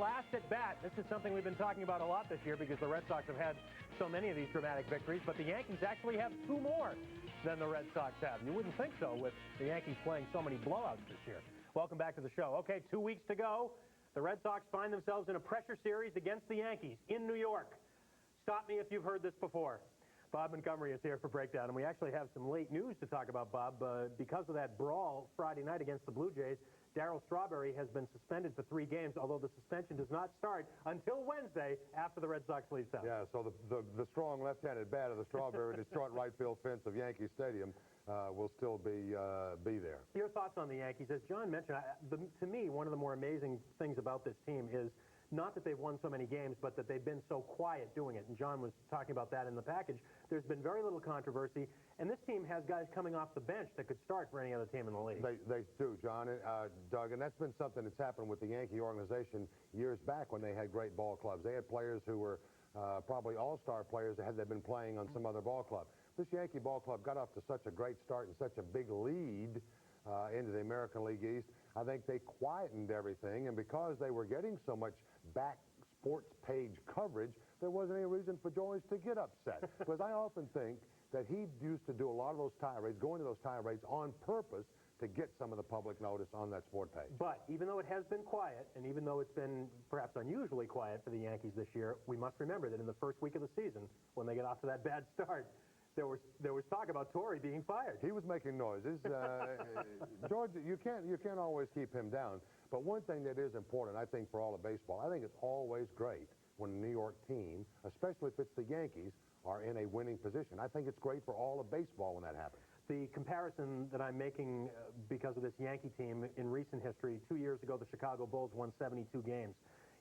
last at bat. This is something we've been talking about a lot this year because the Red Sox have had so many of these dramatic victories, but the Yankees actually have 2 more than the Red Sox have. You wouldn't think so with the Yankees playing so many blowouts this year. Welcome back to the show. Okay, 2 weeks to go. The Red Sox find themselves in a pressure series against the Yankees in New York. Stop me if you've heard this before. Bob Montgomery is here for Breakdown, and we actually have some late news to talk about, Bob. Because of that brawl Friday night against the Blue Jays, Darryl Strawberry has been suspended for 3 games, although the suspension does not start until Wednesday after the Red Sox leave town. Yeah, so the strong left-handed bat of the Strawberry in his short right field fence of Yankee Stadium will still be there. Your thoughts on the Yankees? As John mentioned, to me, one of the more amazing things about this team is not that they've won so many games, but that they've been so quiet doing it. And John was talking about that in the package. There's been very little controversy, and this team has guys coming off the bench that could start for any other team in the league. They do, John, Doug, and that's been something that's happened with the Yankee organization years back when they had great ball clubs. They had players who were probably all-star players had they been playing on some other ball club. This Yankee ball club got off to such a great start and such a big lead into the American League East. I think they quietened everything, and because they were getting so much back sports page coverage, there wasn't any reason for George to get upset. Because I often think that he used to do a lot of those tirades, go into those tirades on purpose to get some of the public notice on that sport page. But even though it has been quiet, and even though it's been perhaps unusually quiet for the Yankees this year, we must remember that in the first week of the season, when they get off to that bad start, there was talk about Torrey being fired. He was making noises. George, you can't always keep him down. But one thing that is important, I think, for all of baseball, I think it's always great when a New York team, especially if it's the Yankees, are in a winning position. I think it's great for all of baseball when that happens. The comparison that I'm making because of this Yankee team in recent history, 2 years ago, the Chicago Bulls won 72 games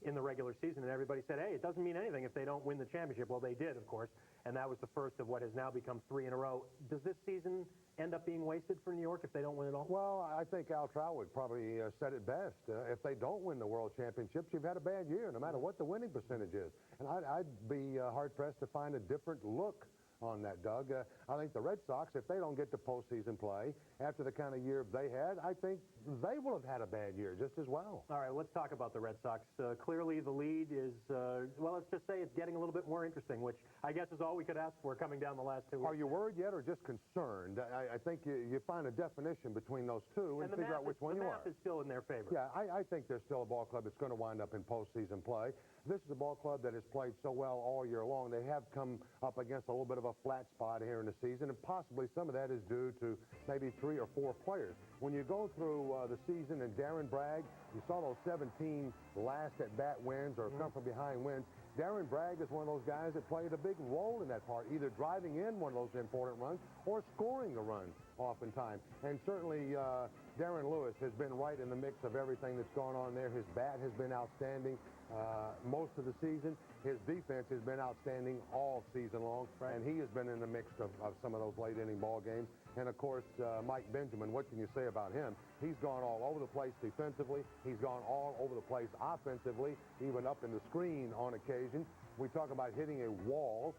in the regular season, and everybody said, hey, it doesn't mean anything if they don't win the championship. Well, they did, of course, and that was the first of what has now become 3 in a row. Does this season end up being wasted for New York if they don't win it all? Well, I think Al Trawick probably said it best. If they don't win the World Championships, you've had a bad year, no matter what the winning percentage is. And I'd be hard-pressed to find a different look on that, Doug. I think the Red Sox, if they don't get to postseason play after the kind of year they had, I think they will have had a bad year just as well. All right, let's talk about the Red Sox. Clearly the lead is, well, let's just say it's getting a little bit more interesting, which I guess is all we could ask for coming down the last 2 weeks. Are you worried yet or just concerned? I think you find a definition between those two and figure out which one you are. The math is still in their favor. Yeah, I think there's still a ball club that's going to wind up in postseason play. This is a ball club that has played so well all year long. They have come up against a little bit of a flat spot here in the season, and possibly some of that is due to maybe 3 or 4 players. When you go through the season and Darren Bragg, you saw those 17 last at-bat wins or come from behind wins. Darren Bragg is one of those guys that played a big role in that part, either driving in one of those important runs or scoring a run oftentimes. And certainly Darren Lewis has been right in the mix of everything that's gone on there. His bat has been outstanding most of the season. His defense has been outstanding all season long, and he has been in the mix of some of those late-inning ball games. And, of course, Mike Benjamin, what can you say about him? He's gone all over the place defensively. He's gone all over the place offensively, even up in the screen on occasion. We talk about hitting a wall.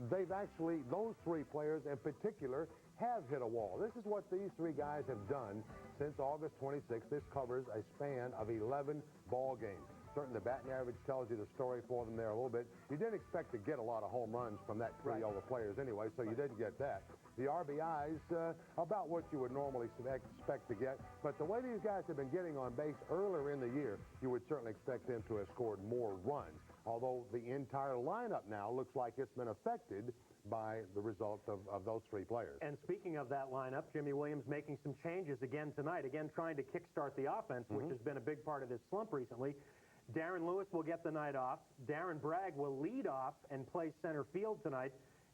They've actually, those 3 players in particular, have hit a wall. This is what these 3 guys have done since August 26th. This covers a span of 11 ball games. Certainly the batting average tells you the story for them there a little bit. You didn't expect to get a lot of home runs from that trio of players anyway, so you didn't get that. The RBIs, about what you would normally expect to get. But the way these guys have been getting on base earlier in the year, you would certainly expect them to have scored more runs. Although the entire lineup now looks like it's been affected by the result of those 3 players. And speaking of that lineup, Jimmy Williams making some changes again tonight, again trying to kickstart the offense, which has been a big part of this slump recently. Darren Lewis will get the night off. Darren Bragg will lead off and play center field tonight.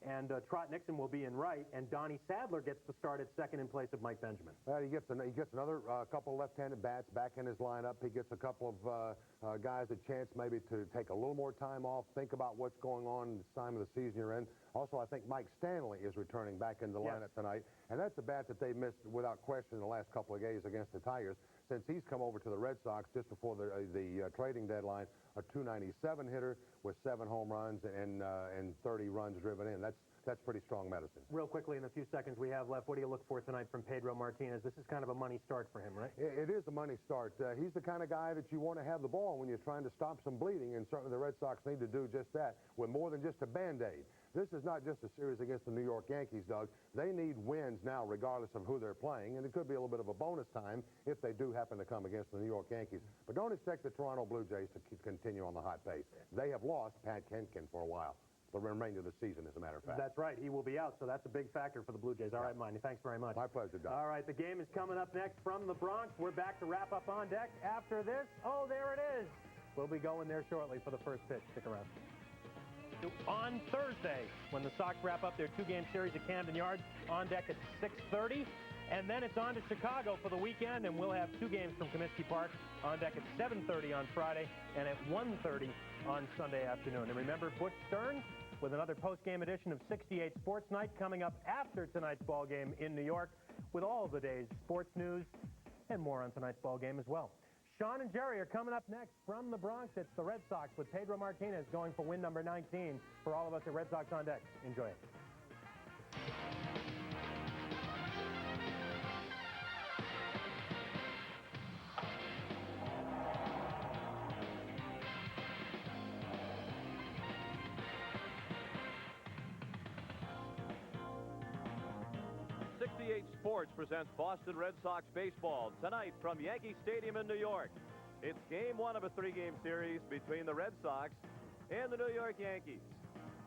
And Trot Nixon will be in right, and Donnie Sadler gets to start at second in place of Mike Benjamin. He gets another couple of left-handed bats back in his lineup. He gets a couple of guys a chance maybe to take a little more time off, think about what's going on this time of the season you're in. Also, I think Mike Stanley is returning back into the lineup tonight, and that's a bat that they missed without question in the last couple of games against the Tigers. Since he's come over to the Red Sox just before the trading deadline, a .297 hitter with 7 home runs and 30 runs driven in. that's pretty strong medicine. Real quickly, in the few seconds we have left, what do you look for tonight from Pedro Martinez? This is kind of a money start for him, right? It is a money start. He's the kind of guy that you want to have the ball when you're trying to stop some bleeding, and certainly the Red Sox need to do just that with more than just a Band-Aid. This is not just a series against the New York Yankees, Doug. They need wins now, regardless of who they're playing, and it could be a little bit of a bonus time if they do happen to come against the New York Yankees. But don't expect the Toronto Blue Jays to continue on the hot pace. They have lost Pat Kenkin for a while. The remainder of the season, as a matter of fact. That's right. He will be out, so that's a big factor for the Blue Jays. All right, Monty, thanks very much. My pleasure, Doug. All right, the game is coming up next from the Bronx. We're back to wrap up on deck. After this, oh, there it is. We'll be going there shortly for the first pitch. Stick around. On Thursday, when the Sox wrap up their two-game series at Camden Yards, on deck at 6:30. And then it's on to Chicago for the weekend, and we'll have two games from Comiskey Park on deck at 7:30 on Friday and at 1:30 on Sunday afternoon. And remember, Butch Stern with another post-game edition of 68 Sports Night coming up after tonight's ball game in New York with all of the day's sports news and more on tonight's ball game as well. Sean and Jerry are coming up next from the Bronx. It's the Red Sox with Pedro Martinez going for win number 19 for all of us at Red Sox on Deck. Enjoy it. 68 Sports presents Boston Red Sox baseball tonight from Yankee Stadium in New York. It's game one of a three-game series between the Red Sox and the New York Yankees.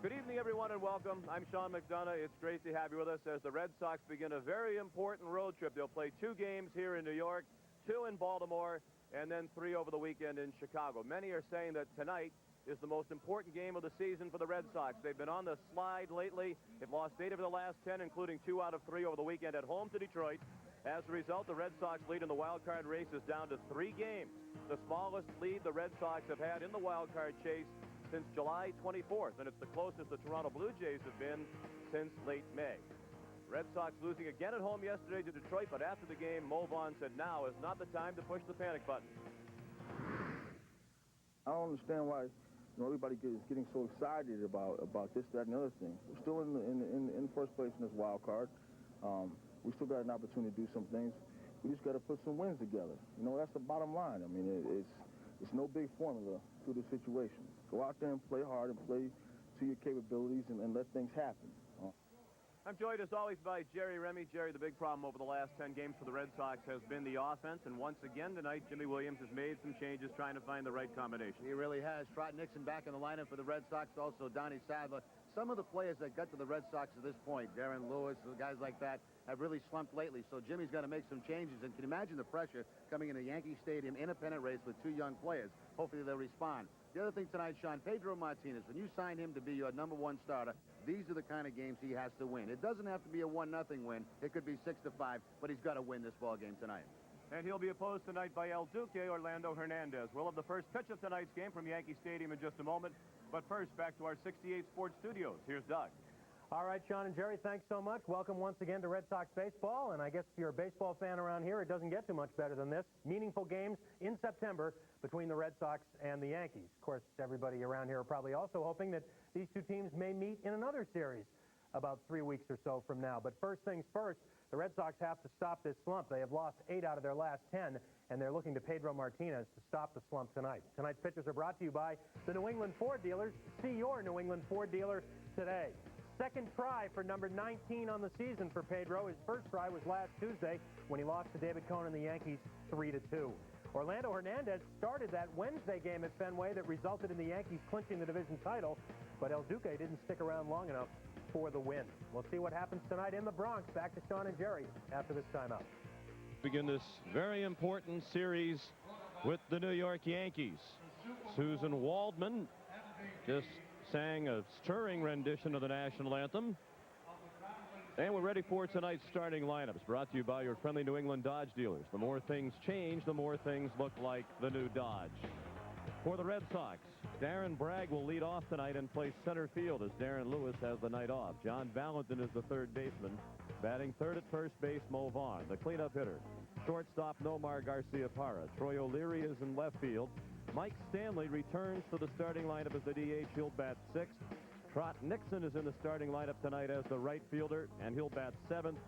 Good evening, everyone, and welcome. I'm Sean McDonough. It's great to have you with us as the Red Sox begin a very important road trip. They'll play two games here in New York, two in Baltimore, and then three over the weekend in Chicago. Many are saying that tonight is the most important game of the season for the Red Sox. They've been on the slide lately. They've lost 8 of the last 10, including 2 out of 3 over the weekend at home to Detroit. As a result, the Red Sox lead in the wild card race is down to 3 games, the smallest lead the Red Sox have had in the wild card chase since July 24th, and it's the closest the Toronto Blue Jays have been since late May. Red Sox losing again at home yesterday to Detroit, but after the game, Mo Vaughn said now is not the time to push the panic button. I don't understand why everybody is getting so excited about this, that, and the other thing. We're still in first place in this wild card. We still got an opportunity to do some things. We just got to put some wins together. That's the bottom line. I mean, it's no big formula to the situation. Go out there and play hard and play to your capabilities and let things happen. I'm joined as always by Jerry Remy. Jerry, the big problem over the last 10 games for the Red Sox has been the offense, and once again tonight, Jimmy Williams has made some changes trying to find the right combination. He really has. Trot Nixon back in the lineup for the Red Sox, also Donnie Sadler. Some of the players that got to the Red Sox at this point, Darren Lewis, guys like that, have really slumped lately, so Jimmy's got to make some changes, and can you imagine the pressure coming into Yankee Stadium in a pennant race with 2 young players. Hopefully they'll respond. The other thing tonight, Sean, Pedro Martinez, when you signed him to be your #1 starter, these are the kind of games he has to win. It doesn't have to be a 1-0 win. It could be 6-5, but he's got to win this ball game tonight. And he'll be opposed tonight by El Duque, Orlando Hernandez. We'll have the first pitch of tonight's game from Yankee Stadium in just a moment. But first, back to our 68 Sports Studios. Here's Doug. All right, Sean and Jerry, thanks so much. Welcome once again to Red Sox baseball. And I guess if you're a baseball fan around here, it doesn't get too much better than this. Meaningful games in September between the Red Sox and the Yankees. Of course, everybody around here are probably also hoping that these two teams may meet in another series about 3 weeks or so from now. But first things first, the Red Sox have to stop this slump. They have lost 8 out of their last 10, and they're looking to Pedro Martinez to stop the slump tonight. Tonight's pitchers are brought to you by the New England Ford dealers. See your New England Ford dealer today. Second try for number 19 on the season for Pedro. His first try was last Tuesday when he lost to David Cohn and the Yankees 3-2. Orlando Hernandez started that Wednesday game at Fenway that resulted in the Yankees clinching the division title, but El Duque didn't stick around long enough for the win. We'll see what happens tonight in the Bronx. Back to Sean and Jerry after this timeout. Begin this very important series with the New York Yankees. Susan Waldman just sang a stirring rendition of the national anthem. And we're ready for tonight's starting lineups, brought to you by your friendly New England Dodge dealers. The more things change, the more things look like the new Dodge. For the Red Sox, Darren Bragg will lead off tonight and play center field as Darren Lewis has the night off. John Valentin is the third baseman. Batting third at first base, Mo Vaughn. The cleanup hitter, shortstop Nomar Garcia-Parra. Troy O'Leary is in left field. Mike Stanley returns to the starting lineup as the DH. He'll bat sixth. Trot Nixon is in the starting lineup tonight as the right fielder, and he'll bat 7th.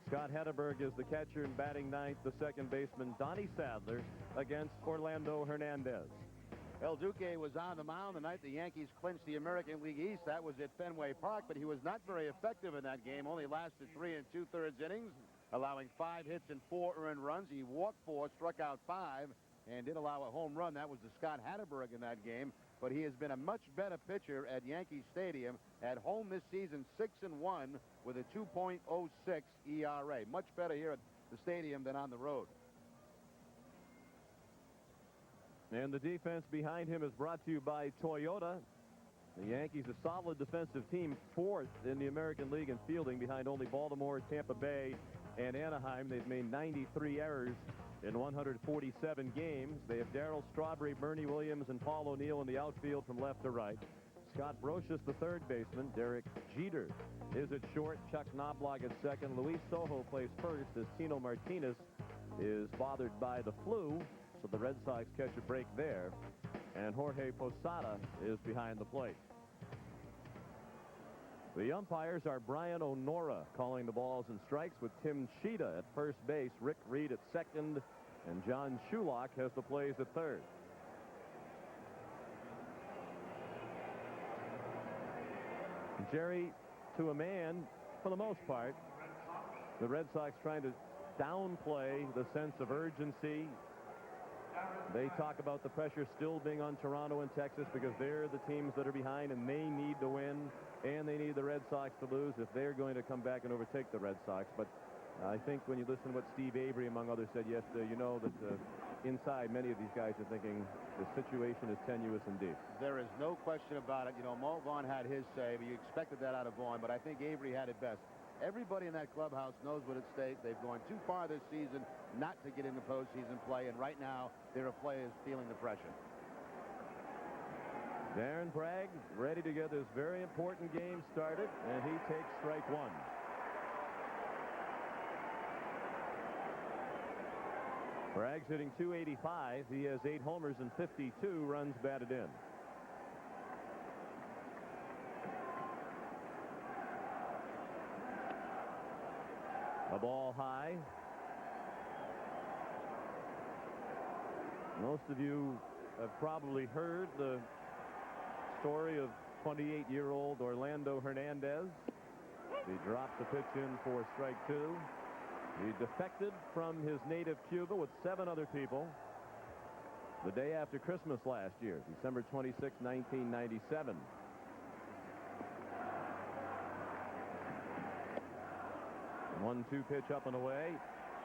Scott Hedberg is the catcher and batting 9th. The second baseman, Donnie Sadler, against Orlando Hernandez. El Duque was on the mound the night the Yankees clinched the American League East. That was at Fenway Park, but he was not very effective in that game. Only lasted 3 2/3 innings, allowing 5 hits and 4 earned runs. He walked 4, struck out 5, and did allow a home run. That was to Scott Hedberg in that game. But he has been a much better pitcher at Yankee Stadium. At home this season, 6-1 with a 2.06 ERA. Much better here at the stadium than on the road. And the defense behind him is brought to you by Toyota. The Yankees, a solid defensive team, 4th in the American League in fielding, behind only Baltimore, Tampa Bay, and Anaheim. They've made 93 errors in 147 games. They have Darryl Strawberry, Bernie Williams, and Paul O'Neill in the outfield from left to right. Scott Brocious, the third baseman. Derek Jeter is at short. Chuck Knobloch at second. Luis Sojo plays first as Tino Martinez is bothered by the flu, so the Red Sox catch a break there. And Jorge Posada is behind the plate. The umpires are Brian O'Nora calling the balls and strikes, with Tim Cheetah at first base, Rick Reed at second, and John Shulock has the plays at third. Jerry, to a man, for the most part, the Red Sox trying to downplay the sense of urgency. They talk about the pressure still being on Toronto and Texas because they're the teams that are behind and they need to win, and they need the Red Sox to lose if they're going to come back and overtake the Red Sox. But I think when you listen to what Steve Avery, among others, said yesterday, you know that inside many of these guys are thinking the situation is tenuous indeed. There is no question about it. You know, Mo Vaughn had his say, but you expected that out of Vaughn, but I think Avery had it best. Everybody in that clubhouse knows what at stake. They've gone too far this season not to get into postseason play, and right now there are players feeling the pressure. Darren Bragg ready to get this very important game started, and he takes strike 1. Bragg's hitting .285. He has 8 homers and 52 runs batted in. A ball high. Most of you have probably heard the story of 28-year-old Orlando Hernandez. He dropped the pitch in for strike 2. He defected from his native Cuba with 7 other people the day after Christmas last year, December 26, 1997. One 2 pitch up and away.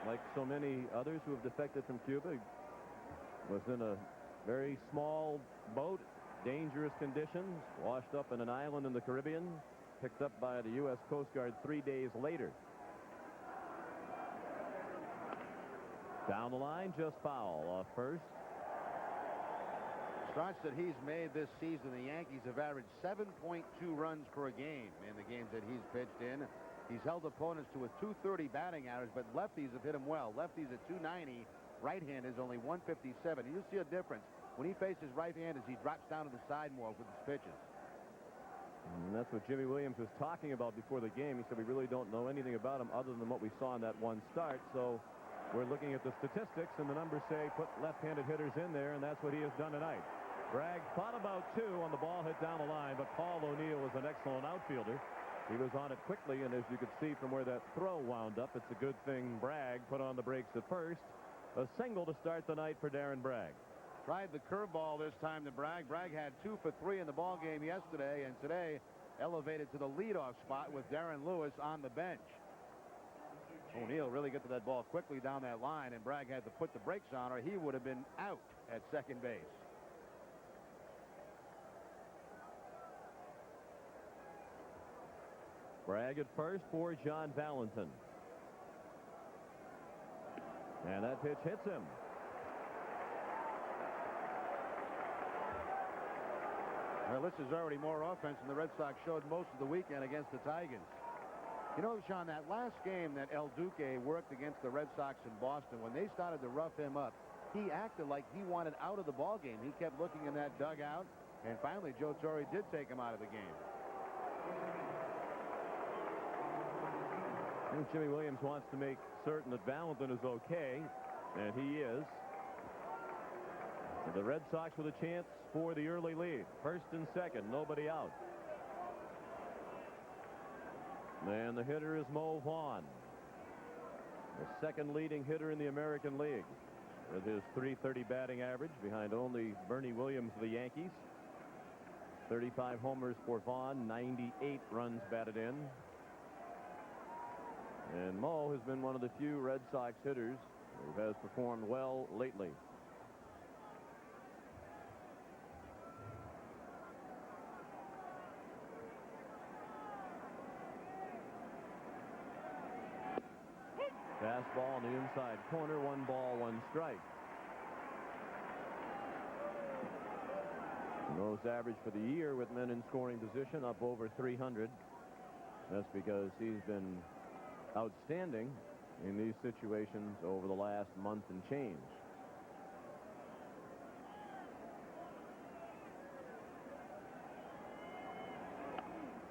Like so many others who have defected from Cuba, he was in a very small boat, dangerous conditions, washed up in an island in the Caribbean, picked up by the U.S. Coast Guard 3 days later. Down the line, just foul off first. Starts that he's made this season, the Yankees have averaged 7.2 runs per game in the games that he's pitched in. He's held opponents to a .230 batting average, but lefties have hit him well. Lefties at .290, right-handers only .157. You'll see a difference. When he faces right-handers, he drops down to the side more with his pitches. And that's what Jimmy Williams was talking about before the game. He said, we really don't know anything about him other than what we saw in that one start. So we're looking at the statistics, and the numbers say put left-handed hitters in there, and that's what he has done tonight. Bragg thought about 2 on the ball hit down the line, but Paul O'Neill was an excellent outfielder. He was on it quickly, and as you could see from where that throw wound up, it's a good thing Bragg put on the brakes at first. A single to start the night for Darren Bragg. Tried the curveball this time to Bragg. Bragg had 2 for 3 in the ball game yesterday, and today elevated to the leadoff spot with Darren Lewis on the bench. O'Neill really got to that ball quickly down that line, and Bragg had to put the brakes on, or he would have been out at second base. Bragg at first for John Valentin. And that pitch hits him. Well, this is already more offense than the Red Sox showed most of the weekend against the Tigers. You know, Sean, that last game that El Duque worked against the Red Sox in Boston, when they started to rough him up, he acted like he wanted out of the ball game. He kept looking in that dugout, and finally Joe Torre did take him out of the game. I think Jimmy Williams wants to make certain that Valentin is okay, and he is. The Red Sox with a chance for the early lead. First and second, nobody out. And the hitter is Mo Vaughn, the second leading hitter in the American League, with his .330 batting average, behind only Bernie Williams of the Yankees. 35 homers for Vaughn, 98 runs batted in. And Mo has been one of the few Red Sox hitters who has performed well lately. Fastball in the inside corner, 1 ball, 1 strike. Mo's average for the year with men in scoring position up over 300. That's because he's been outstanding in these situations over the last month and change.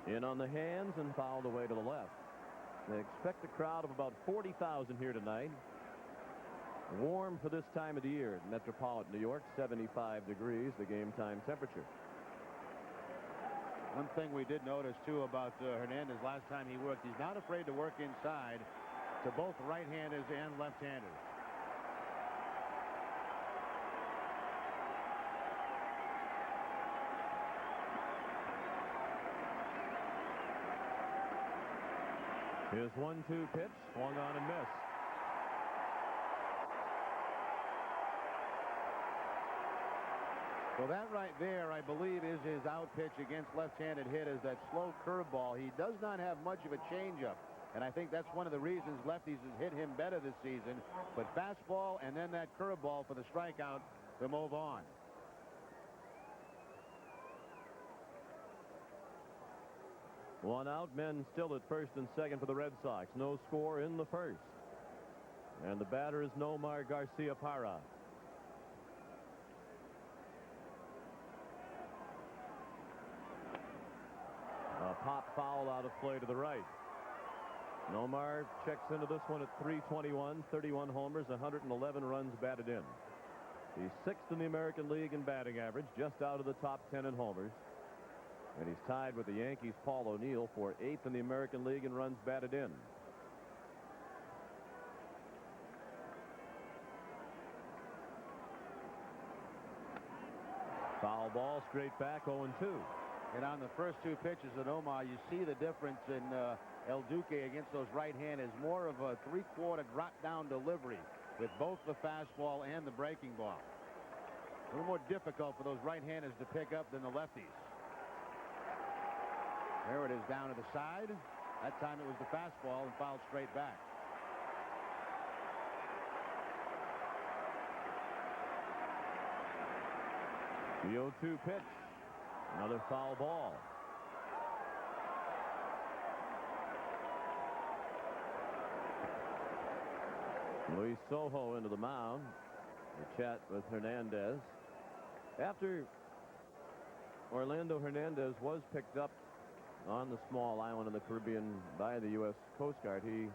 In on the hands and fouled away to the left. They expect a crowd of about 40,000 here tonight. Warm for this time of the year in metropolitan New York, 75 degrees, the game time temperature. One thing we did notice, too, about Hernandez last time he worked, he's not afraid to work inside to both right-handers and left-handers. His 1-2 pitch, swung on and missed. Well, that right there, I believe, is his out pitch against left-handed hitters, that slow curveball. He does not have much of a changeup, and I think that's one of the reasons lefties has hit him better this season. But fastball and then that curveball for the strikeout to move on. One out, men still at first and second for the Red Sox. No score in the first. And the batter is Nomar Garcia-Parra. A pop foul out of play to the right. Nomar checks into this one at .321, 31 homers, 111 runs batted in. He's 6th in the American League in batting average, just out of the top 10 in homers. And he's tied with the Yankees' Paul O'Neill for 8th in the American League in runs batted in. Foul ball, straight back, 0-2. And on the first 2 pitches of Omar, you see the difference in El Duque against those right-handers. More of a 3/4 drop-down delivery with both the fastball and the breaking ball. A little more difficult for those right-handers to pick up than the lefties. There it is, down to the side. That time it was the fastball and fouled straight back. The 0-2 pitch. Another foul ball. Luis Sojo into the mound. A chat with Hernandez. After Orlando Hernandez was picked up on the small island in the Caribbean by the U.S. Coast Guard, he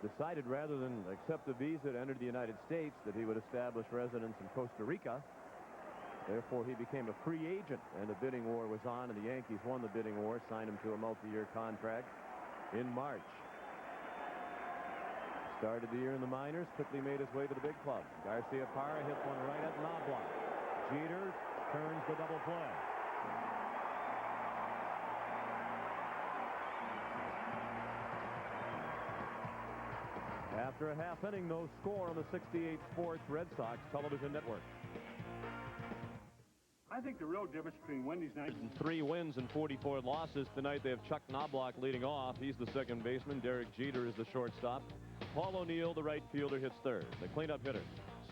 decided rather than accept a visa to enter the United States that he would establish residence in Costa Rica. Therefore, he became a free agent, and the bidding war was on, and the Yankees won the bidding war, signed him to a multi-year contract in March. Started the year in the minors, quickly made his way to the big club. Garcia-Parra hits one right at Knobloch. Jeter turns the double play. After a half inning, no score on the 68 Sports Red Sox television network. I think the real difference between Wednesday night and 3 wins and 44 losses tonight. They have Chuck Knobloch leading off. He's the second baseman. Derek Jeter is the shortstop. Paul O'Neill, the right fielder, hits third. The cleanup hitter,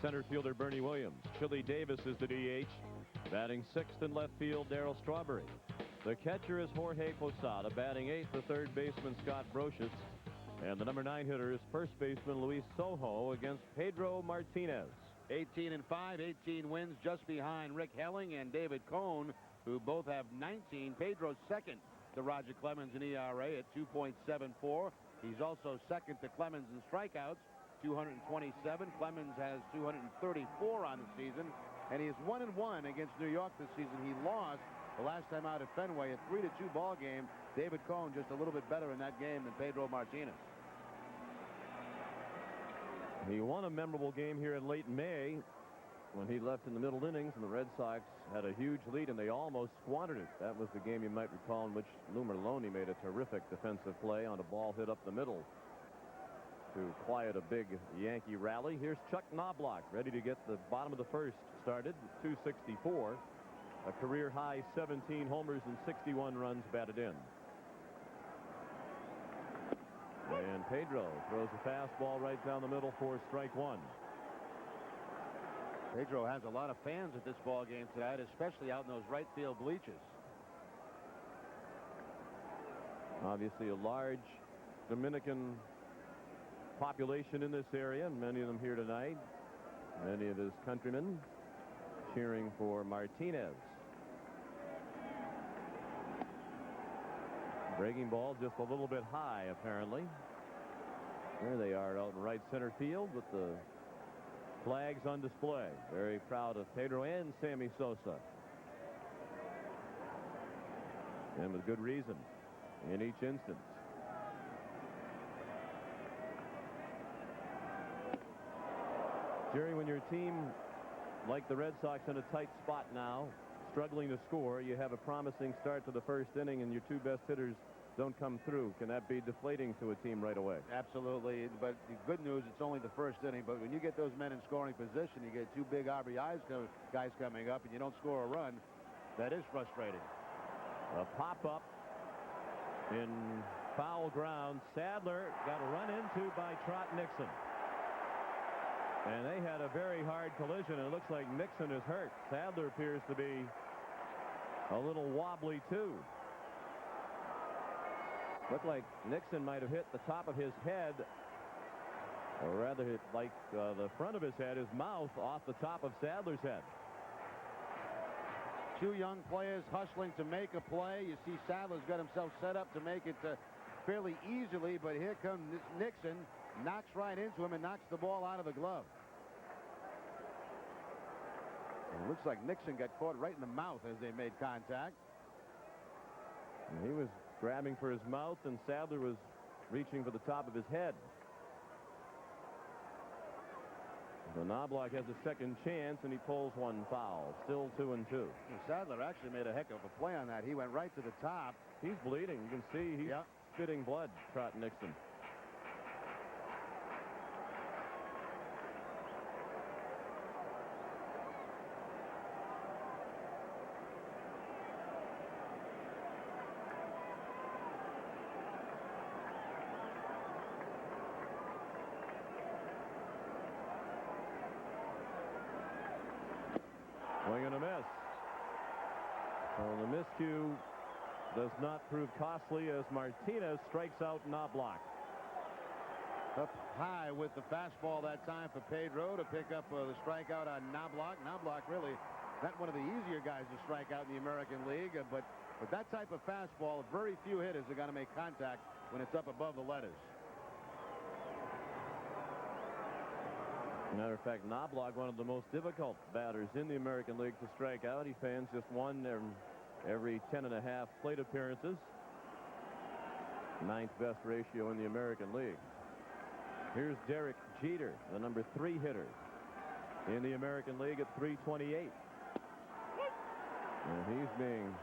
center fielder Bernie Williams. Chili Davis is the DH. Batting 6th in left field, Darryl Strawberry. The catcher is Jorge Posada. Batting 8th, the third baseman Scott Brocious. And the number 9 hitter is first baseman Luis Sojo against Pedro Martinez. 18-5, 18 wins, just behind Rick Helling and David Cohn, who both have 19. Pedro's second to Roger Clemens in ERA at 2.74. He's also second to Clemens in strikeouts, 227. Clemens has 234 on the season, and he is 1-1 against New York this season. He lost the last time out at Fenway, a 3-2 ball game. David Cohn just a little bit better in that game than Pedro Martinez. He won a memorable game here in late May when he left in the middle innings, and the Red Sox had a huge lead, and they almost squandered it. That was the game you might recall in which Lou Merlone made a terrific defensive play on a ball hit up the middle to quiet a big Yankee rally. Here's Chuck Knobloch ready to get the bottom of the first started. 264, a career high 17 homers and 61 runs batted in. And Pedro throws a fastball right down the middle for strike one. Pedro has a lot of fans at this ball game tonight, especially out in those right field bleachers. Obviously a large Dominican population in this area, and many of them here tonight. Many of his countrymen cheering for Martinez. Breaking ball just a little bit high, apparently. There they are out in right center field with the flags on display. Very proud of Pedro and Sammy Sosa. And with good reason in each instance. Jerry, when your team, like the Red Sox, in a tight spot now, struggling to score, you have a promising start to the first inning, and your two best hitters don't come through. Can that be deflating to a team right away? Absolutely. But the good news, it's only the first inning. But when you get those men in scoring position, you get two big RBIs guys coming up, and you don't score a run, that is frustrating. A pop-up in foul ground. Sadler got run into by Trot Nixon. And they had a very hard collision, and it looks like Nixon is hurt. Sadler appears to be a little wobbly, too. Looked like Nixon might have hit the top of his head, or rather hit like the front of his head, his mouth, off the top of Sadler's head. Two young players hustling to make a play. You see Sadler's got himself set up to make it fairly easily, but here comes Nixon, knocks right into him and knocks the ball out of the glove. It looks like Nixon got caught right in the mouth as they made contact. And he was grabbing for his mouth, and Sadler was reaching for the top of his head. So Knobloch has a second chance, and he pulls one foul. Still 2-2. Sadler actually made a heck of a play on that. He went right to the top. He's bleeding. You can see he's spitting blood, Trot Nixon. Swing and a miss. So the miscue does not prove costly as Martinez strikes out Knobloch. Up high with the fastball that time for Pedro to pick up the strikeout on Knobloch. Knobloch really not one of the easier guys to strike out in the American League, but with that type of fastball, very few hitters are going to make contact when it's up above the letters. Matter of fact, Knobloch, one of the most difficult batters in the American League to strike out. He fans just one every 10.5 plate appearances. 9th best ratio in the American League. Here's Derek Jeter, the number 3 hitter in the American League at 328. And he's being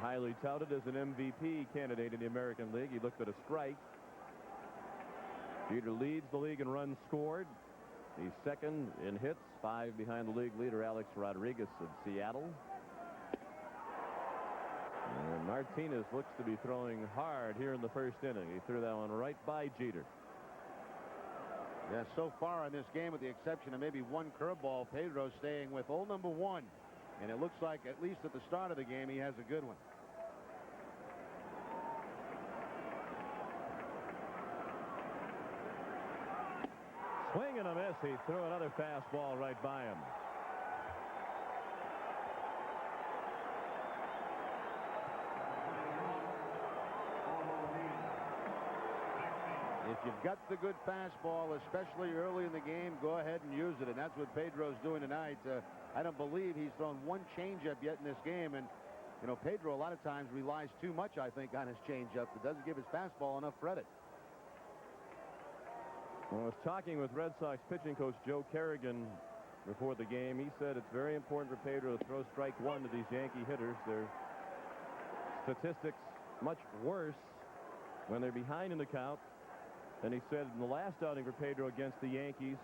highly touted as an MVP candidate in the American League. He looked at a strike. Jeter leads the league in runs scored. He's second in hits, 5 behind the league leader Alex Rodriguez of Seattle. And Martinez looks to be throwing hard here in the first inning. He threw that one right by Jeter. Yeah, so far in this game, with the exception of maybe one curveball, Pedro staying with old number 1. And it looks like, at least at the start of the game, he has a good one. Swing and a miss. He threw another fastball right by him. If you've got the good fastball, especially early in the game, go ahead and use it. And that's what Pedro's doing tonight. I don't believe he's thrown one changeup yet in this game. And, you know, Pedro a lot of times relies too much, I think, on his changeup. It doesn't give his fastball enough credit. Well, I was talking with Red Sox pitching coach Joe Kerrigan before the game. He said it's very important for Pedro to throw strike one to these Yankee hitters. Their statistics much worse when they're behind in the count. And he said in the last outing for Pedro against the Yankees,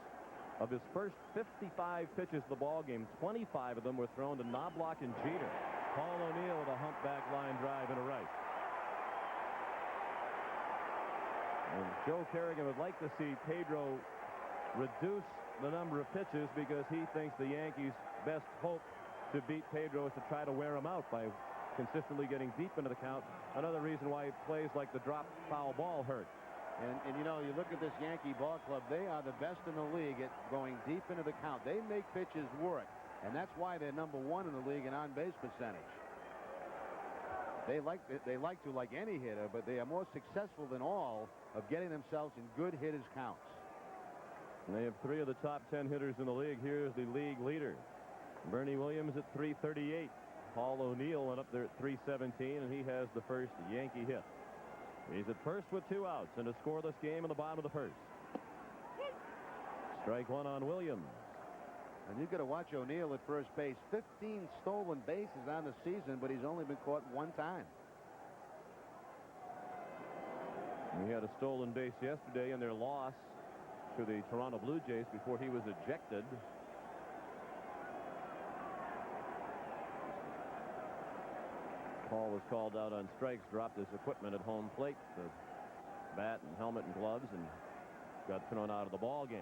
of his first 55 pitches of the ball game, 25 of them were thrown to Knobloch and Jeter. Paul O'Neill with a humpback line drive and a right. And Joe Kerrigan would like to see Pedro reduce the number of pitches because he thinks the Yankees' best hope to beat Pedro is to try to wear him out by consistently getting deep into the count. Another reason why plays like the drop foul ball hurt. And you know, you look at this Yankee ball club, they are the best in the league at going deep into the count. They make pitches work, and that's why they're number one in the league in on-base percentage. They like to like any hitter, but they are more successful than all of getting themselves in good hitters' counts. And they have 3 of the top 10 hitters in the league. Here's the league leader, Bernie Williams, at 338. Paul O'Neill went up there at 317, and he has the first Yankee hit. He's at first with 2 outs in a scoreless game in the bottom of the first. Strike one on Williams. And you've got to watch O'Neill at first base. 15 stolen bases on the season, but he's only been caught 1 time. He had a stolen base yesterday in their loss to the Toronto Blue Jays before he was ejected. Paul was called out on strikes, dropped his equipment at home plate, the bat and helmet and gloves, and got thrown out of the ball game.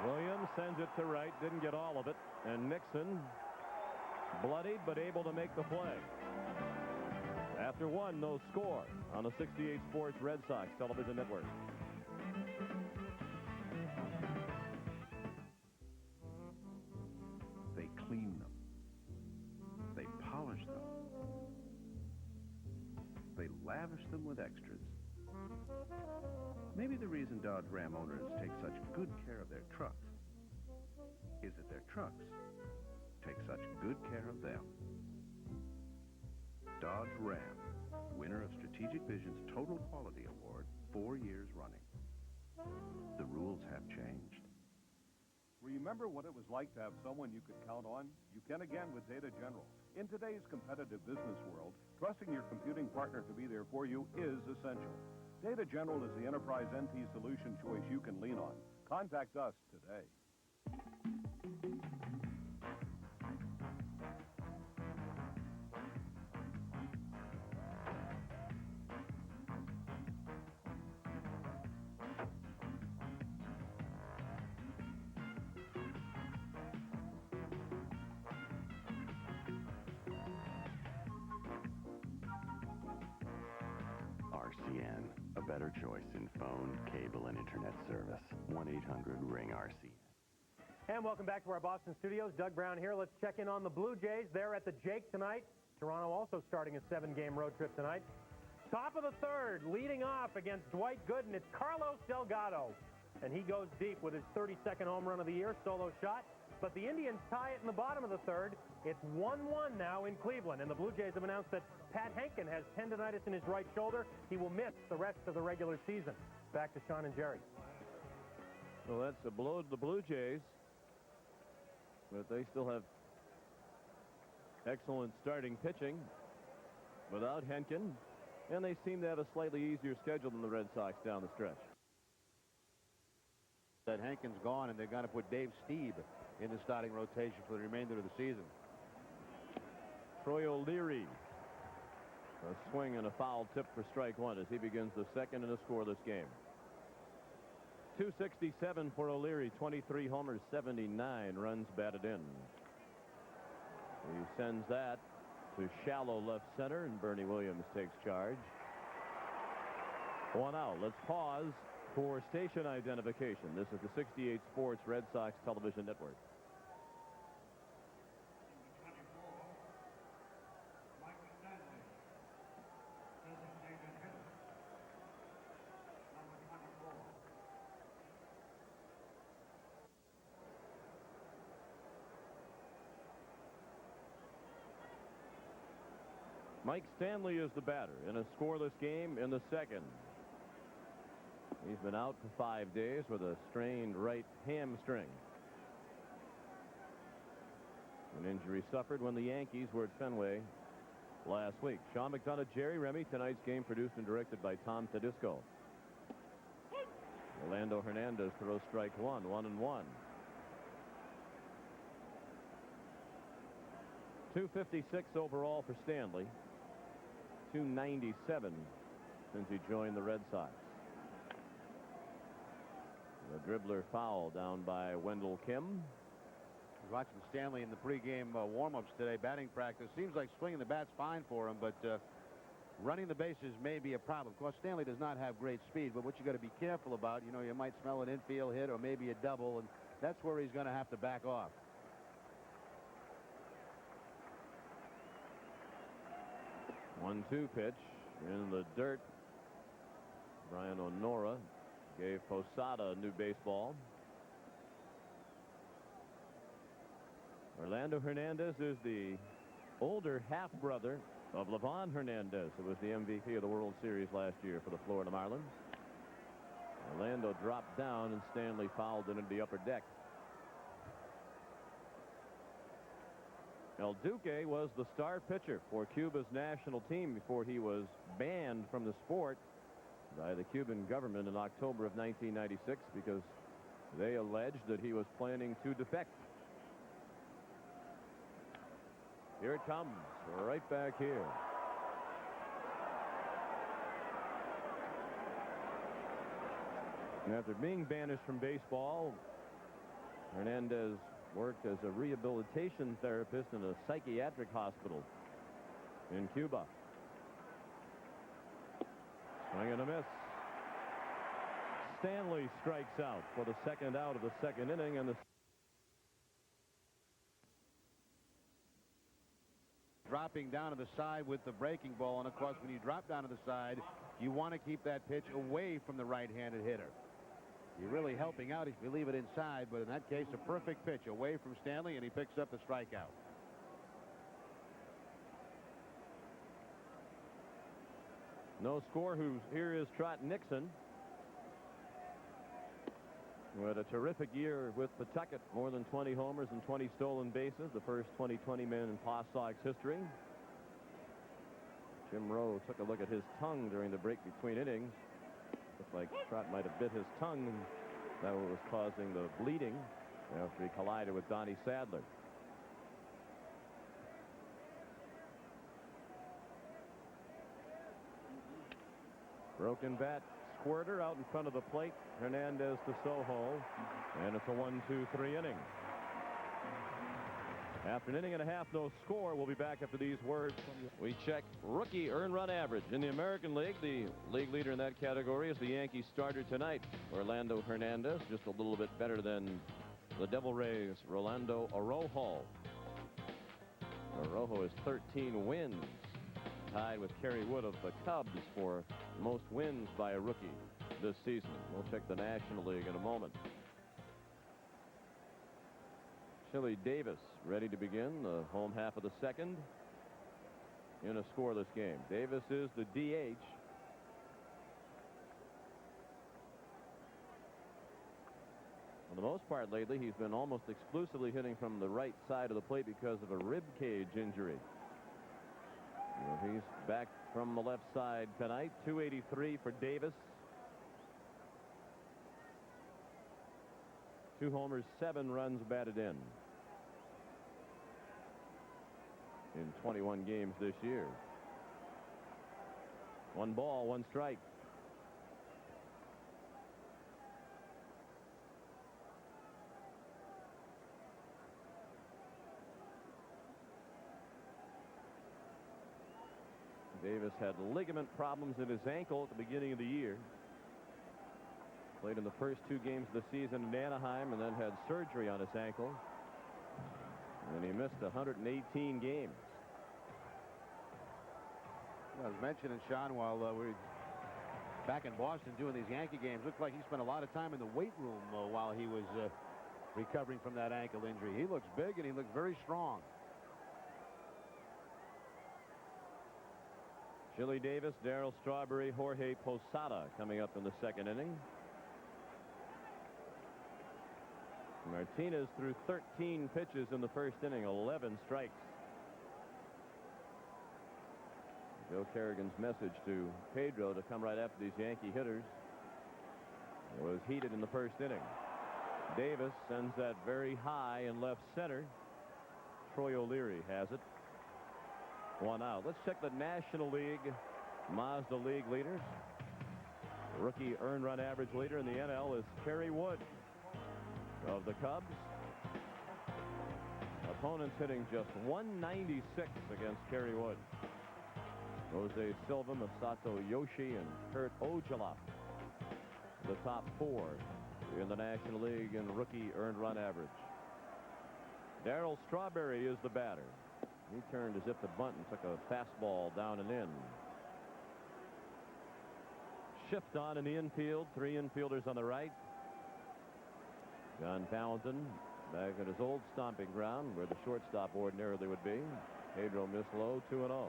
Williams sends it to right, didn't get all of it, and Nixon, bloodied but able to make the play. After 1, no score on the 68 Sports Red Sox television network. They clean them. They polish them. They lavish them with extras. Maybe the reason Dodge Ram owners take such good care of their trucks is that their trucks take such good care of them. Dodge Ram, winner of Strategic Vision's Total Quality Award 4 years running. The rules have changed. Remember what it was like to have someone you could count on? You can again with Data General. In today's competitive business world, trusting your computing partner to be there for you is essential. Data General is the enterprise NT solution choice you can lean on. Contact us today. RCN, a better choice in phone, cable, and internet service. 1-800-RING-RCN. And welcome back to our Boston studios. Doug Brown here. Let's check in on the Blue Jays. They're at the Jake tonight. Toronto also starting a 7-game road trip tonight. Top of the third, leading off against Dwight Gooden. It's Carlos Delgado. And he goes deep with his 32nd home run of the year, solo shot. But the Indians tie it in the bottom of the third. It's 1-1 now in Cleveland. And the Blue Jays have announced that Pat Henkin has tendonitis in his right shoulder. He will miss the rest of the regular season. Back to Sean and Jerry. Well, that's a blow to the Blue Jays. But they still have excellent starting pitching without Henkin. And they seem to have a slightly easier schedule than the Red Sox down the stretch. That Henkin's gone, and they're going to put Dave Stieb in the starting rotation for the remainder of the season. Troy O'Leary. A swing and a foul tip for strike one as he begins the second in a scoreless game. 267 for O'Leary, 23 homers, 79 runs batted in. He sends that to shallow left center, and Bernie Williams takes charge. 1 out. Let's pause for station identification. This is the 68 Sports Red Sox television network. Mike Stanley is the batter in a scoreless game in the second. He's been out for 5 days with a strained right hamstring. An injury suffered when the Yankees were at Fenway last week. Sean McDonough, Jerry Remy. Tonight's game produced and directed by Tom Tedisco. Orlando Hernandez throws strike one, 1-1. 256 overall for Stanley. 297 since he joined the Red Sox. The dribbler foul down by Wendell Kim. Watching Stanley in the pregame warm-ups today, batting practice. Seems like swinging the bat's fine for him, but running the bases may be a problem. Of course, Stanley does not have great speed, but what you got to be careful about, you know, you might smell an infield hit or maybe a double, and that's where he's going to have to back off. One-two pitch in the dirt. Brian O'Nora gave Posada a new baseball. Orlando Hernandez is the older half-brother of Livan Hernandez, who was the MVP of the World Series last year for the Florida Marlins. Orlando dropped down and Stanley fouled it into the upper deck. El Duque was the star pitcher for Cuba's national team before he was banned from the sport by the Cuban government in October of 1996 because they alleged that he was planning to defect. Here it comes, right back here. And after being banished from baseball, Hernandez worked as a rehabilitation therapist in a psychiatric hospital in Cuba. Swing and a miss. Stanley strikes out for the second out of the second inning, and the dropping down to the side with the breaking ball, and of course when you drop down to the side you want to keep that pitch away from the right-handed hitter. You're really helping out if you leave it inside, but in that case a perfect pitch away from Stanley, and he picks up the strikeout. No score. Here is Trot Nixon, who had a terrific year with Pawtucket, more than 20 homers and 20 stolen bases, the first 20-20 man in Paw Sox history. Jim Rowe took a look at his tongue during the break between innings. Looks like Trot might have bit his tongue, and that was causing the bleeding after he collided with Donnie Sadler. Broken bat squirter out in front of the plate. Hernandez to Soho, and it's a 1-2-3 inning. After an inning and a half, no score. We'll be back after these words. We check rookie earned run average in the American League. The league leader in that category is the Yankees starter tonight, Orlando Hernandez, just a little bit better than the Devil Rays' Rolando Araujo. Araujo has 13 wins, tied with Kerry Wood of the Cubs for most wins by a rookie this season. We'll check the National League in a moment. Chili Davis ready to begin the home half of the second in a scoreless game. Davis is the DH. For the most part lately, he's been almost exclusively hitting from the right side of the plate because of a rib cage injury. He's back from the left side tonight. 283 for Davis. 2 homers, 7 runs batted in 21 games this year. 1 ball, 1 strike. Davis had ligament problems in his ankle at the beginning of the year. Played in the first 2 games of the season in Anaheim and then had surgery on his ankle. And he missed 118 games. Well, as mentioned, Sean, while we're back in Boston doing these Yankee games, looked like he spent a lot of time in the weight room while he was recovering from that ankle injury. He looks big and he looks very strong. Chili Davis, Darryl Strawberry, Jorge Posada coming up in the second inning. Martinez threw 13 pitches in the first inning, 11 strikes. Joe Kerrigan's message to Pedro to come right after these Yankee hitters was heated in the first inning. Davis sends that very high in left center. Troy O'Leary has it. 1 out. Let's check the National League Mazda League leaders. The rookie earned run average leader in the NL is Kerry Wood of the Cubs. Opponents hitting just 196 against Kerry Wood. Jose Silva, Masato Yoshi, and Kurt Ojala, the top 4 in the National League in rookie earned run average. Darryl Strawberry is the batter. He turned as if to bunt and took a fastball down and in. Shift on in the infield. 3 infielders on the right. John Valentin back at his old stomping ground where the shortstop ordinarily would be. Pedro missed low, 2-0.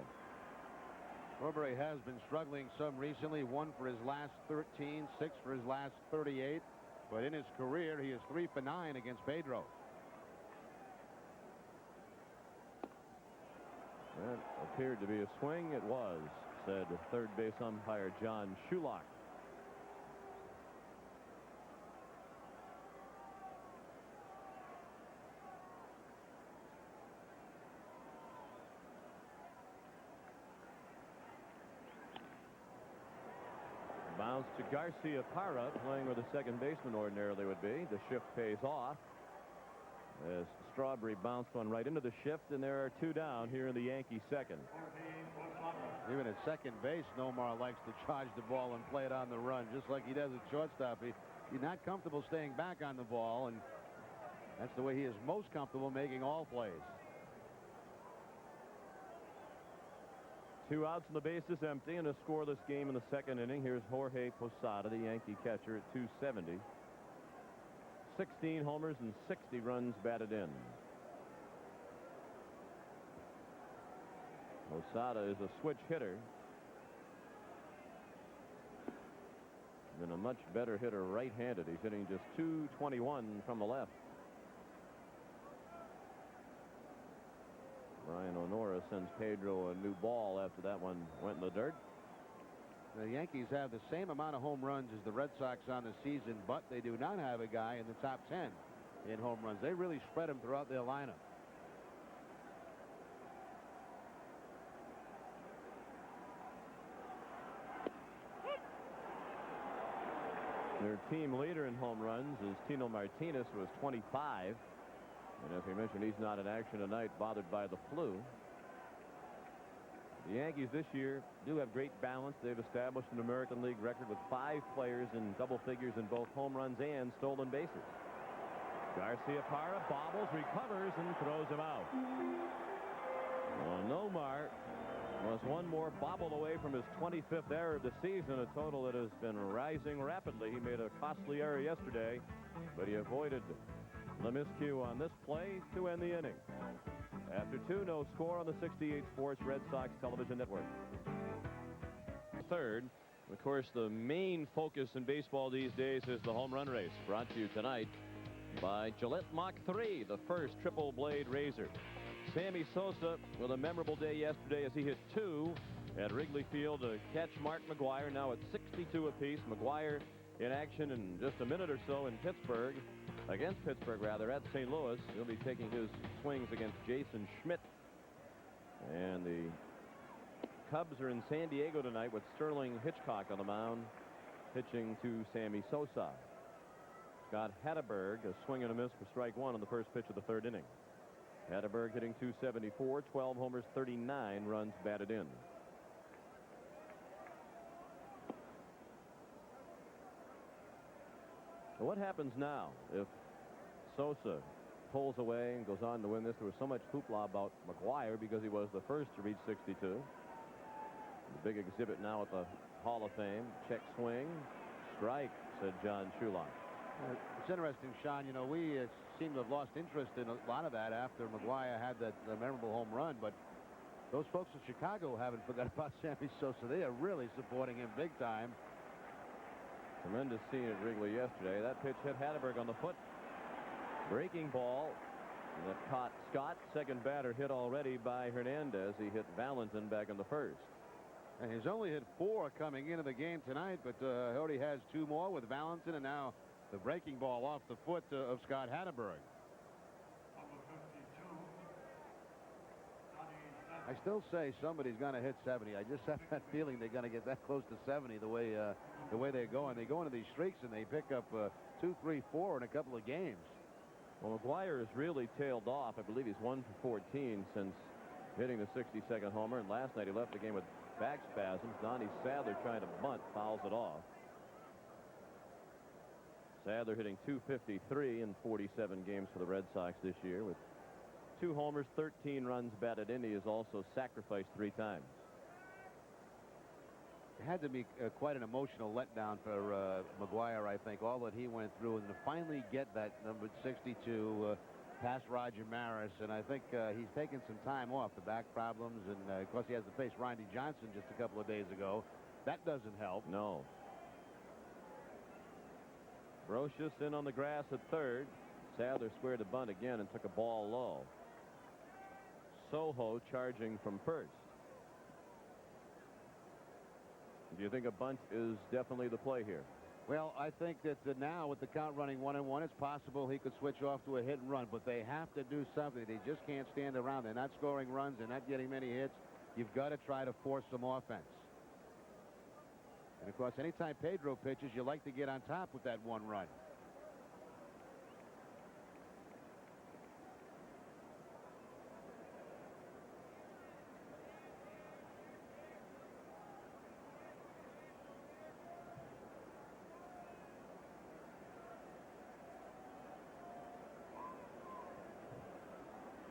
Strawberry has been struggling some recently. 1 for his last 13, 6 for his last 38. But in his career, he is 3 for 9 against Pedro. That appeared to be a swing. It was, said third base umpire John Shulock. Bounce to Garcia Parra, playing where the second baseman ordinarily would be. The shift pays off as Strawberry bounced one right into the shift, and there are 2 down here in the Yankee second. Even at second base, Nomar likes to charge the ball and play it on the run, just like he does at shortstop. He's not comfortable staying back on the ball, and that's the way he is most comfortable making all plays. 2 outs and the base is empty, and a scoreless game in the second inning. Here's Jorge Posada, the Yankee catcher, at 270. 16 homers and 60 runs batted in. Posada is a switch hitter. And a much better hitter right-handed. He's hitting just .221 from the left. Ryan Honora sends Pedro a new ball after that one went in the dirt. The Yankees have the same amount of home runs as the Red Sox on the season, but they do not have a guy in the top 10 in home runs. They really spread them throughout their lineup. Their team leader in home runs is Tino Martinez, who has 25. And as we mentioned, he's not in action tonight, bothered by the flu. The Yankees this year do have great balance. They've established an American League record with 5 players in double figures in both home runs and stolen bases. Garcia Parra bobbles, recovers, and throws him out. Well, Nomar was one more bobble away from his 25th error of the season, a total that has been rising rapidly. He made a costly error yesterday, but he avoided the miscue on this play to end the inning. After 2, no score on the 68 Sports Red Sox television network. Third, of course, the main focus in baseball these days is the home run race, brought to you tonight by Gillette Mach 3, the first triple blade razor. Sammy Sosa with a memorable day yesterday as he hit 2 at Wrigley Field to catch Mark McGwire. Now at 62 apiece. McGwire in action in just a minute or so in Pittsburgh. Against Pittsburgh, rather, at St. Louis. He'll be taking his swings against Jason Schmidt. And the Cubs are in San Diego tonight with Sterling Hitchcock on the mound, pitching to Sammy Sosa. Scott Hatteberg, a swing and a miss for strike 1 on the first pitch of the third inning. Hatteberg hitting .274, 12 homers, 39 runs batted in. So what happens now if Sosa pulls away and goes on to win this? There was so much hoopla about McGwire because he was the first to reach 62. The big exhibit now at the Hall of Fame. Check swing. Strike, said John Shulock. It's interesting, Sean. You know, we seem to have lost interest in a lot of that after McGwire had that memorable home run. But those folks in Chicago haven't forgot about Sammy Sosa. They are really supporting him big time. Tremendous scene at Wrigley yesterday. That pitch hit Hatteberg on the foot. Breaking ball that caught Scott. Second batter hit already by Hernandez. He hit Valentin back in the first. And he's only hit 4 coming into the game tonight, but he already has 2 more with Valentin, and now the breaking ball off the foot of Scott Hatteberg. I still say somebody's going to hit 70. I just have that feeling they're going to get that close to 70 the way they're going. They go into these streaks and they pick up 2, 3, 4 in a couple of games. Well, McGuire has really tailed off. I believe he's 1 for 14 since hitting the 62nd homer, and last night he left the game with back spasms. Donnie Sadler trying to bunt, fouls it off. Sadler hitting .253 in 47 games for the Red Sox this year with 2 homers, 13 runs batted in. He has also sacrificed 3 times. It had to be quite an emotional letdown for McGuire, I think, all that he went through, and to finally get that number 62 past Roger Maris. And I think he's taken some time off, the back problems, and of course he has to face Randy Johnson just a couple of days ago. That doesn't help. No. Brocious in on the grass at third. Sadler squared the bunt again and took a ball low. Soho charging from first. Do you think a bunt is definitely the play here? Well, I think that now with the count running 1-1, it's possible he could switch off to a hit and run, but they have to do something. They just can't stand around. They're not scoring runs. They're not getting many hits. You've got to try to force some offense. And of course, anytime Pedro pitches, you like to get on top with that 1 run.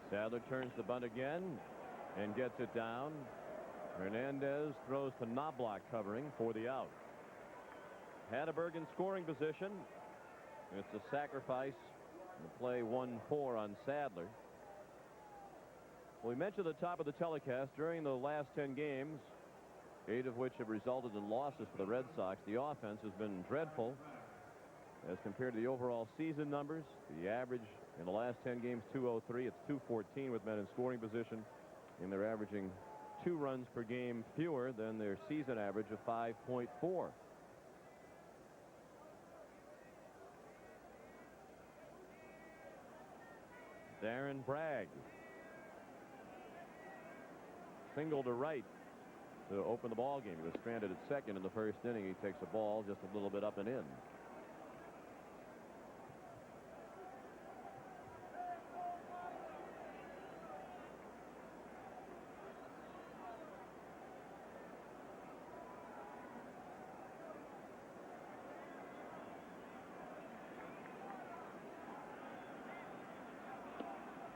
Sadler turns the bunt again and gets it down. Hernandez throws to Knobloch covering for the out. Hatteberg in scoring position. It's a sacrifice. The play 1-4 on Sadler. We mentioned at the top of the telecast, during the last 10 games, 8 of which have resulted in losses for the Red Sox, the offense has been dreadful as compared to the overall season numbers. The average in the last 10 games, 203. It's 214 with men in scoring position, and they're averaging 2 runs per game fewer than their season average of 5.4. Darren Bragg. Single to right to open the ball game. He was stranded at second in the first inning. He takes the ball just a little bit up and in.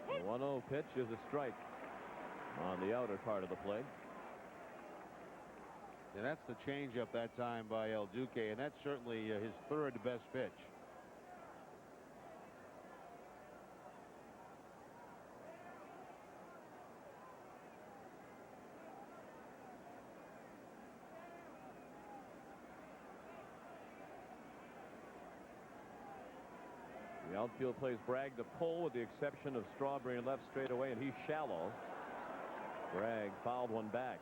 The 1-0 pitch is a strike on the outer part of the plate. And that's the changeup that time by El Duque, and that's certainly his 3rd best pitch. The outfield plays Bragg to pull with the exception of Strawberry and left straight away, and he's shallow. Bragg fouled one back.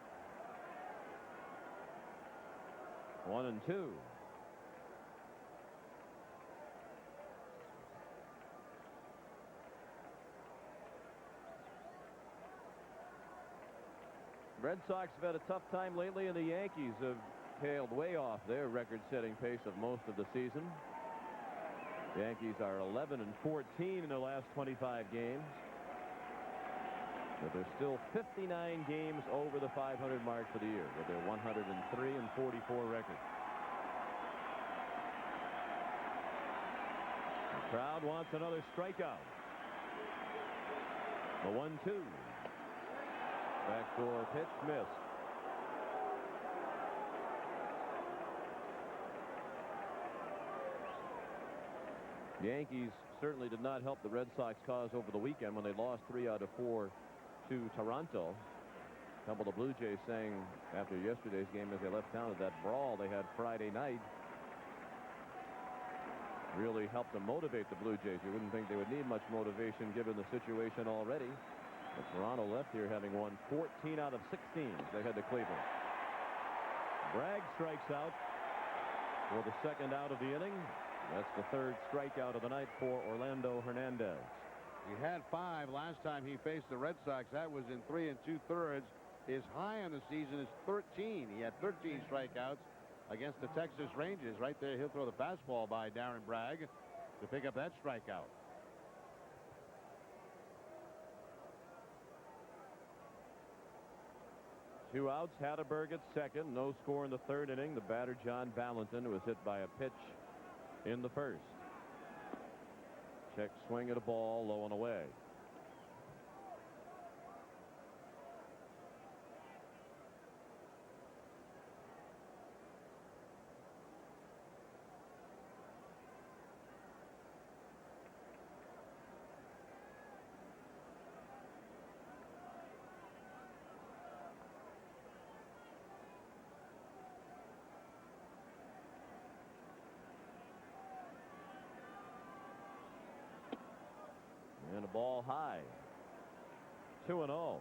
1-2. Red Sox have had a tough time lately, and the Yankees have tailed way off their record-setting pace of most of the season. The Yankees are 11-14 in their last 25 games. But they're still 59 games over the 500 mark for the year with their 103-44 record. The crowd wants another strikeout. The 1-2. Backdoor pitch missed. The Yankees certainly did not help the Red Sox cause over the weekend when they lost 3 out of 4 to Toronto. couple of Blue Jays saying after yesterday's game as they left town that brawl they had Friday night really helped to motivate the Blue Jays. You wouldn't think they would need much motivation given the situation already. But Toronto left here having won 14 out of 16 as they head to Cleveland. Bragg strikes out for the second out of the inning. That's the third strikeout of the night for Orlando Hernandez. He had 5 last time he faced the Red Sox. That was in 3 2/3. His high on the season is 13. He had 13 strikeouts against the Texas Rangers. Right there, he'll throw the fastball by Darren Bragg to pick up that strikeout. Two outs. Hatteberg at second. No score in the third inning. The batter, John Valentin, was hit by a pitch in the first. Check swing at a ball low and away. And a ball high. 2-0.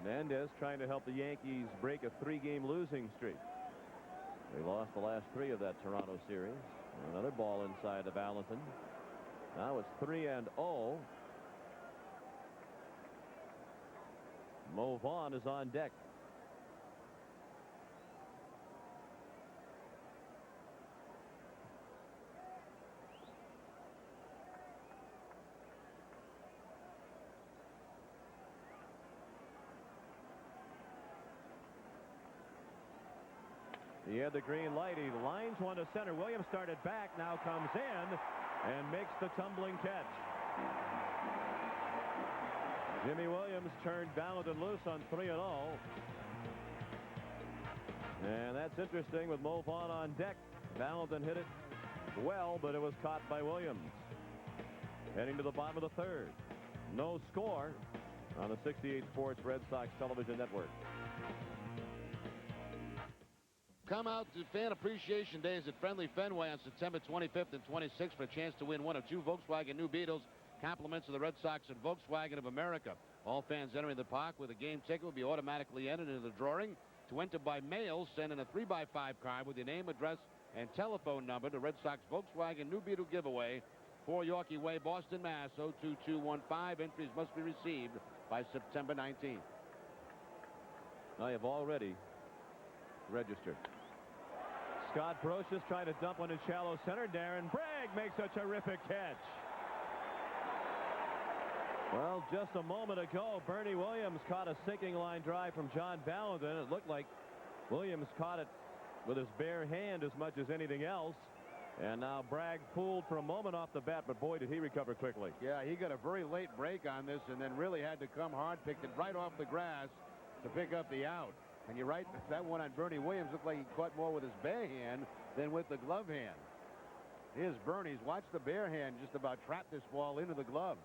Hernandez trying to help the Yankees break a 3-game losing streak. They lost the last 3 of that Toronto series. Another ball inside to Valentin. Now it's 3-0. Mo Vaughn is on deck. He had the green light. He lines one to center. Williams started back. Now comes in and makes the tumbling catch. Jimmy Williams turned Valentin loose on 3-0. And that's interesting with Mo Vaughn on deck. Valentin hit it well, but it was caught by Williams. Heading to the bottom of the third. No score on the 68 Sports Red Sox television network. Come out to Fan Appreciation Days at Friendly Fenway on September 25th and 26th for a chance to win one of 2 Volkswagen New Beetles. Compliments of the Red Sox and Volkswagen of America. All fans entering the park with a game ticket will be automatically entered into the drawing. To enter by mail, send in a 3x5 card with your name, address, and telephone number to Red Sox Volkswagen New Beetle giveaway, 4 Yorkie Way, Boston, Mass. 02215. Entries must be received by September 19th. I have already registered. Scott Brocious trying to dump one in shallow center. Darren Bragg makes a terrific catch. Well, just a moment ago, Bernie Williams caught a sinking line drive from John Valentin. It looked like Williams caught it with his bare hand as much as anything else. And now Bragg pulled for a moment off the bat, but boy, did he recover quickly. Yeah, he got a very late break on this and then really had to come hard, picked it right off the grass to pick up the out. And you're right, that one on Bernie Williams looked like he caught more with his bare hand than with the glove hand. Here's Bernie's. Watch the bare hand just about trap this ball into the glove.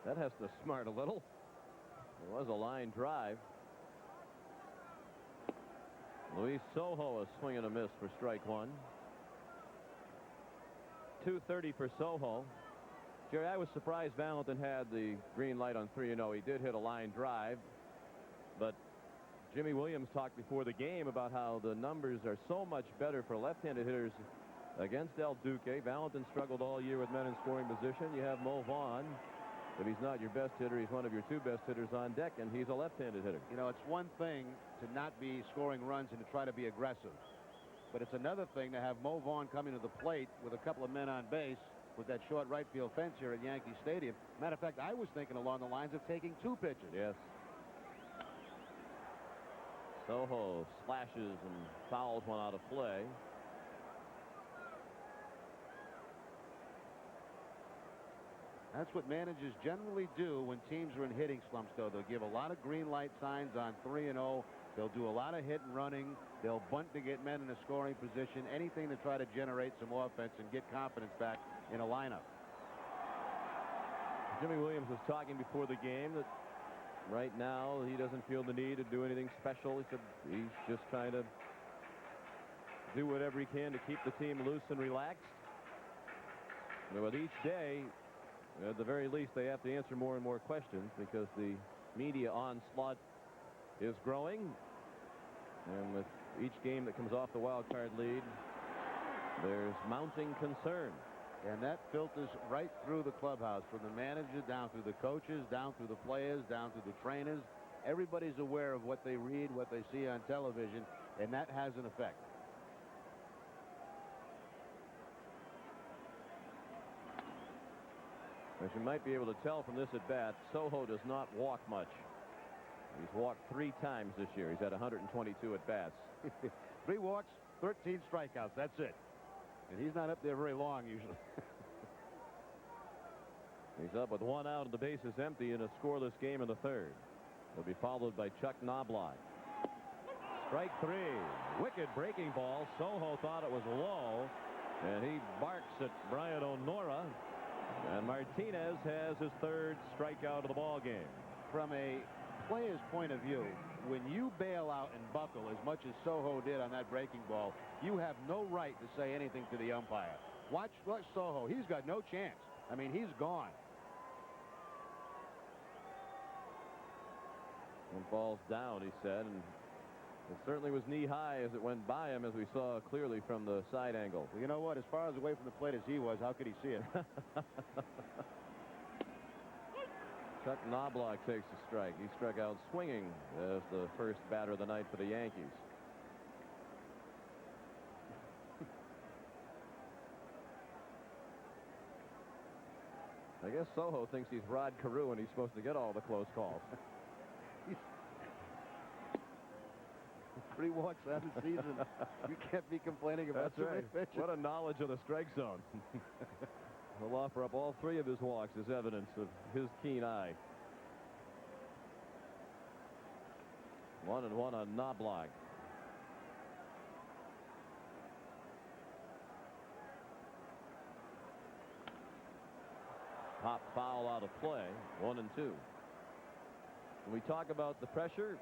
That has to smart a little. It was a line drive. Luis Sojo a swing and a miss for strike one. 230 for Sojo. Jerry, I was surprised Valentin had the green light on 3-0. He did hit a line drive, but Jimmy Williams talked before the game about how the numbers are so much better for left-handed hitters against El Duque. Valentin struggled all year with men in scoring position. You have Mo Vaughn. If he's not your best hitter, he's one of your 2 best hitters on deck, and he's a left-handed hitter. You know, it's one thing to not be scoring runs and to try to be aggressive. But it's another thing to have Mo Vaughn coming to the plate with a couple of men on base with that short right field fence here at Yankee Stadium. Matter of fact, I was thinking along the lines of taking 2 pitches. Yes. Sojo slashes and fouls one out of play. That's what managers generally do when teams are in hitting slumps, though. They'll give a lot of green light signs on 3-0 They'll do a lot of hit and running. They'll bunt to get men in a scoring position, anything to try to generate some offense and get confidence back in a lineup. Jimmy Williams was talking before the game that right now he doesn't feel the need to do anything special. He said he's just trying to do whatever he can to keep the team loose and relaxed. But with each day, at the very least, they have to answer more and more questions because the media onslaught is growing. And with each game that comes off the wild card lead, there's mounting concern. And that filters right through the clubhouse, from the manager down through the coaches, down through the players, down through the trainers. Everybody's aware of what they read, what they see on television, and that has an effect. As you might be able to tell from this at bat, Soho does not walk much. He's walked 3 times this year. He's had 122 at bats. 3 walks, 13 strikeouts. That's it. And he's not up there very long usually. He's up with 1 out and the bases empty in a scoreless game in the 3rd. He'll be followed by Chuck Knobloch. Strike 3. Wicked breaking ball. Soho thought it was low, and he barks at Brian O'Nora. And Martinez has his 3rd strikeout of the ball game. From a player's point of view, when you bail out and buckle as much as Soho did on that breaking ball, you have no right to say anything to the umpire. Watch Soho. He's got no chance. I mean, he's gone. And falls down, he said, and it certainly was knee-high as it went by him, as we saw clearly from the side angle. Well, you know what? As far as away from the plate as he was, how could he see it? Chuck Knobloch takes a strike. He struck out swinging as the first batter of the night for the Yankees. I guess Soho thinks he's Rod Carew and he's supposed to get all the close calls. 3 walks out of the season. You can't be complaining about That's right. pitches. What a knowledge of the strike zone. He'll offer up all 3 of his walks as evidence of his keen eye. 1-1 on Knobloch. Pop foul out of play. 1-2. When we talk about the pressure,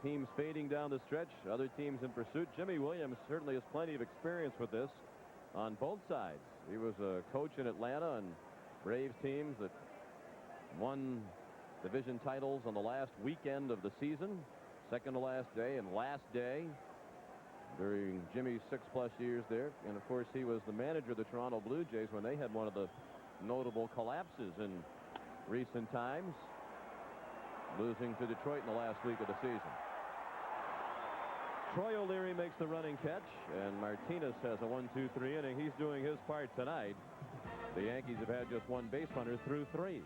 teams fading down the stretch, other teams in pursuit, Jimmy Williams certainly has plenty of experience with this on both sides. He was a coach in Atlanta and Braves teams that won division titles on the last weekend of the season, second to last day and last day during Jimmy's 6+ years there. And of course, he was the manager of the Toronto Blue Jays when they had one of the notable collapses in recent times, losing to Detroit in the last week of the season. Troy O'Leary makes the running catch, and Martinez has a 1-2-3 inning. He's doing his part tonight. The Yankees have had just 1 base runner through 3.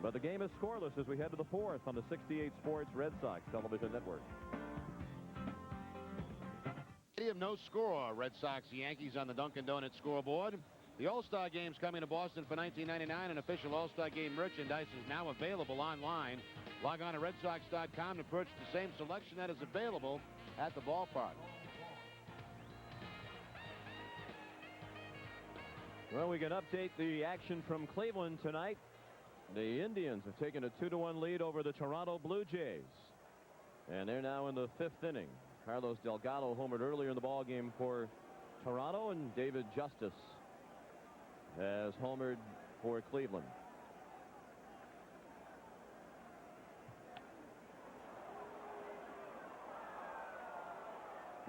But the game is scoreless as we head to the 4th on the 68 Sports Red Sox television network. No score. Red Sox, Yankees on the Dunkin' Donuts scoreboard. The All-Star Game's coming to Boston for 1999, and official All-Star Game merchandise is now available online. Log on to RedSox.com to purchase the same selection that is available at the ballpark. Well, we can update the action from Cleveland tonight. The Indians have taken a 2-1 lead over the Toronto Blue Jays. And they're now in the 5th inning. Carlos Delgado homered earlier in the ball game for Toronto, and David Justice has homered for Cleveland.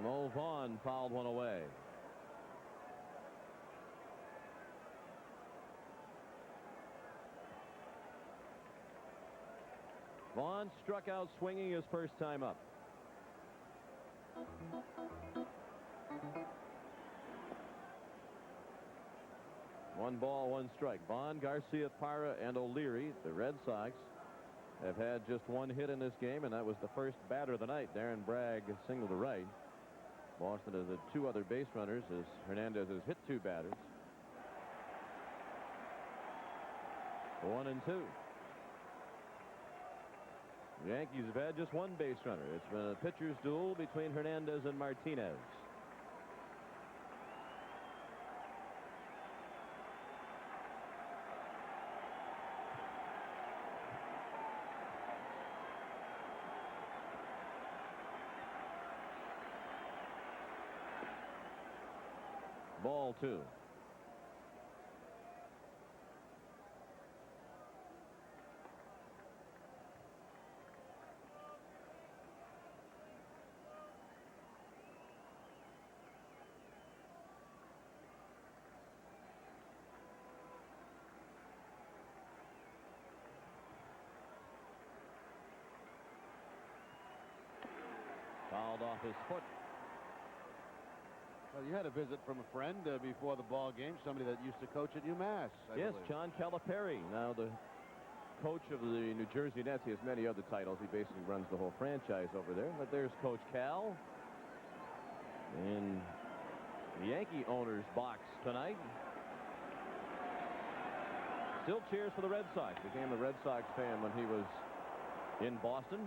Mo Vaughn fouled one away. Vaughn struck out swinging his first time up. One ball, 1 strike. Vaughn, Garcia, Parra, and O'Leary, the Red Sox, have had just 1 hit in this game, and that was the first batter of the night. Darren Bragg single to right. Boston has had 2 other base runners as Hernandez has hit 2 batters. 1-2. The Yankees have had just one base runner. It's been a pitcher's duel between Hernandez and Martinez. Ball 2. Fouled off his foot. Well, you had a visit from a friend before the ball game, somebody that used to coach at UMass. Yes, believe. John Calipari, now the coach of the New Jersey Nets. He has many other titles. He basically runs the whole franchise over there. But there's Coach Cal in the Yankee owner's box tonight. Still cheers for the Red Sox. Became a Red Sox fan when he was in Boston.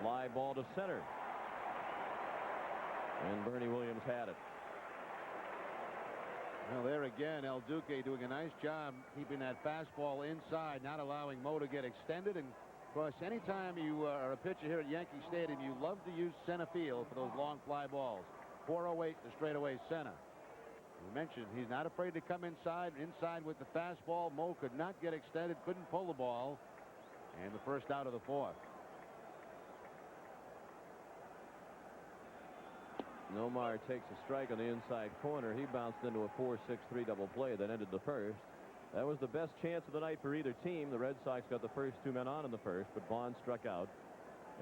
Fly ball to center. And Bernie Williams had it. Well, there again, El Duque doing a nice job keeping that fastball inside, not allowing Mo to get extended. And, of course, anytime you are a pitcher here at Yankee Stadium, you love to use center field for those long fly balls. 408 to straightaway center. You mentioned he's not afraid to come inside with the fastball. Mo could not get extended, couldn't pull the ball. And the first out of the 4th. Nomar takes a strike on the inside corner. He bounced into a 4-6-3 double play that ended the first. That was the best chance of the night for either team. The Red Sox got the first 2 men on in the first, but Vaughn struck out,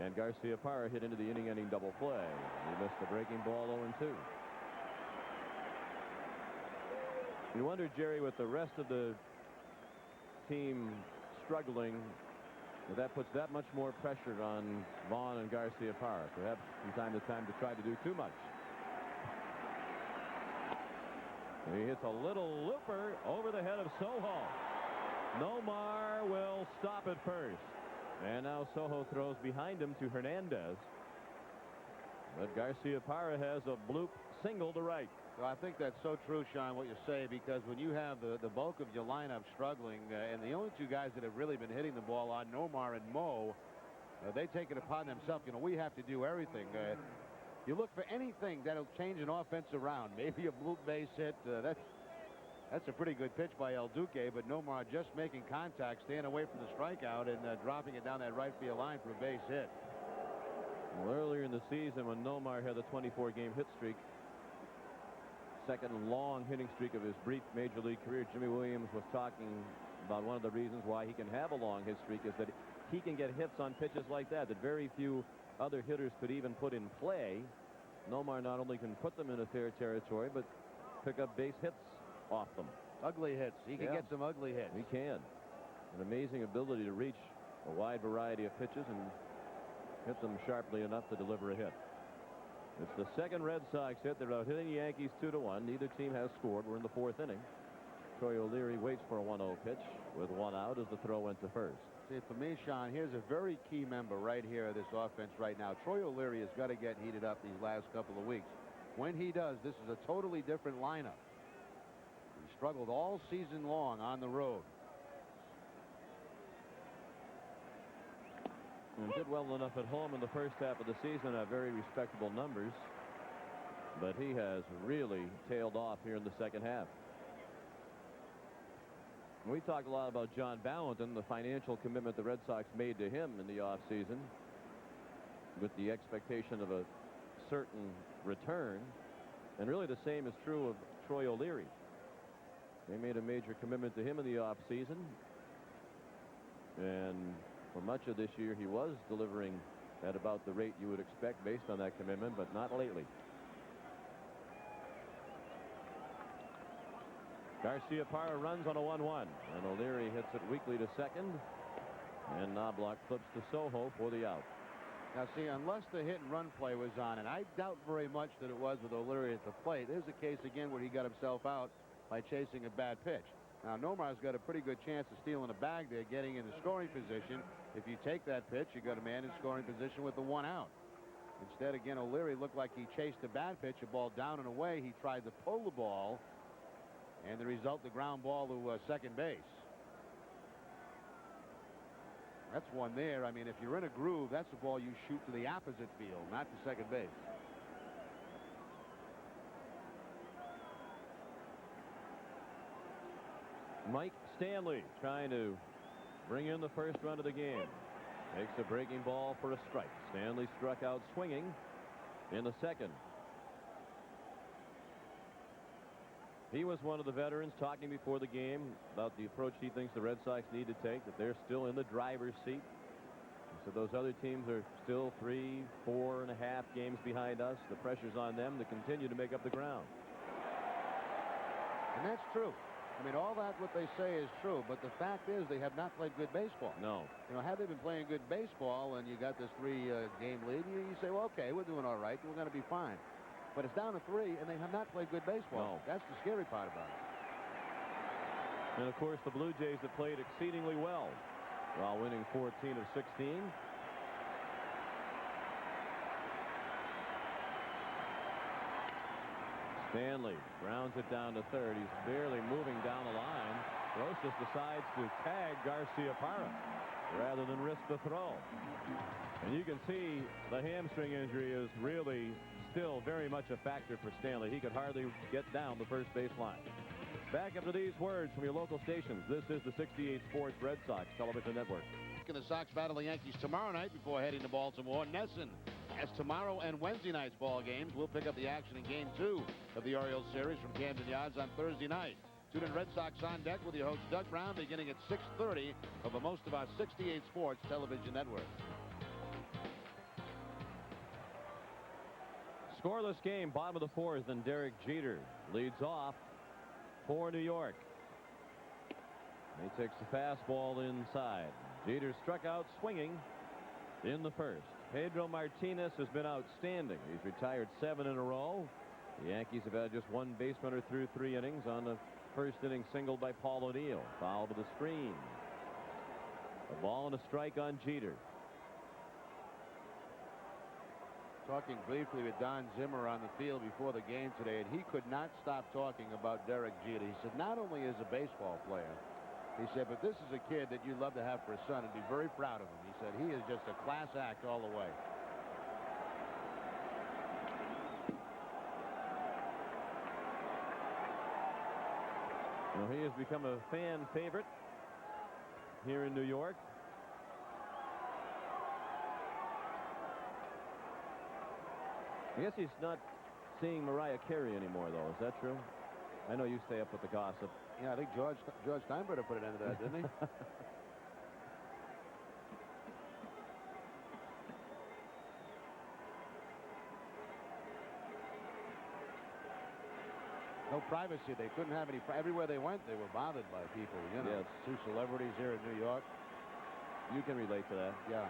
and Garciaparra hit into the inning-ending double play. He missed the breaking ball 0-2. You wonder, Jerry, with the rest of the team struggling, that puts that much more pressure on Vaughn and Garciaparra, perhaps from time to time to try to do too much. He hits a little looper over the head of Soho. Nomar will stop at first. And now Soho throws behind him to Hernandez. But Garciaparra has a bloop single to right. Well, I think that's so true, Sean, what you say, because when you have the bulk of your lineup struggling, and the only 2 guys that have really been hitting the ball are Nomar and Mo, they take it upon themselves. You know, we have to do everything. You look for anything that'll change an offense around. Maybe a bloop base hit. That's a pretty good pitch by El Duque, but Nomar just making contact, staying away from the strikeout, and dropping it down that right field line for a base hit. Well, earlier in the season, when Nomar had the 24-game hit streak, second long hitting streak of his brief major league career, Jimmy Williams was talking about one of the reasons why he can have a long hit streak is that he can get hits on pitches like that very few other hitters could even put in play. Nomar not only can put them in a fair territory, but pick up base hits off them. Ugly hits. He can get some ugly hits. He can. An amazing ability to reach a wide variety of pitches and hit them sharply enough to deliver a hit. It's the second Red Sox hit. They're out hitting the Yankees 2-1. Neither team has scored. We're in the 4th inning. Troy O'Leary waits for a 1-0 pitch with 1 out as the throw went to first. See, for me, Sean, here's a very key member right here of this offense right now. Troy O'Leary has got to get heated up these last couple of weeks. When he does, this is a totally different lineup. He struggled all season long on the road. And did well enough at home in the first half of the season, have very respectable numbers. But he has really tailed off here in the second half. We talked a lot about John Valentin, the financial commitment the Red Sox made to him in the offseason with the expectation of a certain return. And really the same is true of Troy O'Leary. They made a major commitment to him in the offseason. And for much of this year, he was delivering at about the rate you would expect based on that commitment, but not lately. Garciaparra runs on a 1-1, and O'Leary hits it weakly to second, and Knobloch flips to Soho for the out. Now, see, unless the hit-and-run play was on, and I doubt very much that it was with O'Leary at the plate, there's a case again where he got himself out by chasing a bad pitch. Now, Nomar's got a pretty good chance of stealing a bag there, getting in the scoring position. If you take that pitch, you got a man in scoring position with the 1 out. Instead, again, O'Leary looked like he chased a bad pitch, a ball down and away. He tried to pull the ball, and the result, the ground ball to second base. That's one there. I mean, if you're in a groove, that's the ball you shoot to the opposite field, not to second base. Mike Stanley trying to bring in the first run of the game. Takes a breaking ball for a strike. Stanley struck out swinging in the second. He was one of the veterans talking before the game about the approach he thinks the Red Sox need to take, that they're still in the driver's seat. He said those other teams are still 3, 4.5 games behind us. The pressure's on them to continue to make up the ground. And that's true. I mean, all that what they say is true, but the fact is they have not played good baseball. No. You know, had they been playing good baseball and you got this 3-game lead, you say, well, okay, we're doing all right. We're going to be fine. But it's down to 3, and they have not played good baseball. No. That's the scary part about it. And, of course, the Blue Jays have played exceedingly well while winning 14 of 16. Stanley grounds it down to third. He's barely moving down the line. Rosas decides to tag Garcia-Parra rather than risk the throw. And you can see the hamstring injury is really still very much a factor for Stanley. He could hardly get down the first base line. Back up to these words from your local stations. This is the 68 Sports Red Sox Television Network. The Sox battle the Yankees tomorrow night before heading to Baltimore. Nesson has tomorrow and Wednesday night's ball games. We'll pick up the action in Game 2 of the Orioles series from Camden Yards on Thursday night. Tune in Red Sox on Deck with your host Doug Brown beginning at 6:30 over most of our 68 Sports Television Network. Scoreless game, bottom of the fourth, and Derek Jeter leads off for New York. He takes the fastball inside. Jeter struck out swinging in the first. Pedro Martinez has been outstanding. He's retired 7 in a row. The Yankees have had just one base runner through 3 innings on the first inning single by Paul O'Neill. Foul to the screen. A ball and a strike on Jeter. Talking briefly with Don Zimmer on the field before the game today, and he could not stop talking about Derek Jeter. He said not only is a baseball player, he said, but this is a kid that you'd love to have for a son and be very proud of him. He said he is just a class act all the way. Well, he has become a fan favorite here in New York. I guess he's not seeing Mariah Carey anymore, though. Is that true? I know you stay up with the gossip. Yeah, I think George Steinbrenner put an end to that, didn't he? No privacy. They couldn't have any. Everywhere they went, they were bothered by people. You know, yes. 2 celebrities here in New York. You can relate to that. Yeah.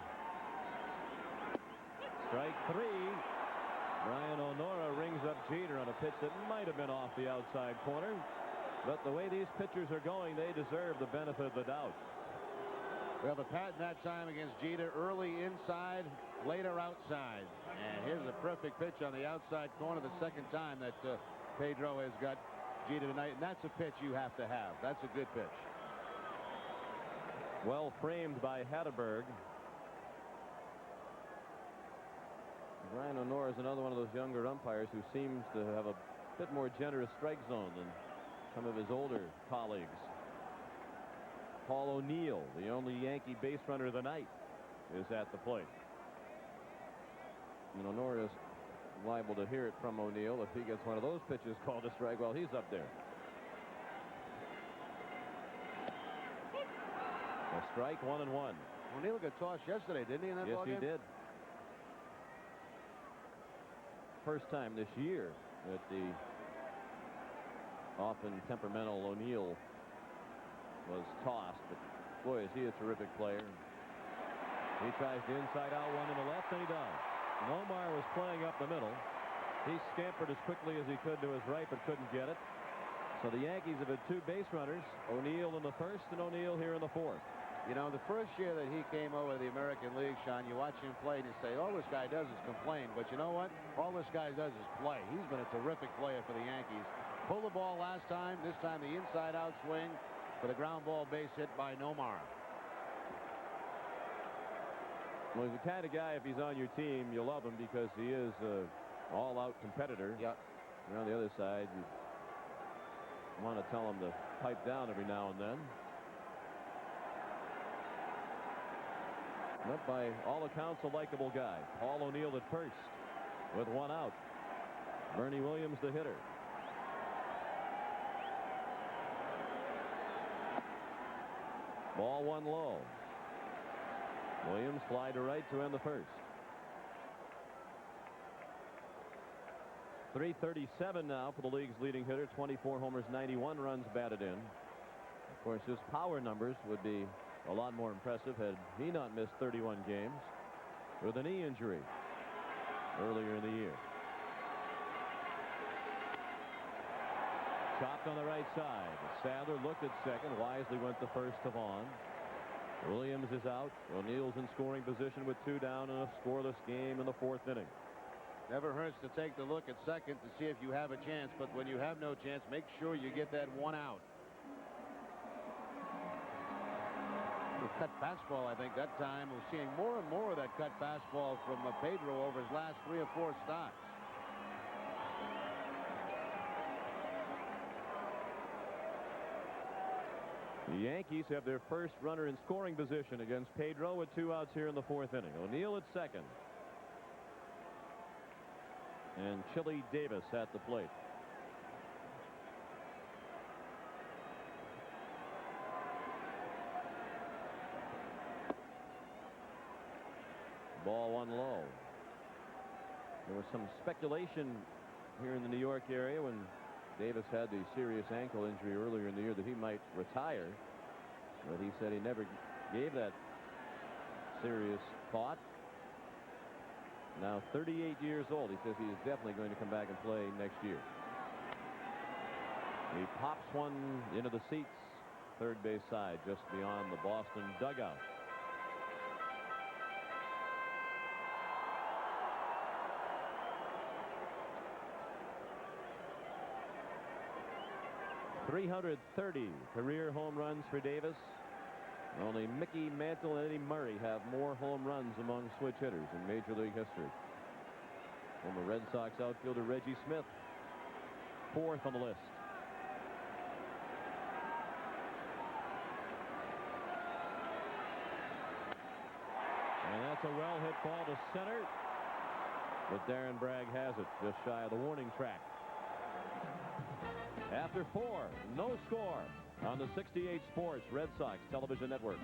Strike 3. Brian O'Nora rings up Jeter on a pitch that might have been off the outside corner. But the way these pitchers are going, they deserve the benefit of the doubt. Well, the pattern that time against Jeter, early inside, later outside. And here's a perfect pitch on the outside corner the second time that Pedro has got Jeter tonight. And that's a pitch you have to have. That's a good pitch. Well framed by Hatterberg. Brian O'Nora is another one of those younger umpires who seems to have a bit more generous strike zone than some of his older colleagues. Paul O'Neill, the only Yankee base runner of the night, is at the plate. And O'Nora is liable to hear it from O'Neill if he gets one of those pitches called a strike. Well, he's up there. A strike, 1-1. O'Neill got tossed yesterday, didn't he, in that ball game? Yes, he did. First time this year that the often temperamental O'Neill was tossed, but boy, is he a terrific player. He tries the inside out one to the left, and he does. Nomar was playing up the middle. He scampered as quickly as he could to his right, but couldn't get it. So the Yankees have had 2 base runners, O'Neill in the first and O'Neill here in the fourth. You know, the first year that he came over to the American League, Sean, you watch him play and you say, all this guy does is complain. But you know what? All this guy does is play. He's been a terrific player for the Yankees. Pulled the ball last time. This time the inside-out swing for the ground ball base hit by Nomar. Well, he's the kind of guy, if he's on your team, you love him because he is an all-out competitor. Yep. And on the other side, you want to tell him to pipe down every now and then. But by all accounts, a likable guy. Paul O'Neill at first with 1 out. Bernie Williams, the hitter. Ball 1 low. Williams fly to right to end the first. 337 now for the league's leading hitter. 24 homers, 91 runs batted in. Of course, his power numbers would be a lot more impressive had he not missed 31 games with a knee injury earlier in the year. Chopped on the right side. Sadler looked at second, wisely went to first to Vaughn. Williams is out. O'Neill's in scoring position with 2 down in a scoreless game in the 4th inning. Never hurts to take the look at second to see if you have a chance, but when you have no chance, make sure you get that 1 out. Cut fastball, I think, that time. We're seeing more and more of that cut fastball from Pedro over his last 3 or 4 starts. The Yankees have their first runner in scoring position against Pedro with 2 outs here in the 4th inning. O'Neill at second. And Chili Davis at the plate. Ball 1 low. There was some speculation here in the New York area when Davis had the serious ankle injury earlier in the year that he might retire. But he said he never gave that serious thought. Now 38 years old. He says he is definitely going to come back and play next year. He pops one into the seats, third base side, just beyond the Boston dugout. .330 career home runs for Davis. Only Mickey Mantle and Eddie Murray have more home runs among switch hitters in Major League history. Former Red Sox outfielder Reggie Smith, 4th on the list. And that's a well-hit ball to center. But Darren Bragg has it just shy of the warning track. After 4, no score on the 68 Sports Red Sox television network.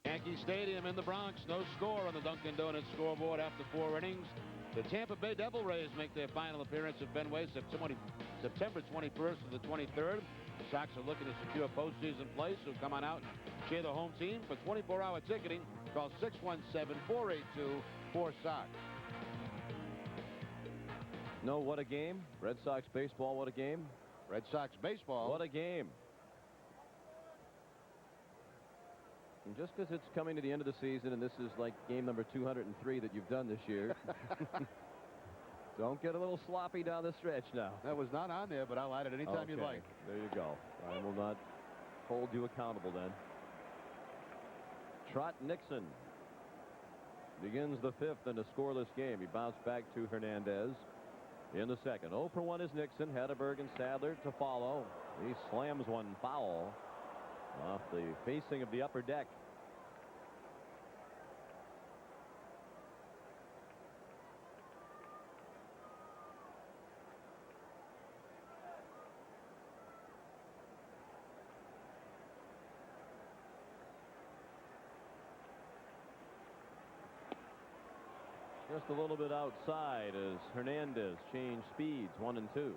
Yankee Stadium in the Bronx, no score on the Dunkin' Donuts scoreboard after 4 innings. The Tampa Bay Devil Rays make their final appearance at Fenway September 21st to the 23rd. The Sox are looking to secure postseason play, so come on out and cheer the home team. For 24-hour ticketing, call 617-482-4SOX. No, what a game. Red Sox baseball, what a game. Red Sox baseball. What a game. And just because it's coming to the end of the season and this is like game number 203 that you've done this year, don't get a little sloppy down the stretch now. That was not on there, but I'll add it anytime you'd like. There you go. I will not hold you accountable then. Trot Nixon begins the 5th in a scoreless game. He bounced back to Hernandez in the 2nd. 0 for 1 is Nixon. Hatteberg and Sadler to follow. He slams one foul off the facing of the upper deck. Just a little bit outside as Hernandez changed speeds, 1 and 2.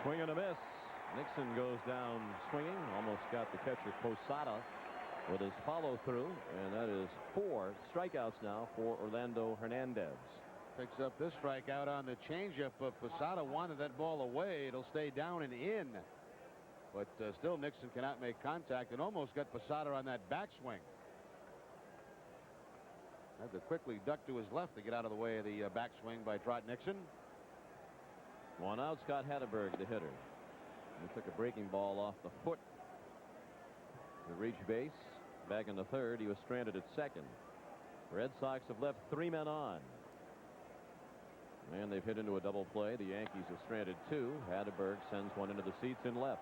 Swing and a miss. Nixon goes down swinging, almost got the catcher Posada with his follow-through, and that is 4 strikeouts now for Orlando Hernandez. Picks up this strikeout on the changeup, but Posada wanted that ball away. It'll stay down and in. But still Nixon cannot make contact and almost got Posada on that backswing. Had to quickly duck to his left to get out of the way of the backswing by Trot Nixon. 1 out, Scott Hatteberg, the hitter. He took a breaking ball off the foot to reach base. Back in the third, he was stranded at second. Red Sox have left 3 men on. And they've hit into a double play. The Yankees have stranded 2. Hatteberg sends one into the seats in left.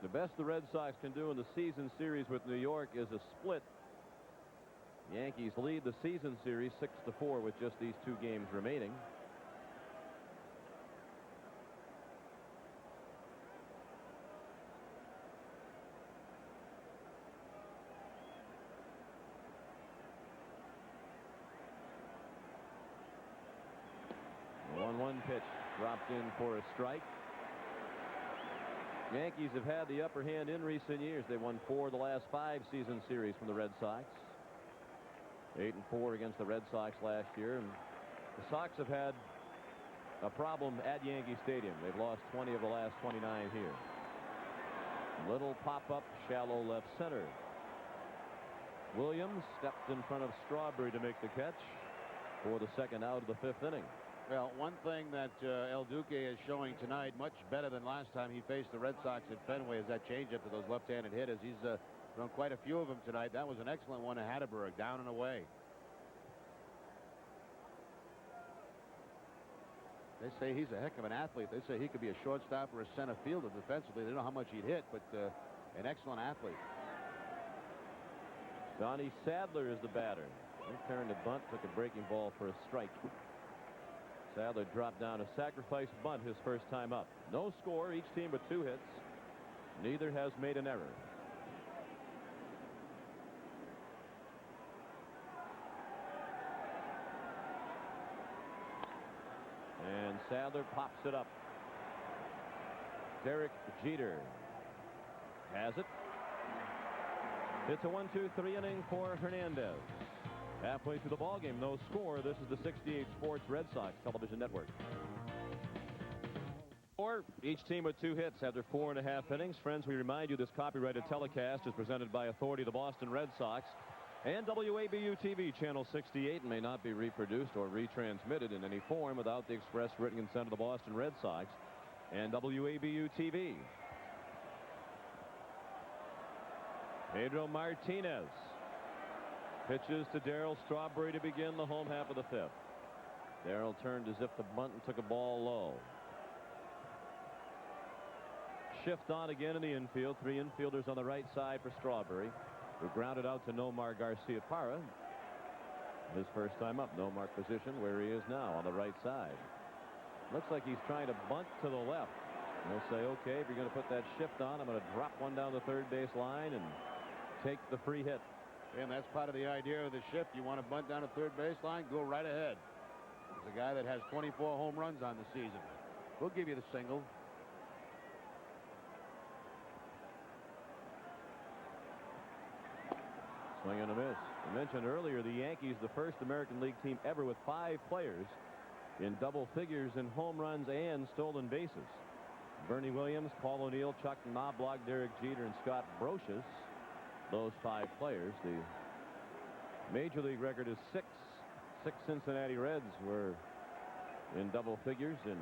The best the Red Sox can do in the season series with New York is a split. The Yankees lead the season series 6-4 with just these 2 games remaining. The 1-1 pitch dropped in for a strike. Yankees have had the upper hand in recent years. They won 4 of the last 5 season series from the Red Sox. 8-4 against the Red Sox last year. And the Sox have had a problem at Yankee Stadium. They've lost 20 of the last 29 here. Little pop-up, shallow left center. Williams stepped in front of Strawberry to make the catch for the second out of the 5th inning. Well, one thing that El Duque is showing tonight, much better than last time he faced the Red Sox at Fenway, is that changeup to those left-handed hitters. He's thrown quite a few of them tonight. That was an excellent one to Hatteberg, down and away. They say he's a heck of an athlete. They say he could be a shortstop or a center fielder defensively. They don't know how much he'd hit, but an excellent athlete. Donnie Sadler is the batter. He turned a bunt, took a breaking ball for a strike. Sadler dropped down a sacrifice bunt his first time up. No score, each team with 2 hits. Neither has made an error. And Sadler pops it up. Derek Jeter has it. It's a 1-2-3 inning for Hernandez. Halfway through the ballgame, no score. This is the 68 Sports Red Sox television network. Each team with 2 hits after 4.5 innings. Friends, we remind you this copyrighted telecast is presented by authority of the Boston Red Sox and WABU TV channel 68 and may not be reproduced or retransmitted in any form without the express written consent of the Boston Red Sox and WABU TV. Pedro Martinez pitches to Darryl Strawberry to begin the home half of the 5th. Darryl turned as if to bunt and took a ball low. Shift on again in the infield. 3 infielders on the right side for Strawberry, who grounded out to Nomar Garcia-Parra. His first time up. Nomar position where he is now on the right side. Looks like he's trying to bunt to the left. He'll say, okay, if you're going to put that shift on, I'm going to drop one down the third base line and take the free hit. And that's part of the idea of the shift. You want to bunt down the third baseline, go right ahead. There's a guy that has 24 home runs on the season. We'll give you the single. Swing and a miss. I mentioned earlier the Yankees, the first American League team ever with 5 players in double figures in home runs and stolen bases. Bernie Williams, Paul O'Neill, Chuck Knobloch, Derek Jeter, and Scott Brocious. Those 5 players. The major league record is 6. 6 Cincinnati Reds were in double figures in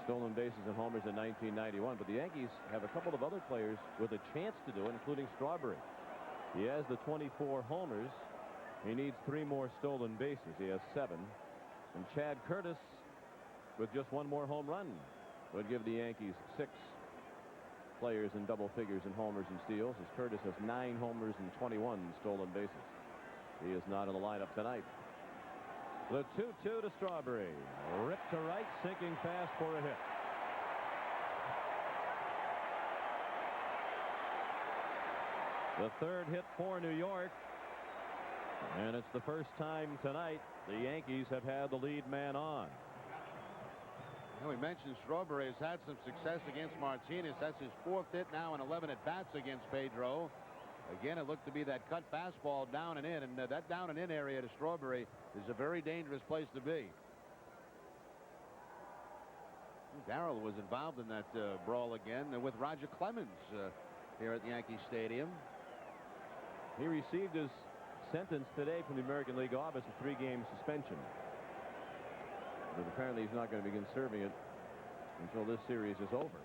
stolen bases and homers in 1991. But the Yankees have a couple of other players with a chance to do it, including Strawberry. He has the 24 homers. He needs 3 more stolen bases. He has 7. And Chad Curtis, with just 1 more home run, would give the Yankees 6 players in double figures in homers and steals, as Curtis has 9 homers and 21 stolen bases. He is not in the lineup tonight. The 2-2 to Strawberry. Ripped to right, sinking fast for a hit. The 3rd hit for New York. And it's the first time tonight the Yankees have had the lead man on. We mentioned Strawberry has had some success against Martinez. That's his 4th hit now and 11 at-bats against Pedro. Again, it looked to be that cut fastball down and in, and that down and in area to Strawberry is a very dangerous place to be. Darrell was involved in that brawl again with Roger Clemens here at Yankee Stadium. He received his sentence today from the American League office, a 3-game suspension. But apparently he's not going to begin serving it until this series is over.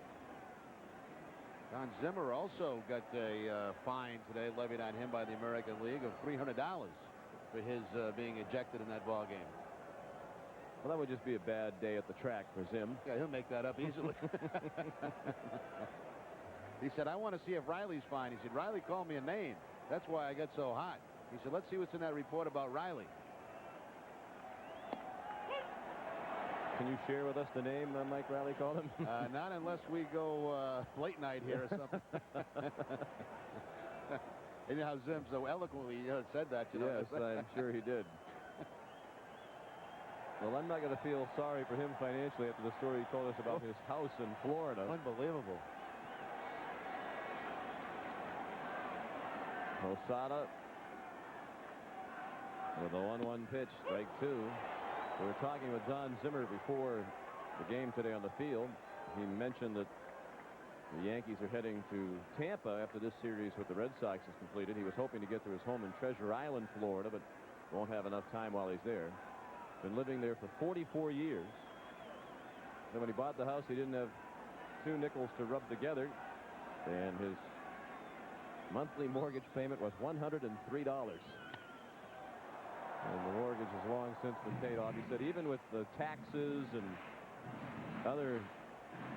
Don Zimmer also got a fine today levied on him by the American League of $300 for his being ejected in that ball game. Well, that would just be a bad day at the track for Zim. Yeah, he'll make that up easily. He said, I want to see if Riley's fine. He said, Riley called me a name. That's why I got so hot. He said, let's see what's in that report about Riley. Can you share with us the name Mike Riley called him? Not unless we go late night here or something. You know how Zim so eloquently said that. Yes, I'm sure he did. Well, I'm not going to feel sorry for him financially after the story he told us about his house in Florida. Unbelievable. Posada with a 1-1 pitch, strike 2. We were talking with Don Zimmer before the game today on the field. He mentioned that the Yankees are heading to Tampa after this series with the Red Sox is completed. He was hoping to get to his home in Treasure Island, Florida, but won't have enough time while he's there. Been living there for 44 years. And when he bought the house, he didn't have 2 nickels to rub together, and his monthly mortgage payment was $103. And the mortgage has long since been paid off. He said even with the taxes and other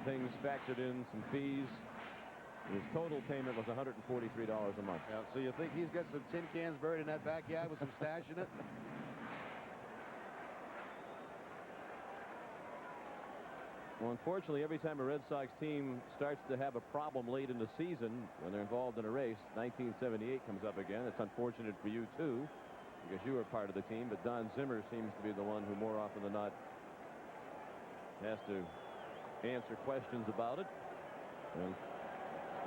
things factored in, some fees, his total payment was $143 a month. Yeah, so you think he's got some tin cans buried in that backyard with some stash in it? Well, unfortunately, every time a Red Sox team starts to have a problem late in the season when they're involved in a race, 1978 comes up again. It's unfortunate for you, too, because you were part of the team, but Don Zimmer seems to be the one who more often than not has to answer questions about it. And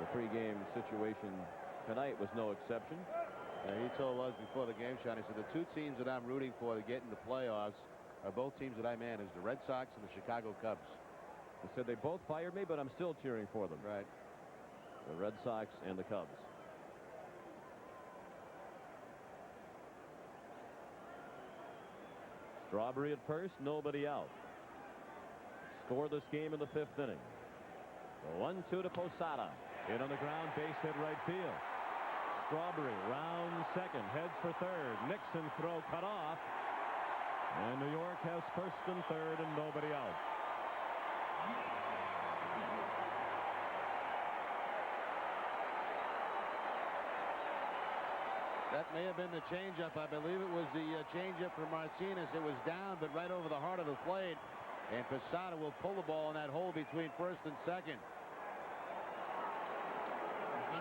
the pregame situation tonight was no exception. He told us before the game, Sean, he said, the 2 teams that I'm rooting for to get in the playoffs are both teams that I manage, the Red Sox and the Chicago Cubs. He said they both fired me, but I'm still cheering for them. Right. The Red Sox and the Cubs. Strawberry at first, nobody out. Scoreless game in the 5th inning. The 1-2 to Posada. Hit on the ground, base hit right field. Strawberry round second, heads for third. Nixon throw cut off. And New York has first and third and nobody out. That may have been the changeup. I believe it was the changeup for Martinez. It was down, but right over the heart of the plate. And Posada will pull the ball in that hole between first and second.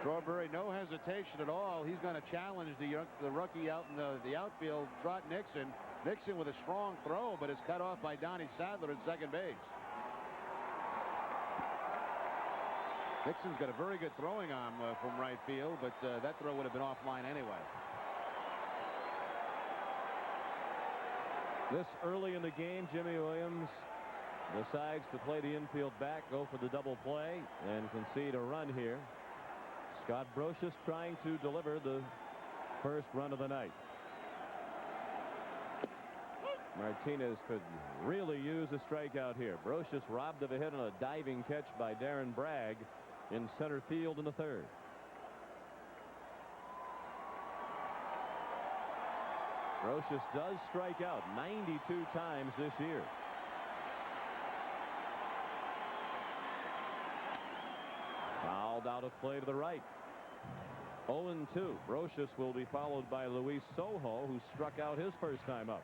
Strawberry, no hesitation at all. He's going to challenge the rookie out in the outfield, Trot Nixon. Nixon with a strong throw, but it's cut off by Donnie Sadler at second base. Nixon's got a very good throwing arm from right field, but that throw would have been offline anyway. This early in the game, Jimmy Williams decides to play the infield back, go for the double play, and concede a run here. Scott Brocious trying to deliver the first run of the night. Martinez could really use a strikeout here. Brocious robbed of a hit on a diving catch by Darren Bragg in center field in the 3rd. Brocious does strike out 92 times this year. Fouled out of play to the right. 0-2. Brocious will be followed by Luis Sojo, who struck out his first time up.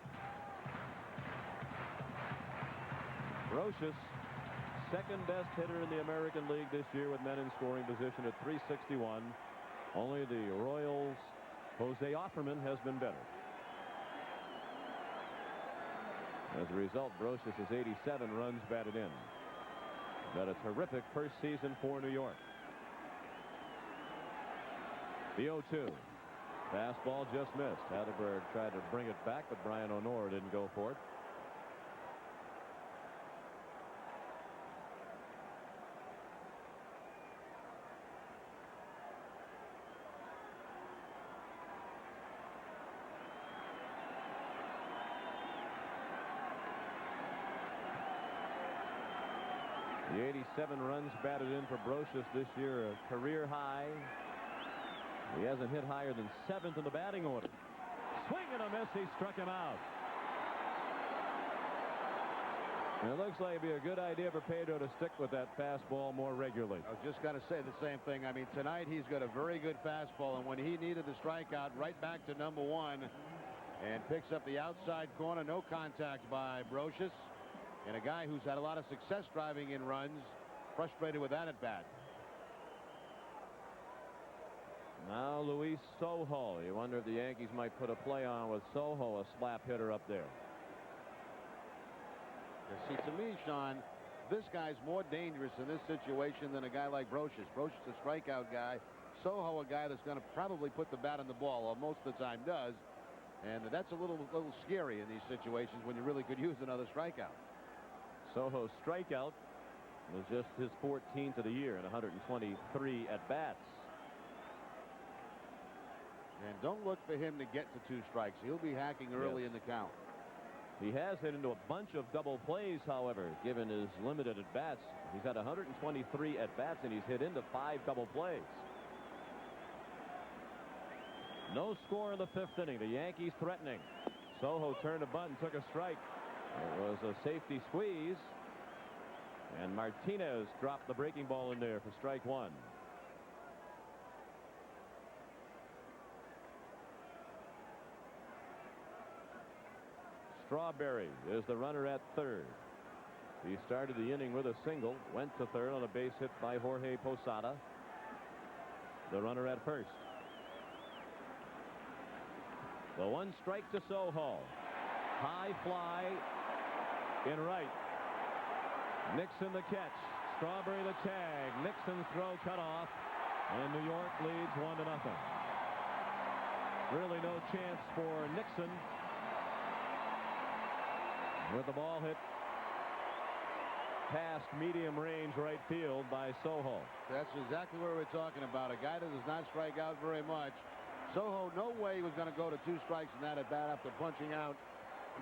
Brocious, second best hitter in the American League this year with men in scoring position at .361. Only the Royals' Jose Offerman has been better. As a result, Brocious is 87 runs batted in. But a terrific first season for New York. The 0-2. Fastball just missed. Hatterberg tried to bring it back, but Brian O'Nora didn't go for it. The 87 runs batted in for Brocious this year, a career high. He hasn't hit higher than 7th in the batting order. Swing and a miss. He struck him out. And it looks like it'd be a good idea for Pedro to stick with that fastball more regularly. I was just going to say the same thing. I mean, tonight he's got a very good fastball, and when he needed the strikeout, right back to number 1, and picks up the outside corner. No contact by Brocious. And a guy who's had a lot of success driving in runs, frustrated with that at bat. Now Luis Sojo. You wonder if the Yankees might put a play on with Sojo, a slap hitter up there. You see, to me, Sean, this guy's more dangerous in this situation than a guy like Brocious. Brocious, a strikeout guy. Sojo, a guy that's going to probably put the bat on the ball, or most of the time does. And that's a little scary in these situations when you really could use another strikeout. Sojo's strikeout was just his 14th of the year in 123 at-bats. And don't look for him to get to 2 strikes. He'll be hacking early in the count. He has hit into a bunch of double plays, however, given his limited at-bats. He's had 123 at-bats, and he's hit into 5 double plays. No score in the 5th inning. The Yankees threatening. Sojo turned a bunt and took a strike. It was a safety squeeze, and Martinez dropped the breaking ball in there for strike 1. Strawberry is the runner at third. He started the inning with a single, went to third on a base hit by Jorge Posada. The runner at first. The 1 strike to Sojo. High fly in right. Nixon the catch. Strawberry the tag. Nixon's throw cut off, and New York leads 1-0. Really no chance for Nixon with the ball hit past medium range right field by Sojo. That's exactly what we're talking about. A guy that does not strike out very much. Sojo, no way he was going to go to 2 strikes in that at bat after punching out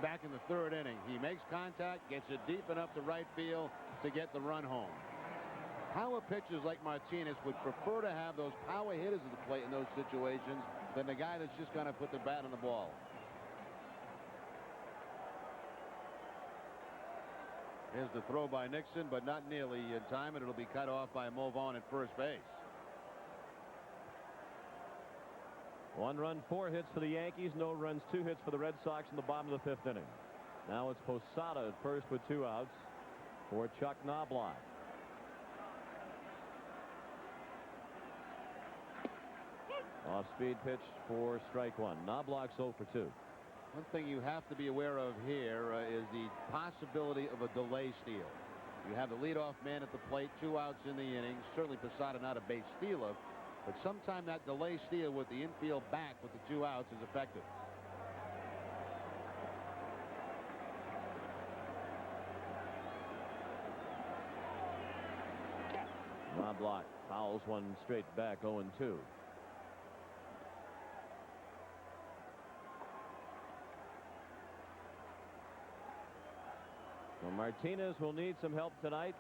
back in the 3rd inning. He makes contact, gets it deep enough to right field to get the run home. Power pitchers like Martinez would prefer to have those power hitters at the plate in those situations than the guy that's just going to put the bat on the ball. Here's the throw by Nixon, but not nearly in time, and it'll be cut off by Mulvon at first base. 1 run, 4 hits for the Yankees. No runs, 2 hits for the Red Sox in the bottom of the 5th inning. Now it's Posada at first with 2 outs for Chuck Knobloch. Off-speed pitch for strike 1. Knobloch's 0 for 2. One thing you have to be aware of here is the possibility of a delay steal. You have the leadoff man at the plate, 2 outs in the inning. Certainly Posada not a base stealer, but sometime that delay steal with the infield back with the 2 outs is effective. Knobloch fouls one straight back, 0-2. So Martinez will need some help tonight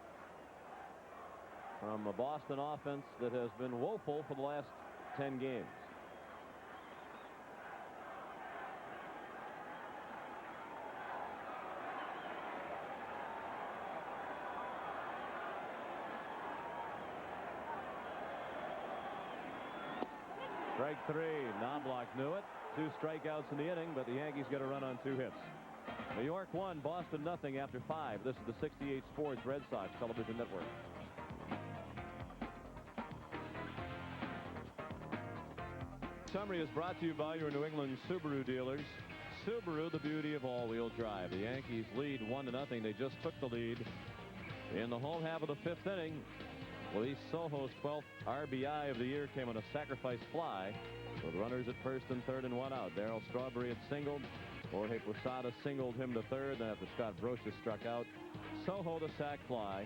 from a Boston offense that has been woeful for the last 10 games. Strike 3. Knobloch knew it. 2 strikeouts in the inning, but the Yankees get a run on 2 hits. New York 1, Boston nothing after 5. This is the 68 Sports Red Sox Television Network. Summary is brought to you by your New England Subaru dealers. Subaru, the beauty of all-wheel drive. The Yankees lead 1-0. They just took the lead in the home half of the 5th inning. Luis Sojo's 12th RBI of the year came on a sacrifice fly with runners at first and third and 1 out. Darryl Strawberry had singled. Jorge Posada singled him to third. Then after Scott Brocious struck out, Sojo the sac fly.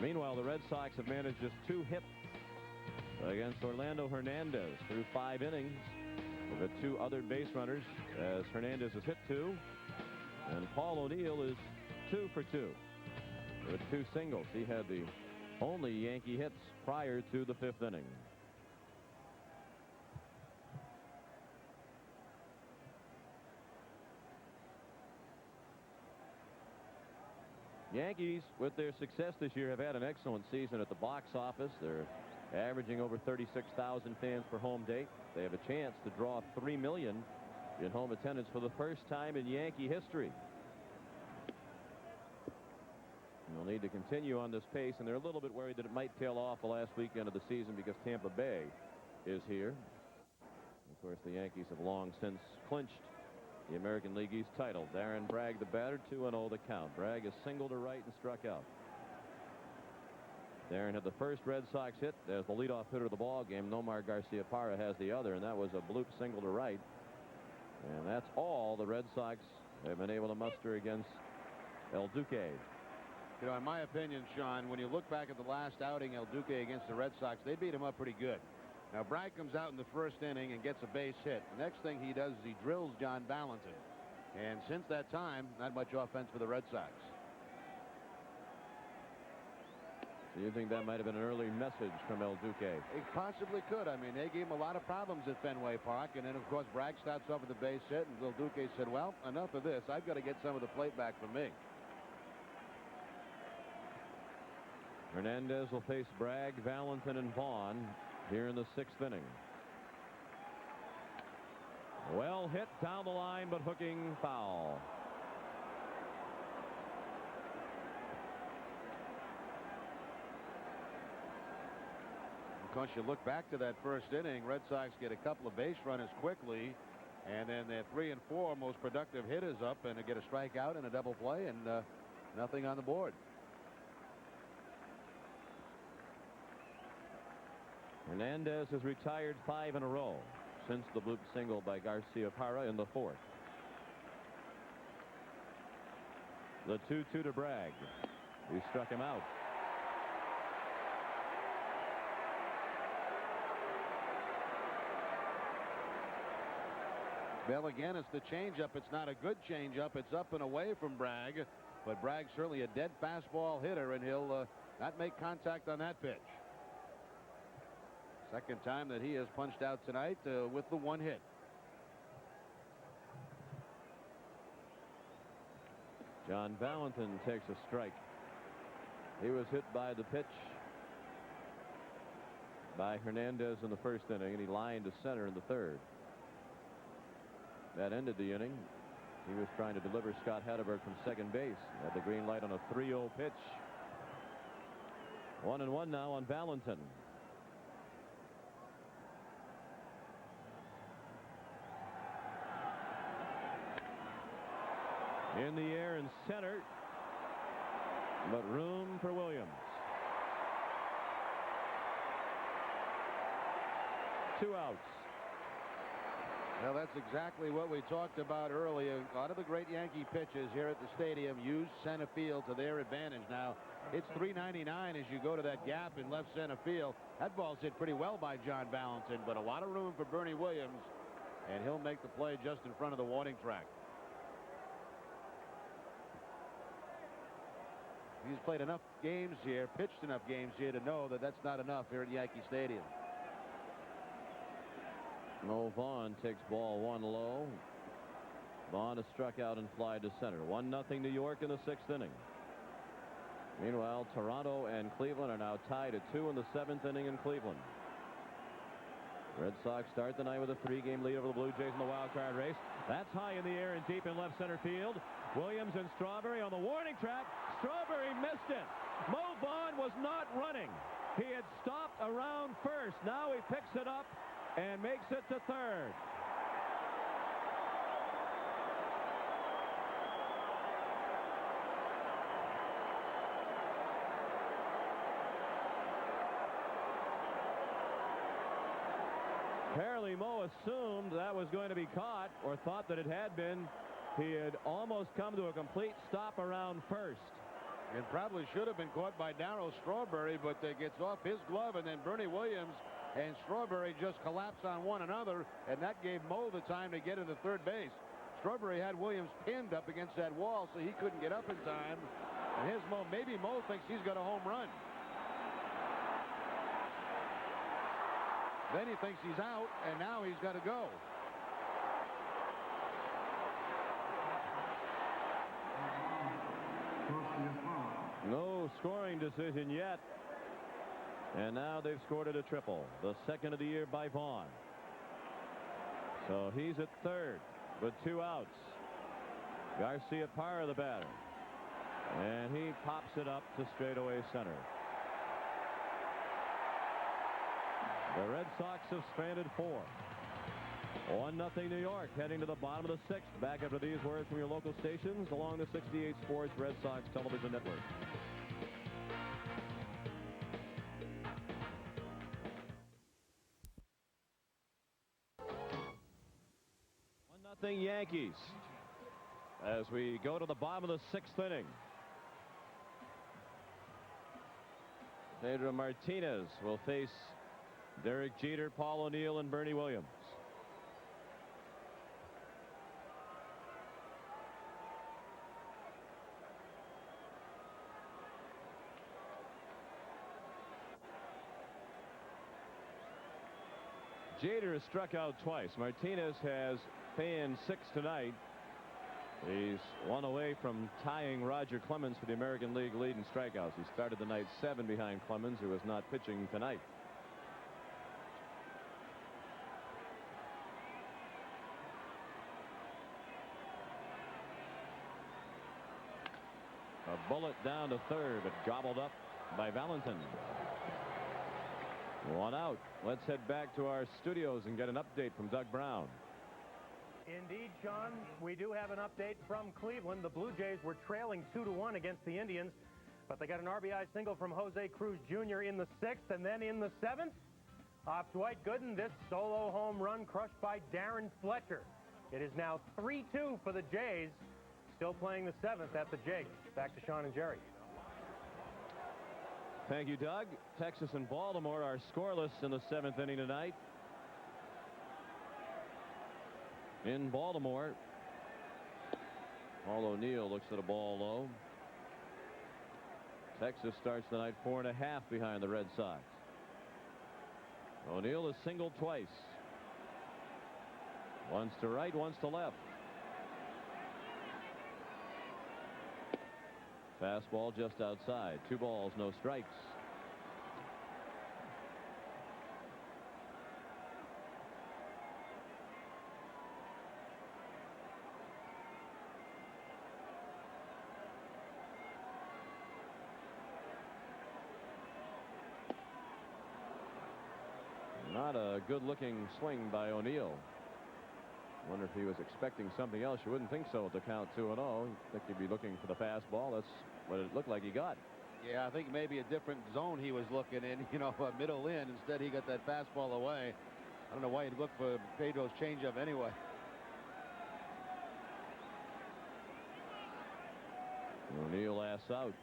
Meanwhile, the Red Sox have managed just 2 hits against Orlando Hernandez through 5 innings. They've got 2 other base runners as Hernandez has hit 2, and Paul O'Neill is 2 for 2 with 2 singles. He had the only Yankee hits prior to the 5th inning. Yankees, with their success this year, have had an excellent season at the box office. They're averaging over 36,000 fans per home date. They have a chance to draw 3 million in home attendance for the first time in Yankee history. They'll need to continue on this pace, and they're a little bit worried that it might tail off the last weekend of the season because Tampa Bay is here. Of course, the Yankees have long since clinched the American League East title. Darren Bragg, the batter, 2-0 the count. Bragg is single to right and struck out. Darren had the first Red Sox hit as the leadoff hitter of the ball game. Nomar Garciaparra has the other, and that was a bloop single to right. And that's all the Red Sox have been able to muster against El Duque. You know, in my opinion, Sean, when you look back at the last outing, El Duque against the Red Sox, they beat him up pretty good. Now, Bragg comes out in the first inning and gets a base hit. The next thing he does is he drills John Valentin. And since that time, not much offense for the Red Sox. So you think that might have been an early message from El Duque? It possibly could. I mean, they gave him a lot of problems at Fenway Park. And then, of course, Bragg starts off with the base hit. And El Duque said, well, enough of this. I've got to get some of the plate back for me. Hernandez will face Bragg, Valentin, and Vaughn here in the 6th inning. Well hit down the line, but hooking foul. Of course, you look back to that first inning, Red Sox get a couple of base runners quickly, and then their 3 and 4 most productive hitters up, and they get a strikeout and a double play, and nothing on the board. Hernandez has retired 5 in a row since the bloop single by Garciaparra in the 4th. The 2-2 to Bragg. He struck him out. Well, again, it's the changeup. It's not a good changeup. It's up and away from Bragg, but Bragg's certainly a dead fastball hitter, and he'll not make contact on that pitch. Second time that he has punched out tonight with the 1 hit. John Valentin takes a strike. He was hit by the pitch by Hernandez in the 1st inning, and he lined to center in the 3rd. That ended the inning. He was trying to deliver Scott Hatterberg from second base. Had the green light on a 3-0 pitch. 1-1 now on Valentin. In the air in center, but room for Williams. 2 outs. Well, that's exactly what we talked about earlier. A lot of the great Yankee pitchers here at the stadium use center field to their advantage. Now, it's .399 as you go to that gap in left center field. That ball's hit pretty well by John Valentin, but a lot of room for Bernie Williams, and he'll make the play just in front of the warning track. He's played enough games here, pitched enough games here to know that that's not enough here at Yankee Stadium. Mo Vaughn takes ball 1 low. Vaughn is struck out and fly to center. 1-0 New York in the 6th inning. Meanwhile, Toronto and Cleveland are now tied at 2 in the 7th inning in Cleveland. Red Sox start the night with a 3-game lead over the Blue Jays in the wild card race. That's high in the air and deep in left center field. Williams and Strawberry on the warning track. Strawberry missed it. Mo Vaughn was not running. He had stopped around first. Now he picks it up and makes it to third. Apparently Mo assumed that was going to be caught, or thought that it had been. He had almost come to a complete stop around first. It probably should have been caught by Darryl Strawberry, but it gets off his glove, and then Bernie Williams and Strawberry just collapse on one another, and that gave Mo the time to get into third base. Strawberry had Williams pinned up against that wall, so he couldn't get up in time. And here's Mo. Maybe Mo thinks he's got a home run. Then he thinks he's out, and now he's got to go. No scoring decision yet. And now they've scored at a triple. The second of the year by Vaughn. So he's at third with 2 outs. Garcia Parra, the batter. And he pops it up to straightaway center. The Red Sox have stranded 4. 1-0 New York, heading to the bottom of the 6th. Back after these words from your local stations along the 68 Sports Red Sox Television Network. 1-0 Yankees as we go to the bottom of the 6th inning. Pedro Martinez will face Derek Jeter, Paul O'Neill, and Bernie Williams. Jeter has struck out twice. Martinez has fanned 6 tonight. He's 1 away from tying Roger Clemens for the American League lead in strikeouts. He started the night 7 behind Clemens, who is not pitching tonight. A bullet down to third, but gobbled up by Valentin. 1 out. Let's head back to our studios and get an update from Doug Brown. Indeed, Sean, we do have an update from Cleveland. The Blue Jays were trailing 2-1 against the Indians, but they got an RBI single from Jose Cruz Jr. in the 6th, and then in the 7th, off Dwight Gooden, this solo home run crushed by Darren Fletcher. It is now 3-2 for the Jays, still playing the 7th at the Jays. Back to Sean and Jerry. Thank you, Doug. Texas and Baltimore are scoreless in the 7th inning tonight. In Baltimore, Paul O'Neill looks at a ball low. Texas starts the night 4.5 behind the Red Sox. O'Neill has singled twice. Once to right, once to left. Fastball just outside. 2 balls, no strikes. Not a good-looking swing by O'Neill. Wonder if he was expecting something else. You wouldn't think so at the count 2-0. I think he'd be looking for the fastball. That's what it looked like he got. Yeah, I think maybe a different zone he was looking in, a middle in. Instead, he got that fastball away. I don't know why he'd look for Pedro's changeup anyway. O'Neill last out.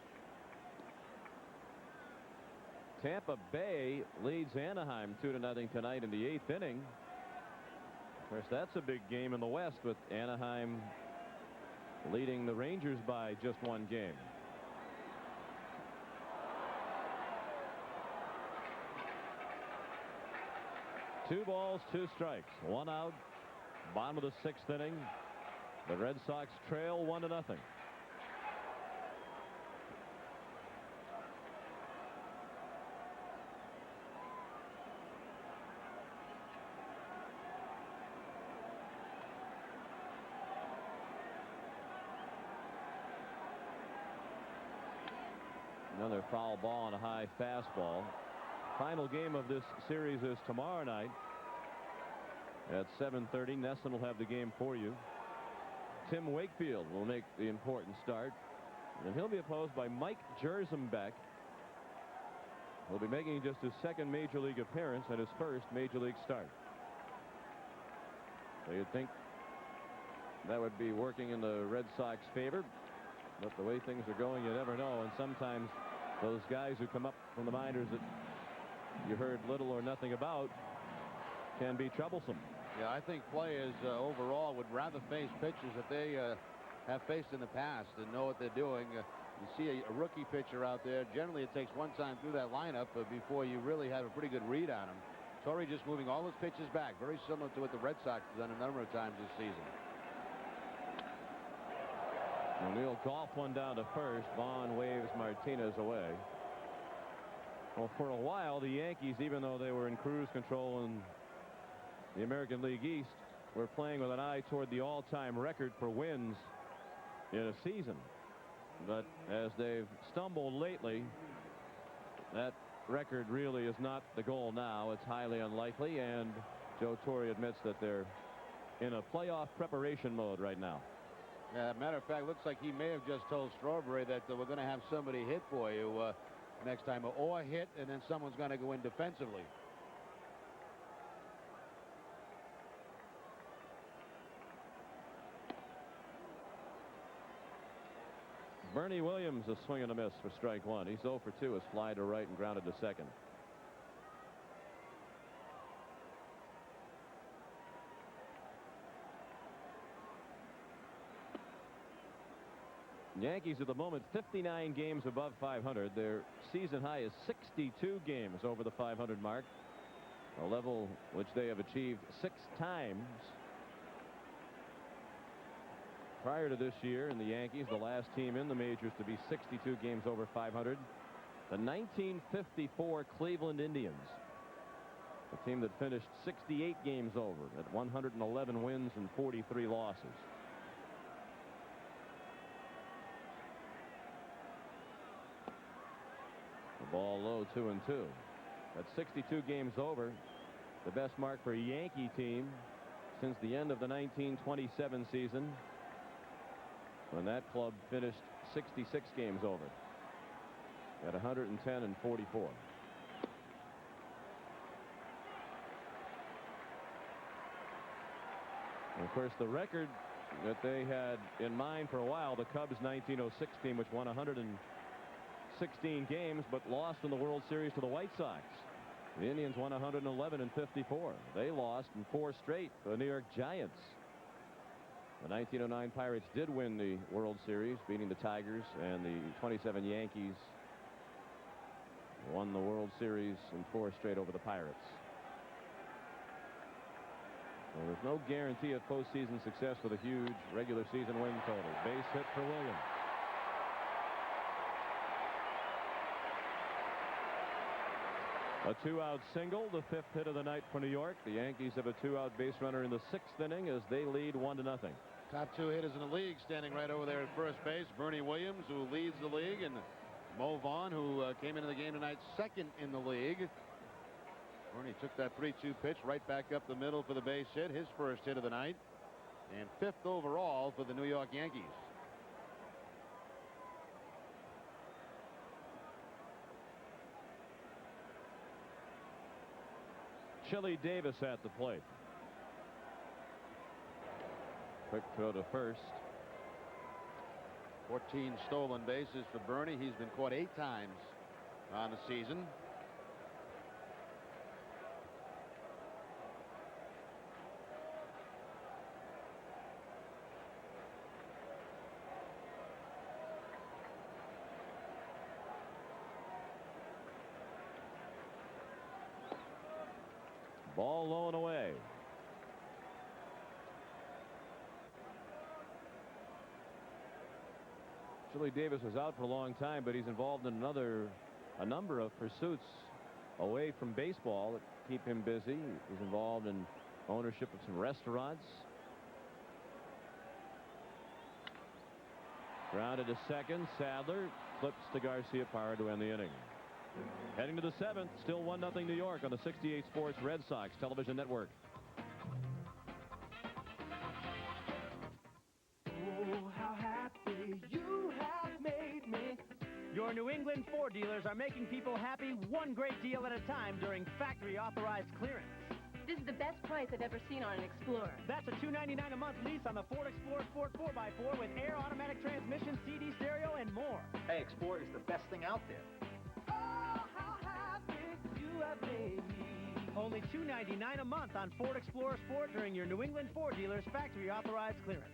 Tampa Bay leads Anaheim 2-0 tonight in the 8th inning. Of course, that's a big game in the West, with Anaheim leading the Rangers by just 1 game. Two balls, 2 strikes, 1 out. Bottom of the 6th inning. The Red Sox trail 1-0. Another foul ball and a high fastball. Final game of this series is tomorrow night at 7:30. Nesson will have the game for you. Tim Wakefield will make the important start, and he'll be opposed by Mike Jerzembeck. He'll be making just his 2nd Major League appearance and his 1st Major League start. So you'd think that would be working in the Red Sox favor, but the way things are going, you never know. And sometimes those guys who come up from the minors that you heard little or nothing about can be troublesome. Yeah, I think players overall would rather face pitchers that they have faced in the past and know what they're doing. You see a rookie pitcher out there. Generally, it takes one time through that lineup before you really have a pretty good read on him. Torrey just moving all his pitches back, very similar to what the Red Sox have done a number of times this season. O'Neill golf one down to first. Vaughn waves Martinez away. Well, for a while, the Yankees, even though they were in cruise control in the American League East, were playing with an eye toward the all-time record for wins in a season. But as they've stumbled lately, that record really is not the goal now. It's highly unlikely, and Joe Torre admits that they're in a playoff preparation mode right now. Yeah, matter of fact, looks like he may have just told Strawberry that we're going to have somebody hit for you next time, or hit, and then someone's going to go in defensively. Bernie Williams, a swing and a miss for strike one. He's 0 for 2, has fly to right and grounded to second. Yankees at the moment 59 games above 500. Their season high is 62 games over the 500 mark, a level which they have achieved 6 times prior to this year. In the Yankees, the last team in the majors to be 62 games over 500, the 1954 Cleveland Indians, a team that finished 68 games over at 111 wins and 43 losses. The ball low, 2-2. That's 62 games over, the best mark for a Yankee team since the end of the 1927 season, when that club finished 66 games over at 110 and 44. And of course, the record that they had in mind for a while, the Cubs 1906 team, which won 116 games but lost in the World Series to the White Sox. The Indians won 111 and 54. They lost in 4 straight to the New York Giants. The 1909 Pirates did win the World Series, beating the Tigers, and the 27 Yankees won the World Series in 4 straight over the Pirates. Well, there's no guarantee of postseason success with a huge regular season win total. Base hit for Williams. A 2-out single, the 5th hit of the night for New York. The Yankees have a 2-out base runner in the 6th inning as they lead 1-0. Top 2 hitters in the league standing right over there at first base. Bernie Williams, who leads the league, and Mo Vaughn, who came into the game tonight 2nd in the league. Bernie took that 3-2 pitch right back up the middle for the base hit, his first hit of the night, and 5th overall for the New York Yankees. Chili Davis at the plate. Quick throw to first. 14 stolen bases for Bernie. He's been caught 8 times on the season. Ball low and away. Chili Davis was out for a long time, but he's involved in a number of pursuits away from baseball that keep him busy. He's involved in ownership of some restaurants. Grounded to second. Sadler flips to Garcia Parra to end the inning. Heading to the 7th, still 1-0 New York on the 68 Sports Red Sox television network. Oh, how happy you have made me. Your New England Ford dealers are making people happy one great deal at a time during factory authorized clearance. This is the best price I've ever seen on an Explorer. That's a $299 a month lease on the Ford Explorer Sport 4x4 with air, automatic transmission, CD stereo, and more. Hey, Explorer is the best thing out there. Oh, how happy you have made me. Only $299 a month on Ford Explorer Sport during your New England Ford dealer's factory authorized clearance.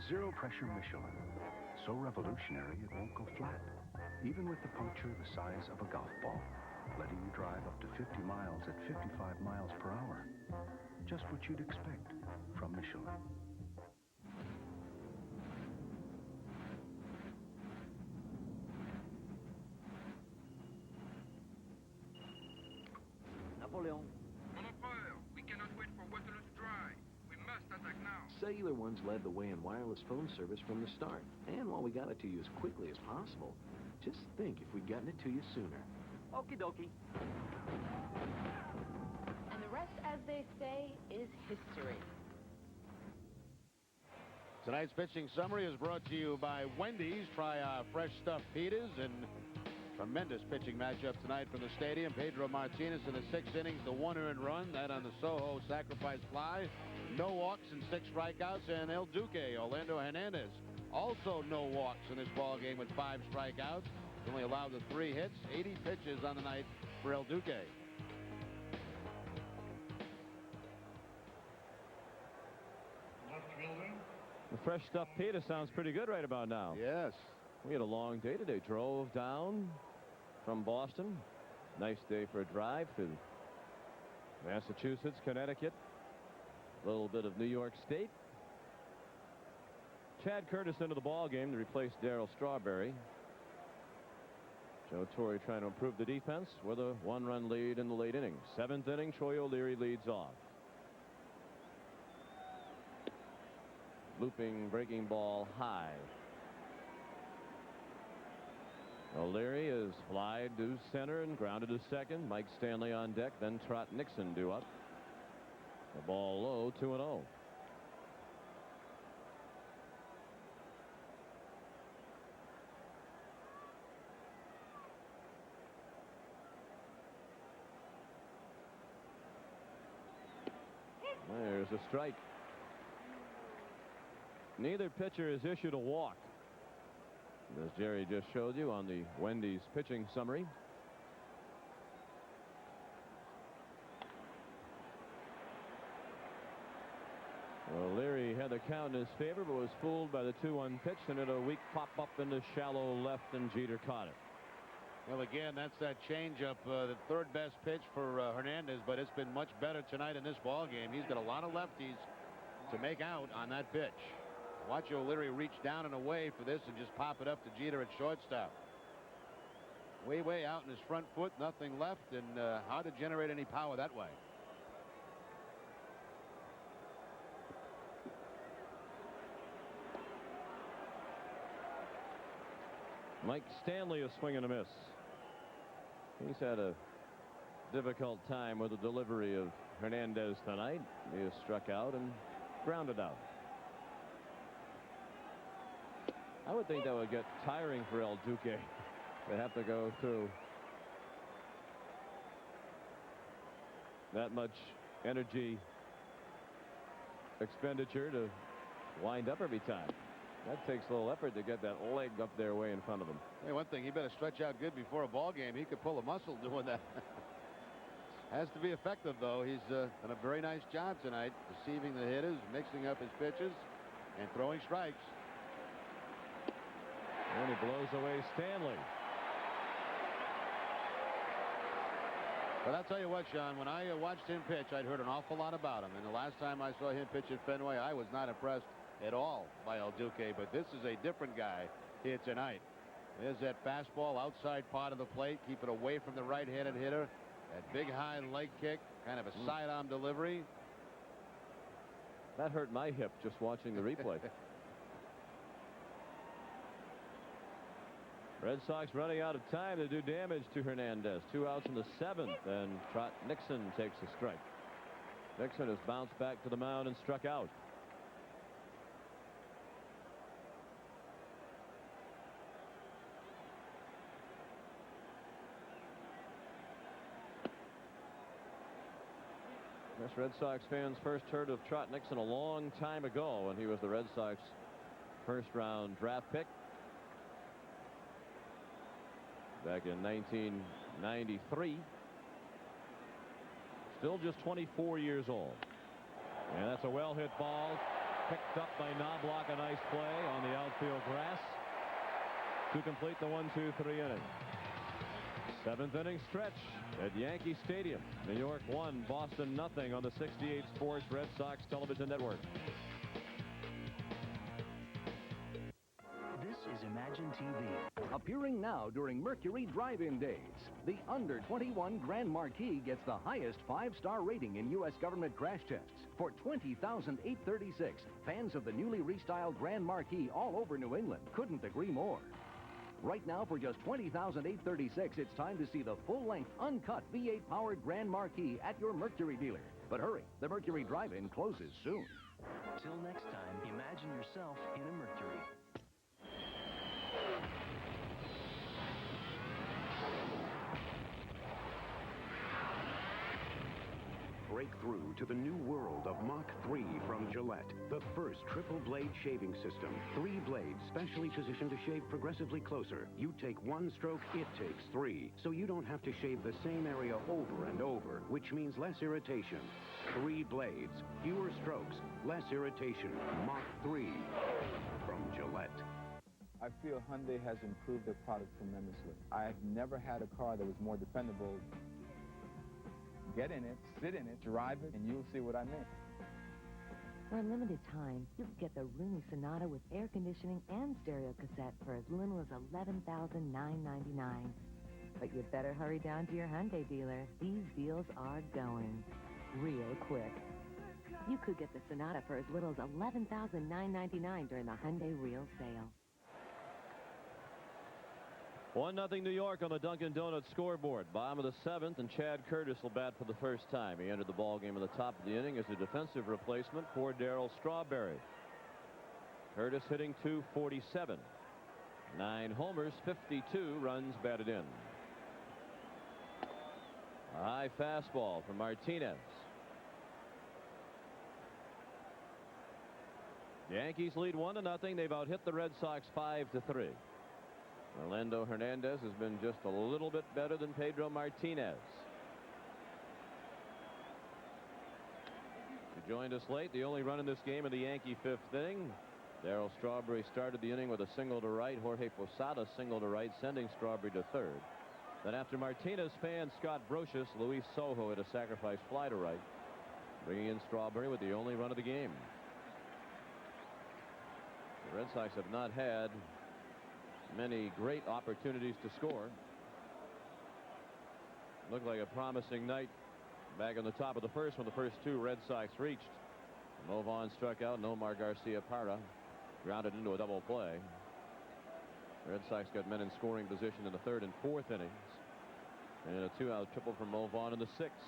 Zero pressure Michelin. So revolutionary it won't go flat, even with the puncture the size of a golf ball, letting you drive up to 50 miles at 55 miles per hour. Just what you'd expect from Michelin. Napoleon. We cannot wait for Waterloo to dry. We must attack now. Cellular Ones led the way in wireless phone service from the start. And while we got it to you as quickly as possible, just think if we'd gotten it to you sooner. Okie dokie. And the rest, as they say, is history. Tonight's pitching summary is brought to you by Wendy's. Try fresh stuffed pitas, and tremendous pitching matchup tonight from the stadium. Pedro Martinez in the 6th innings, the 1 earned run. That on the Soho sacrifice fly. No walks and 6 strikeouts. And El Duque, Orlando Hernandez, also no walks in this ball game with 5 strikeouts. Only allowed the 3 hits. 80 pitches on the night for El Duque. The fresh stuffed pita sounds pretty good right about now. Yes. We had a long day today. Drove down from Boston. Nice day for a drive through Massachusetts, Connecticut, a little bit of New York State. Chad Curtis into the ball game to replace Darryl Strawberry. Joe Torre trying to improve the defense with a 1-run lead in the late inning. 7th inning, Troy O'Leary leads off. Looping breaking ball high. O'Leary is flied to center and grounded to second. Mike Stanley on deck. Then Trot Nixon due up. The ball low, 2-0. There's a strike. Neither pitcher has issued a walk, as Jerry just showed you on the Wendy's pitching summary. Well, Leary had the count in his favor, but was fooled by the 2-1 pitch, and it a weak pop up into shallow left, and Jeter caught it. Well, again, that's that changeup, the 3rd best pitch for Hernandez, but it's been much better tonight in this ball game. He's got a lot of lefties to make out on that pitch. Watch O'Leary reach down and away for this and just pop it up to Jeter at shortstop. Way out in his front foot, nothing left, and hard to generate any power that way. Mike Stanley is swinging a miss. He's had a difficult time with the delivery of Hernandez tonight. He is struck out and grounded out. I would think that would get tiring for El Duque. They have to go through that much energy expenditure to wind up every time. That takes a little effort to get that leg up there way in front of him. Hey, one thing, he better stretch out good before a ball game. He could pull a muscle doing that. Has to be effective, though. He's done a very nice job tonight, deceiving the hitters, mixing up his pitches, and throwing strikes. And he blows away Stanley. But I'll tell you what, Sean, when I watched him pitch, I'd heard an awful lot about him. And the last time I saw him pitch at Fenway, I was not impressed at all by El Duque. But this is a different guy here tonight. There's that fastball outside part of the plate. Keep it away from the right-handed hitter. That big high leg kick, kind of a sidearm delivery. That hurt my hip just watching the replay. Red Sox running out of time to do damage to Hernandez. 2 outs in the 7th, and Trot Nixon takes a strike. Nixon has bounced back to the mound and struck out. This Red Sox fans first heard of Trot Nixon a long time ago when he was the Red Sox first-round draft pick back in 1993. Still just 24 years old. And that's a well-hit ball picked up by Knobloch. A nice play on the outfield grass to complete the 1-2-3 inning. 7th inning stretch at Yankee Stadium. New York 1, Boston nothing on the 68 Sports Red Sox television network. This is Imagine TV. Appearing now during Mercury Drive-In Days. The under 21 Grand Marquis gets the highest 5-star rating in U.S. government crash tests for $20,836. Fans of the newly restyled Grand Marquis all over New England couldn't agree more. Right now, for just $20,836, it's time to see the full-length, uncut V8-powered Grand Marquis at your Mercury dealer. But hurry, the Mercury Drive-In closes soon. Till next time, imagine yourself in a Mercury. Break through to the new world of Mach 3 from Gillette. The first triple blade shaving system. 3 blades specially positioned to shave progressively closer. You take 1 stroke, it takes 3. So you don't have to shave the same area over and over, which means less irritation. 3 blades, fewer strokes, less irritation. Mach 3 from Gillette. I feel Hyundai has improved their product tremendously. I've never had a car that was more dependable. Get in it, sit in it, drive it, and you'll see what I mean. For a limited time, you can get the roomy Sonata with air conditioning and stereo cassette for as little as $11,999. But you better hurry down to your Hyundai dealer. These deals are going real quick. You could get the Sonata for as little as $11,999 during the Hyundai Real Sale. 1-0 New York on the Dunkin' Donuts scoreboard. Bottom of the 7th, and Chad Curtis will bat for the first time. He entered the ballgame at the top of the inning as a defensive replacement for Darryl Strawberry. Curtis hitting .247. 9 homers, 52 runs batted in. A high fastball from Martinez. Yankees lead 1-0. They've out-hit the Red Sox 5-3. Orlando Hernandez has been just a little bit better than Pedro Martinez. He joined us late. The only run in this game in the Yankee 5th inning. Darryl Strawberry started the inning with a single to right. Jorge Posada single to right, sending Strawberry to third. Then after Martinez fan Scott Brocious, Luis Sojo hit a sacrifice fly to right, bringing in Strawberry with the only run of the game. The Red Sox have not had many great opportunities to score. Looked like a promising night back on the top of the first when the first 2 Red Sox reached. Mo Vaughn struck out, and Omar Garcia Parra grounded into a double play. The Red Sox got men in scoring position in the 3rd and 4th innings, and a 2-out triple from Mo Vaughn in the 6th.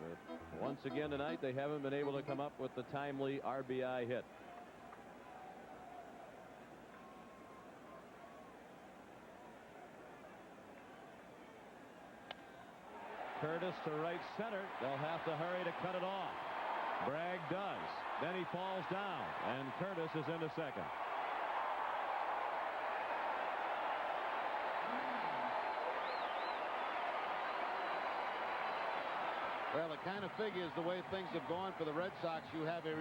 But once again tonight, they haven't been able to come up with the timely RBI hit. Curtis to right center. They'll have to hurry to cut it off. Bragg does. Then he falls down, and Curtis is into second. Well, it kind of figures the way things have gone for the Red Sox. You have a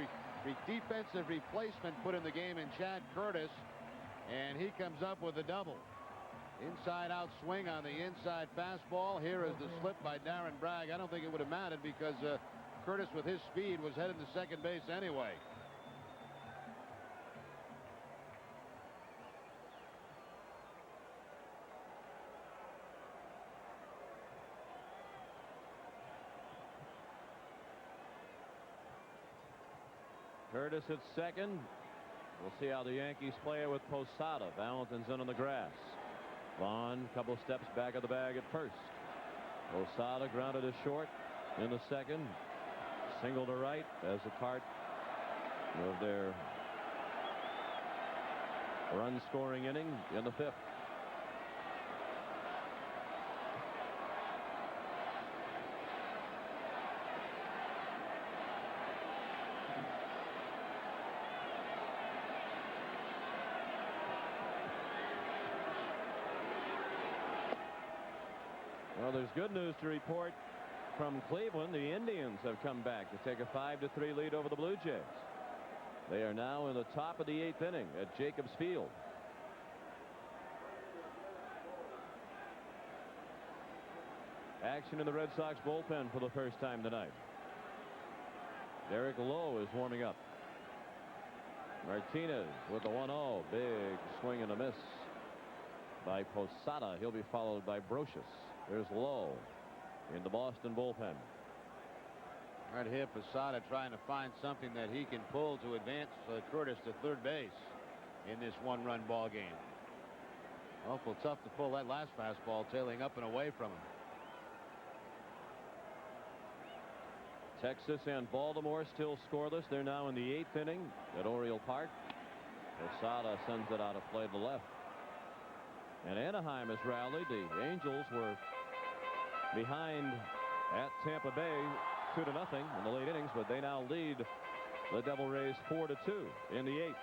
defensive replacement put in the game in Chad Curtis, and he comes up with a double. Inside-out swing on the inside fastball. Here is the slip by Darren Bragg. I don't think it would have mattered because Curtis, with his speed, was headed to second base anyway. Curtis at second. We'll see how the Yankees play it with Posada. Valentin's in on the grass. Vaughn, couple steps back of the bag at first. Posada grounded to short in the second. Single to right as a part of their run-scoring inning in the fifth. Well, there's good news to report from Cleveland. The Indians have come back to take a 5-3 lead over the Blue Jays. They are now in the top of the 8th inning at Jacobs Field. Action in the Red Sox bullpen for the first time tonight. Derek Lowe is warming up. Martinez with the 1-0. Big swing and a miss by Posada. He'll be followed by Brocious. There's Lowe in the Boston bullpen. Right here, Posada trying to find something that he can pull to advance Curtis to third base in this one-run ball game. Awful tough to pull that last fastball tailing up and away from him. Texas and Baltimore still scoreless. They're now in the 8th inning at Oriole Park. Posada sends it out of play to the left. And Anaheim has rallied. The Angels were behind at Tampa Bay 2-0 in the late innings, but they now lead the Devil Rays 4-2 in the 8th.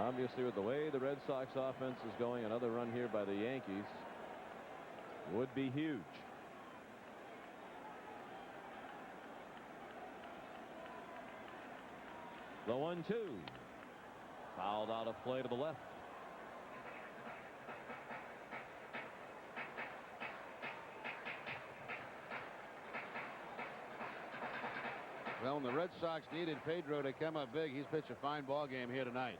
Obviously, with the way the Red Sox offense is going, another run here by the Yankees would be huge. The 1-2. Fouled out of play to the left. Well, when the Red Sox needed Pedro to come up big, he's pitched a fine ball game here tonight.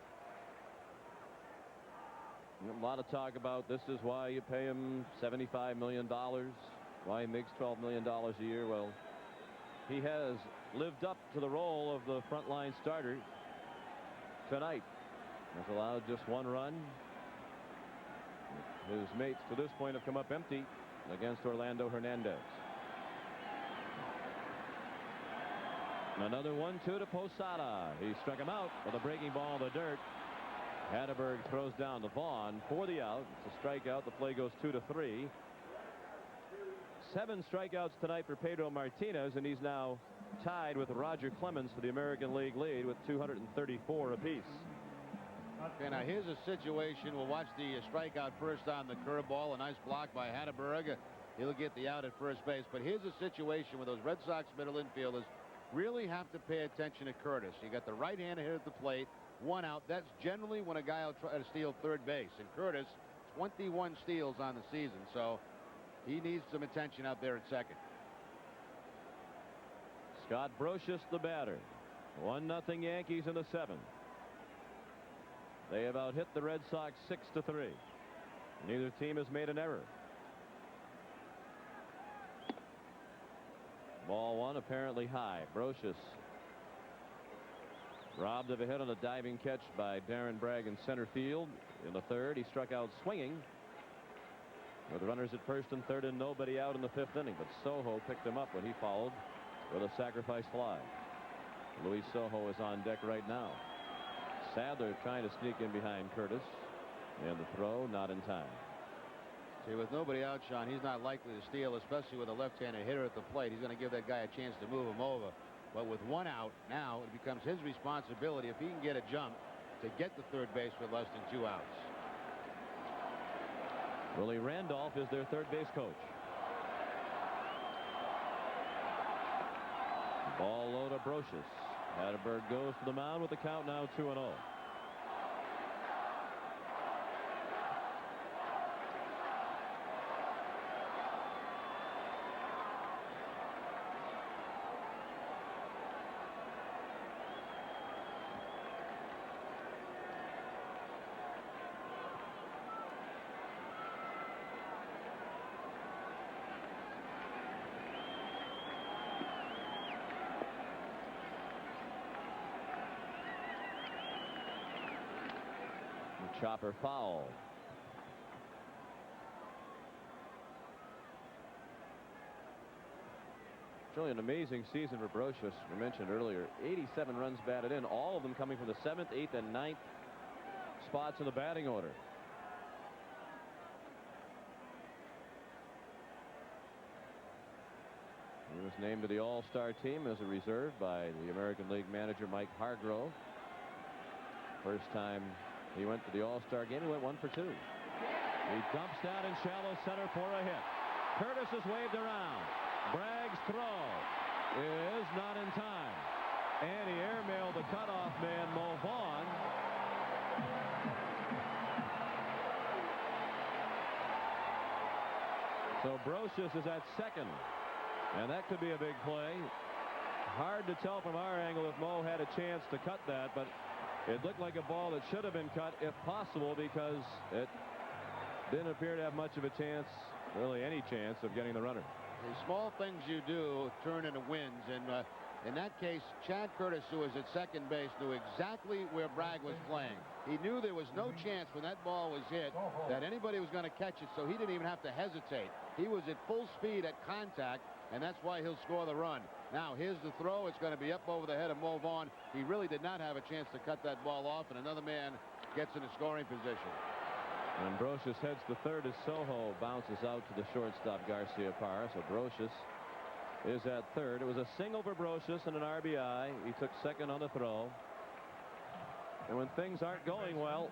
A lot of talk about this is why you pay him $75 million, why he makes $12 million a year. Well, he has lived up to the role of the frontline starter tonight. Has allowed just one run. His mates to this point have come up empty against Orlando Hernandez. Another 1-2 to Posada. He struck him out with a breaking ball in the dirt. Hatteberg throws down to Vaughn for the out. It's a strikeout. The play goes 2-3. 7 strikeouts tonight for Pedro Martinez, and he's now tied with Roger Clemens for the American League lead with 234 apiece. Okay, now here's a situation. We'll watch the strikeout first on the curveball. A nice block by Hatteberg. He'll get the out at first base. But here's a situation where those Red Sox middle infielders really have to pay attention to Curtis. You got the right-hander here at the plate. 1 out. That's generally when a guy will try to steal third base. And Curtis, 21 steals on the season. So he needs some attention out there at second. Scott Brocious, the batter. 1-0 Yankees in the 7th. They have out-hit the Red Sox 6-3. Neither team has made an error. Ball 1 apparently high. Brocious robbed of a hit on a diving catch by Darren Bragg in center field. In the 3rd, he struck out swinging with runners at 1st and 3rd and nobody out in the 5th inning. But Soho picked him up when he followed with a sacrifice fly. Luis Soho is on deck right now. Sadler trying to sneak in behind Curtis, and the throw not in time. See, with nobody out, Sean, he's not likely to steal, especially with a left-handed hitter at the plate. He's going to give that guy a chance to move him over. But with 1 out, now it becomes his responsibility, if he can get a jump, to get to third base with less than 2 outs. Willie Randolph is their third base coach. Ball low to Brocious. Hatteberg goes to the mound with the count now 2-0. chopper foul. It's really an amazing season for Brocious. We mentioned earlier, 87 runs batted in, all of them coming from the 7th, 8th, and 9th spots in the batting order. He was named to the All-Star team as a reserve by the American League manager Mike Hargrove. First time he went to the All-Star game, he went 1 for 2. He dumps down in shallow center for a hit. Curtis is waved around. Bragg's throw is not in time. And he airmailed the cutoff man, Mo Vaughn. So Brocious is at second. And that could be a big play. Hard to tell from our angle if Mo had a chance to cut that, but it looked like a ball that should have been cut if possible, because it didn't appear to have much of a chance, really any chance, of getting the runner. The small things you do turn into wins, and in that case, Chad Curtis, who was at second base, knew exactly where Bragg was playing. He knew there was no chance when that ball was hit that anybody was going to catch it, so he didn't even have to hesitate. He was at full speed at contact, and that's why he'll score the run. Now, here's the throw. It's going to be up over the head of Mo Vaughn. He really did not have a chance to cut that ball off, and another man gets in a scoring position. And Brocious heads to third as Soho bounces out to the shortstop, Garcia Parra. So Brocious is at third. It was a single for Brocious and an RBI. He took second on the throw. And when things aren't going well,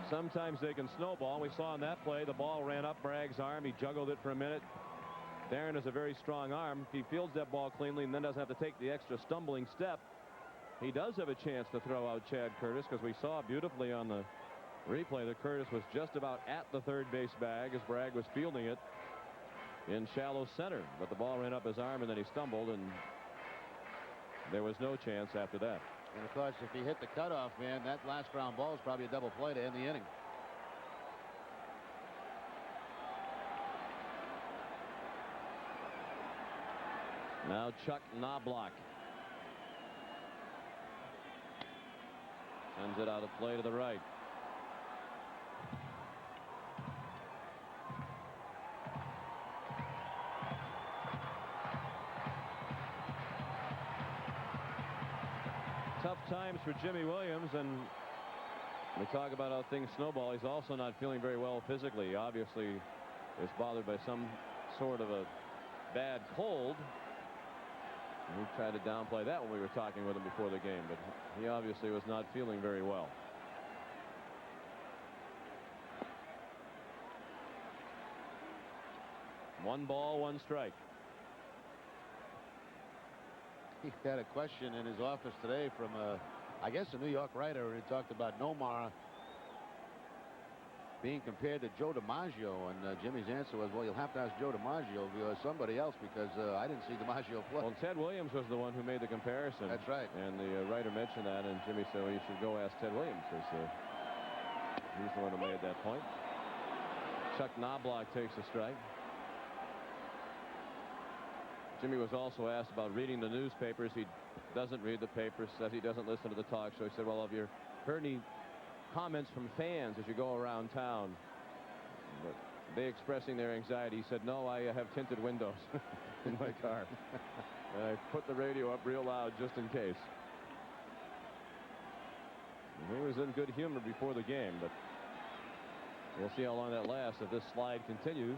sometimes they can snowball. We saw in that play, the ball ran up Bragg's arm. He juggled it for a minute. Darren has a very strong arm. If he fields that ball cleanly and then doesn't have to take the extra stumbling step, he does have a chance to throw out Chad Curtis, because we saw beautifully on the replay that Curtis was just about at the third base bag as Bragg was fielding it in shallow center. But the ball ran up his arm and then he stumbled, and there was no chance after that. And of course, if he hit the cutoff man, that last ground ball is probably a double play to end the inning. Now Chuck Knobloch sends it out of play to the right. Tough times for Jimmy Williams, and we talk about how things snowball. He's also not feeling very well physically. He obviously is bothered by some sort of a bad cold. We tried to downplay that when we were talking with him before the game, but he obviously was not feeling very well. One ball, one strike. He had a question in his office today from, I guess, a New York writer, and he talked about Nomar being compared to Joe DiMaggio, and Jimmy's answer was, well, you'll have to ask Joe DiMaggio or somebody else, because I didn't see DiMaggio play. Well, Ted Williams was the one who made the comparison. That's right. And the writer mentioned that, and Jimmy said, well, you should go ask Ted Williams, because he's the one who made that point. Chuck Knobloch takes a strike. Jimmy was also asked about reading the newspapers. He doesn't read the papers, says he doesn't listen to the talk show. He said, well, have you heard any comments from fans as you go around town? But they expressing their anxiety. He said, no, I have tinted windows in my car. And I put the radio up real loud just in case. And he was in good humor before the game, but we'll see how long that lasts if this slide continues.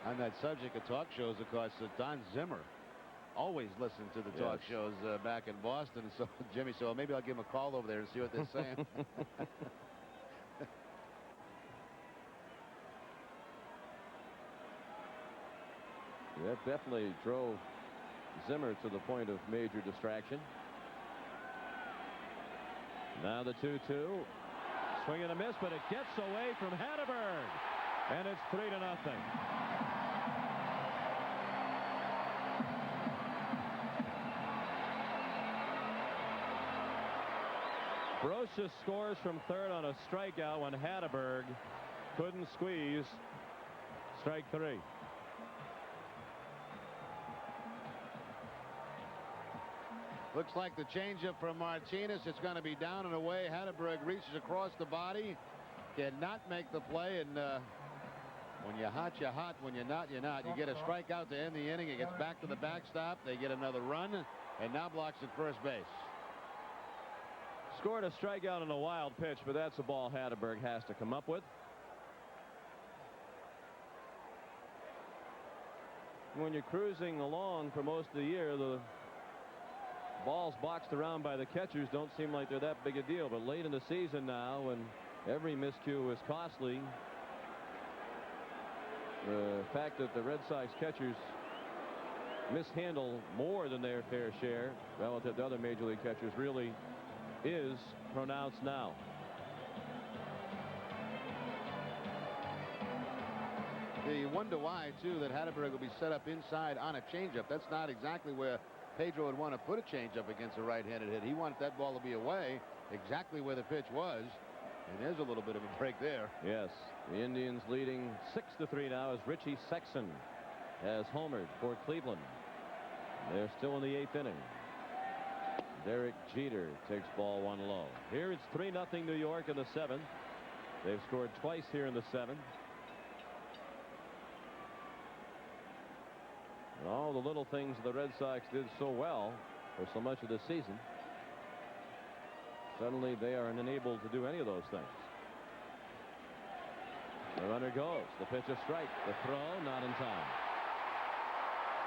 On that subject of talk shows, of course, Don Zimmer always listened to the talk shows back in Boston. So Jimmy said, well, maybe I'll give him a call over there and see what they're saying. That definitely drove Zimmer to the point of major distraction. Now the 2-2. Swing and a miss, but it gets away from Hatterberg. And it's 3-0. Brocious scores from third on a strikeout when Hatterberg couldn't squeeze. Strike 3. Looks like the changeup from Martinez. It's going to be down and away. Hatteberg reaches across the body. Cannot make the play. And when you're hot, you're hot. When you're not, you're not. You get a strikeout to end the inning. It gets back to the backstop. They get another run. And now blocks at first base. Scored a strikeout on a wild pitch, but that's a ball Hatteberg has to come up with. When you're cruising along for most of the year, the balls boxed around by the catchers don't seem like they're that big a deal. But late in the season now, when every miscue is costly, the fact that the Red Sox catchers mishandle more than their fair share relative to other Major League catchers really is pronounced now. You wonder why, too, that Hatteberg will be set up inside on a changeup. That's not exactly where Pedro would want to put a changeup against a right-handed hit. He wanted that ball to be away, exactly where the pitch was. And there's a little bit of a break there. Yes, the Indians leading 6-3 now as Richie Sexson has homered for Cleveland. They're still in the 8th inning. Derek Jeter takes ball 1 low. Here it's 3-0 New York in the 7th. They've scored twice here in the 7th. And all the little things the Red Sox did so well for so much of the season, suddenly they are unable to do any of those things. The runner goes. The pitch a strike. The throw not in time.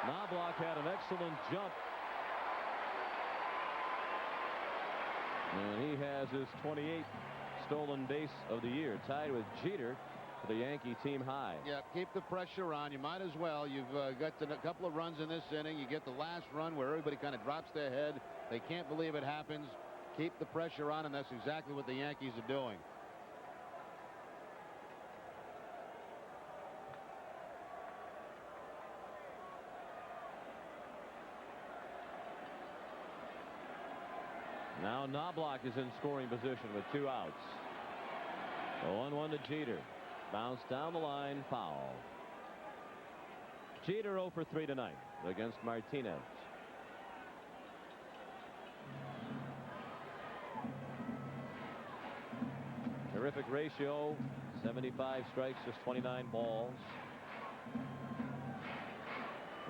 Knobloch had an excellent jump. And he has his 28th stolen base of the year, tied with Jeter for the Yankee team high. Yeah, keep the pressure on. You might as well. You've got a couple of runs in this inning. You get the last run where everybody kind of drops their head. They can't believe it happens. Keep the pressure on, and that's exactly what the Yankees are doing. Now Knobloch is in scoring position with 2 outs. The 1-1 to Jeter. Bounced down the line, foul. Jeter 0 for 3 tonight against Martinez. Terrific ratio, 75 strikes, just 29 balls.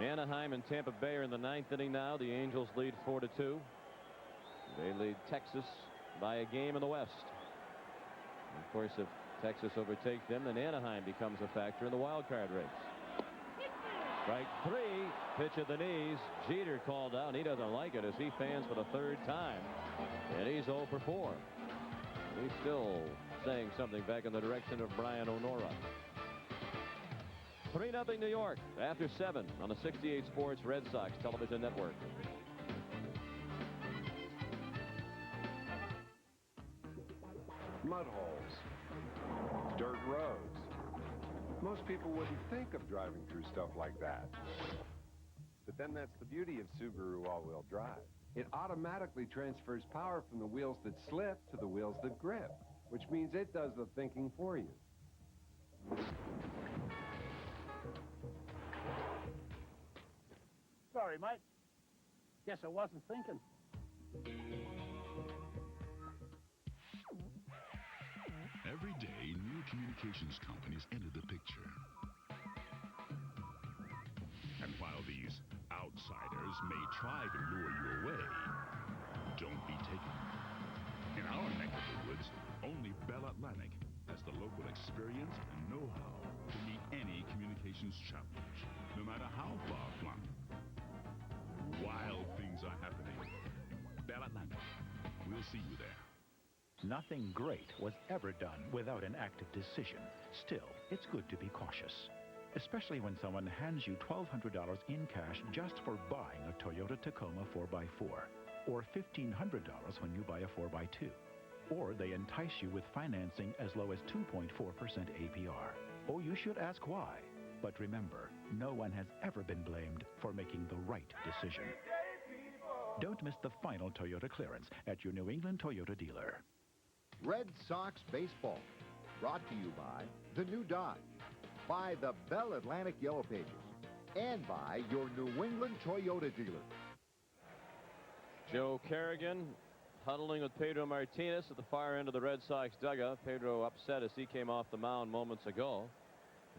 Anaheim and Tampa Bay are in the 9th inning now. The Angels lead 4-2. They lead Texas by a game in the West. And of course, if Texas overtakes them, then Anaheim becomes a factor in the wild card race. Strike 3, pitch at the knees. Jeter called out. He doesn't like it as he fans for the 3rd time. And he's 0 for 4. He's still saying something back in the direction of Brian O'Nora. 3-0 New York after 7 on the 68 Sports Red Sox television network. Mud holes, dirt roads. Most people wouldn't think of driving through stuff like that. But then that's the beauty of Subaru all-wheel drive. It automatically transfers power from the wheels that slip to the wheels that grip, which means it does the thinking for you. Sorry, mate. Guess I wasn't thinking. Every day, new communications companies enter the picture. And while these outsiders may try to lure you away, don't be taken. In our neck of the woods, only Bell Atlantic has the local experience and know-how to meet any communications challenge, no matter how far-flung. Wild things are happening. Bell Atlantic. We'll see you there. Nothing great was ever done without an active decision. Still, it's good to be cautious, especially when someone hands you $1,200 in cash just for buying a Toyota Tacoma 4x4, or $1,500 when you buy a 4x2, or they entice you with financing as low as 2.4% APR. Oh, you should ask why. But remember, no one has ever been blamed for making the right decision. Don't miss the final Toyota clearance at your New England Toyota dealer. Red Sox Baseball, brought to you by the new Dodge, by the Bell Atlantic Yellow Pages, and by your New England Toyota dealer. Joe Kerrigan huddling with Pedro Martinez at the far end of the Red Sox dugout. Pedro upset as he came off the mound moments ago.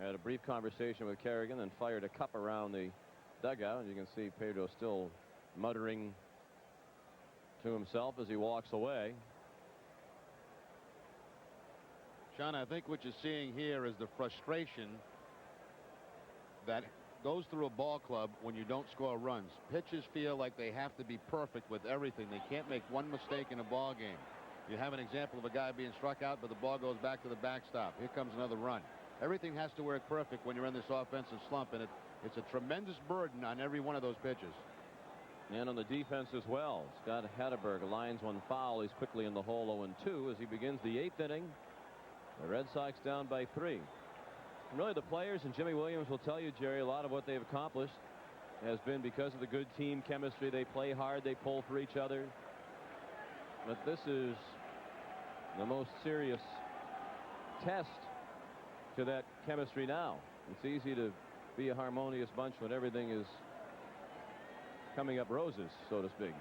Had a brief conversation with Kerrigan and fired a cup around the dugout. And you can see Pedro still muttering to himself as he walks away. Sean, I think what you're seeing here is the frustration that goes through a ball club when you don't score runs. Pitchers feel like they have to be perfect with everything. They can't make one mistake in a ball game. You have an example of a guy being struck out, but the ball goes back to the backstop. Here comes another run. Everything has to work perfect when you're in this offensive slump, and it's a tremendous burden on every one of those pitches. And on the defense as well. Scott Hatteberg lines one foul. He's quickly in the hole 0-2 as he begins the 8th inning. The Red Sox down by 3. And really, the players, and Jimmy Williams will tell you, Jerry, a lot of what they've accomplished has been because of the good team chemistry. They play hard. They pull for each other. But this is the most serious test to that chemistry now. It's easy to be a harmonious bunch when everything is coming up roses, so to speak.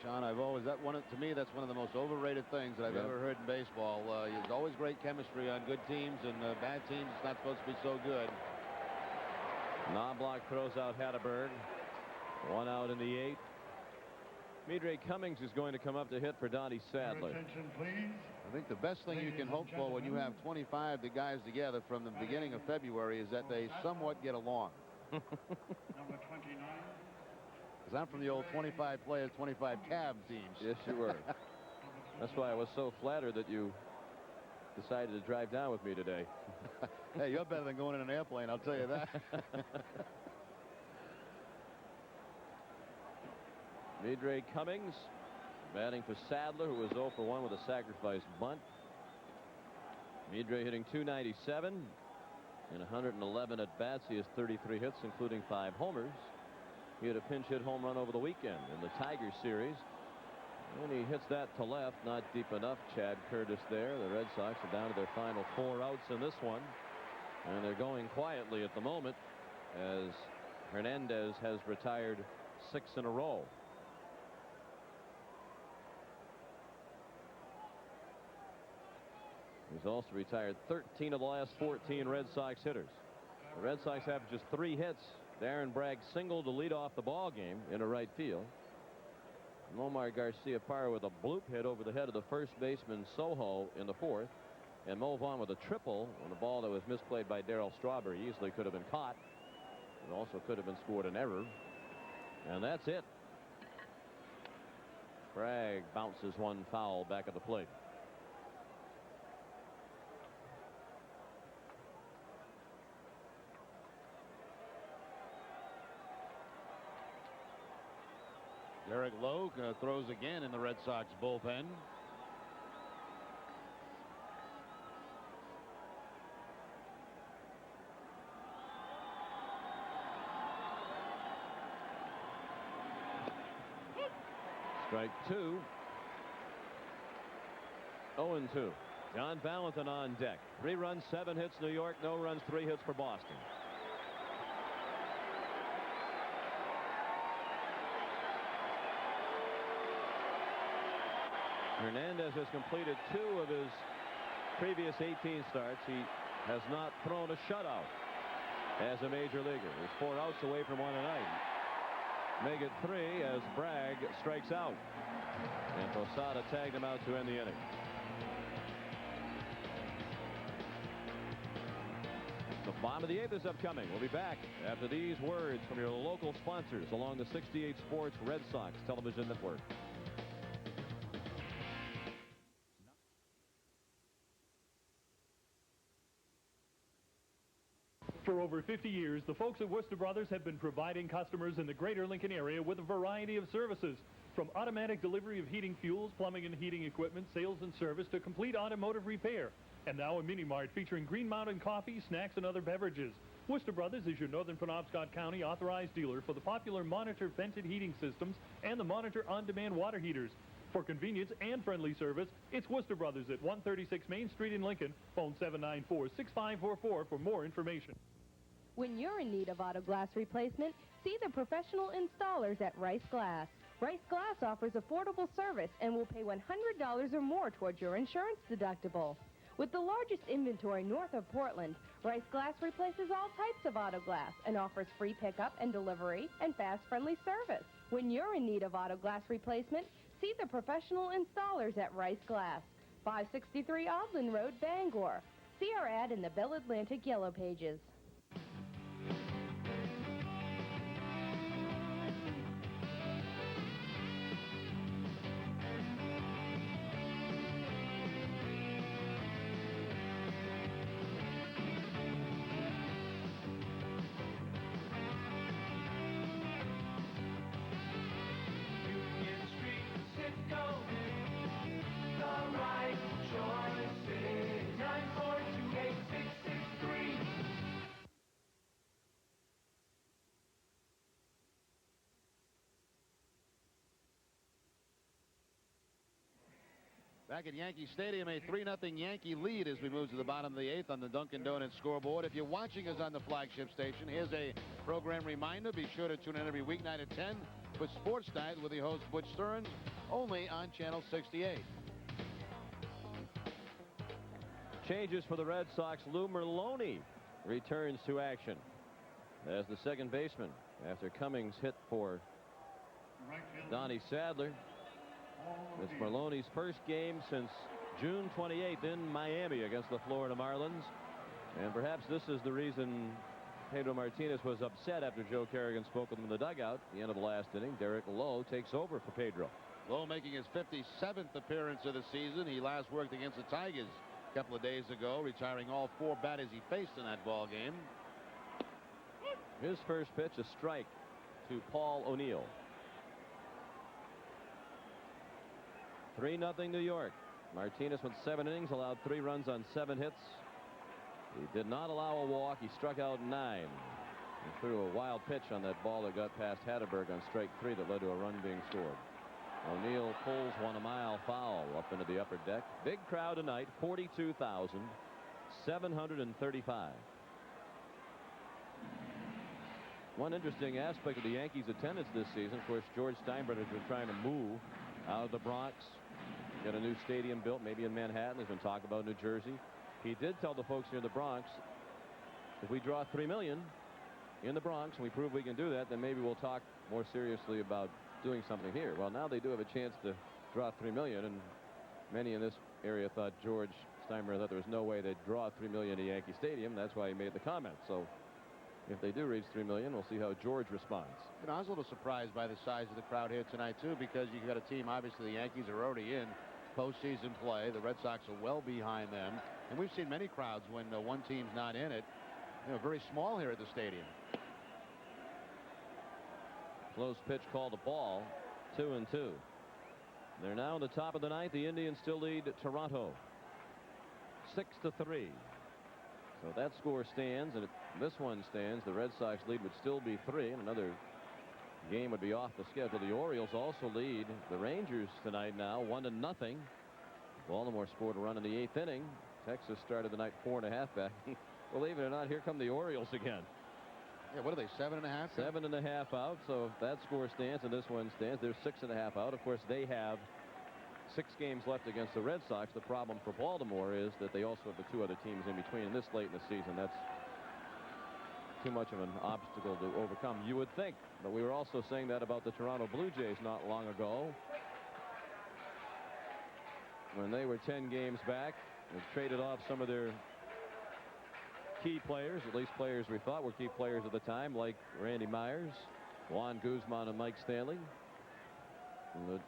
Sean, to me, that's one of the most overrated things that I've ever heard in baseball. There's always great chemistry on good teams, and bad teams, it's not supposed to be so good. Knobloch throws out Hatteberg. 1 out in the 8th. Midre Cummings is going to come up to hit for Donnie Sadler. Attention, please. I think the best thing you can hope for when you have 25 guys together from the beginning of February is that they somewhat get along. Number 29. Because I'm from the old 25 players, 25 cab teams. Yes, you were. That's why I was so flattered that you decided to drive down with me today. Hey, you're better than going in an airplane, I'll tell you that. Midre Cummings batting for Sadler, who was 0 for 1 with a sacrifice bunt. Midre hitting .297 in 111 at bats. He has 33 hits, including 5 homers. He had a pinch hit home run over the weekend in the Tigers series. And he hits that to left, not deep enough. Chad Curtis there. The Red Sox are down to their final 4 outs in this one. And they're going quietly at the moment as Hernandez has retired 6 in a row. He's also retired 13 of the last 14 Red Sox hitters. The Red Sox have just 3 hits. Darren Bragg singled to lead off the ball game into right field. Omar Garcia-Parra with a bloop hit over the head of the first baseman Soho in the 4th. And Mo Vaughn with a triple on a ball that was misplayed by Darryl Strawberry. Easily could have been caught. It also could have been scored an error. And that's it. Bragg bounces one foul back at the plate. Derek Lowe throws again in the Red Sox bullpen. Strike 2. 0-2. John Valentin on deck. 3 runs, 7 hits New York. No runs, 3 hits for Boston. Hernandez has completed 2 of his previous 18 starts. He has not thrown a shutout as a major leaguer. He's 4 outs away from 1 tonight. Make it 3 as Bragg strikes out. And Posada tagged him out to end the inning. The bottom of the 8th is upcoming. We'll be back after these words from your local sponsors along the 68 Sports Red Sox television network. For over 50 years, the folks at Worcester Brothers have been providing customers in the greater Lincoln area with a variety of services, from automatic delivery of heating fuels, plumbing and heating equipment, sales and service, to complete automotive repair. And now a mini mart featuring Green Mountain coffee, snacks, and other beverages. Worcester Brothers is your Northern Penobscot County authorized dealer for the popular Monitor vented heating systems and the Monitor on-demand water heaters. For convenience and friendly service, it's Worcester Brothers at 136 Main Street in Lincoln. Phone 794-6544 for more information. When you're in need of auto glass replacement, see the professional installers at Rice Glass. Rice Glass offers affordable service and will pay $100 or more towards your insurance deductible. With the largest inventory north of Portland, Rice Glass replaces all types of auto glass and offers free pickup and delivery and fast, friendly service. When you're in need of auto glass replacement, see the professional installers at Rice Glass, 563 Audlin Road, Bangor. See our ad in the Bell Atlantic Yellow Pages. Back at Yankee Stadium, a 3-0 Yankee lead as we move to the bottom of the 8th on the Dunkin' Donuts scoreboard. If you're watching us on the flagship station, here's a program reminder. Be sure to tune in every weeknight at 10 for Sports Night with the host Butch Stearns, only on Channel 68. Changes for the Red Sox. Lou Merlone returns to action as the second baseman after Cummings hit for Donnie Sadler. It's Merlone's first game since June 28th in Miami against the Florida Marlins. And perhaps this is the reason Pedro Martinez was upset after Joe Kerrigan spoke with him in the dugout at the end of the last inning. Derek Lowe takes over for Pedro. Lowe making his 57th appearance of the season. He last worked against the Tigers a couple of days ago, retiring all 4 batters he faced in that ball game. His first pitch, a strike to Paul O'Neill. 3-0 New York. Martinez went 7 innings, allowed 3 runs on 7 hits. He did not allow a walk. He struck out 9. He threw a wild pitch on that ball that got past Hatterberg on strike 3 that led to a run being scored. O'Neill pulls one a mile foul up into the upper deck. Big crowd tonight, 42,735. One interesting aspect of the Yankees' attendance this season, of course, George Steinbrenner has been trying to move out of the Bronx, get a new stadium built, maybe in Manhattan. There's been talk about New Jersey. He did tell the folks here in the Bronx, if we draw 3 million in the Bronx and we prove we can do that, then maybe we'll talk more seriously about doing something here. Well, now they do have a chance to draw 3 million, and many in this area thought George Steinbrenner thought there was no way they'd draw 3 million at Yankee Stadium. That's why he made the comment. So if they do reach 3 million, we'll see how George responds. You know, I was a little surprised by the size of the crowd here tonight, too, because you've got a team, obviously, the Yankees are already in postseason play. The Red Sox are well behind them. And we've seen many crowds when one team's not in it. You know, very small here at the stadium. Close pitch called a ball. 2-2. They're now in the top of the 9th. The Indians still lead Toronto 6-3. So that score stands, and if this one stands, the Red Sox lead would still be 3, and another game would be off the schedule. The Orioles also lead the Rangers tonight now 1-0. Baltimore scored a run in the 8th inning. Texas started the night 4.5 back. Believe it or not, here come the Orioles again. Yeah, what are they, 7.5? 7.5 out. So if that score stands and this one stands, they're 6.5 out. Of course, they have 6 games left against the Red Sox. The problem for Baltimore is that they also have the 2 other teams in between. And this late in the season, that's too much of an obstacle to overcome, you would think. But we were also saying that about the Toronto Blue Jays not long ago, when they were 10 games back and traded off some of their key players, at least players we thought were key players at the time, like Randy Myers, Juan Guzman, and Mike Stanley. And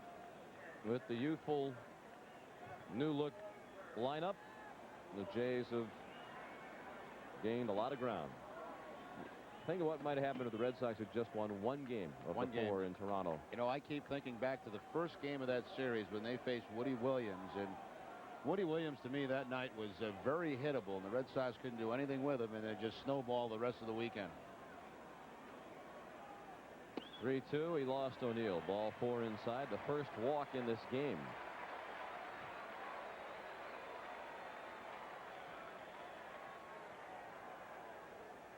with the youthful new look lineup, the Jays have gained a lot of ground. Think of what might have happened if the Red Sox had just won 1 game of the 4 in Toronto. You know, I keep thinking back to the first game of that series when they faced Woody Williams, and Woody Williams to me that night was very hittable, and the Red Sox couldn't do anything with him, and it just snowballed the rest of the weekend. 3-2. He lost O'Neill. Ball 4 inside. The first walk in this game.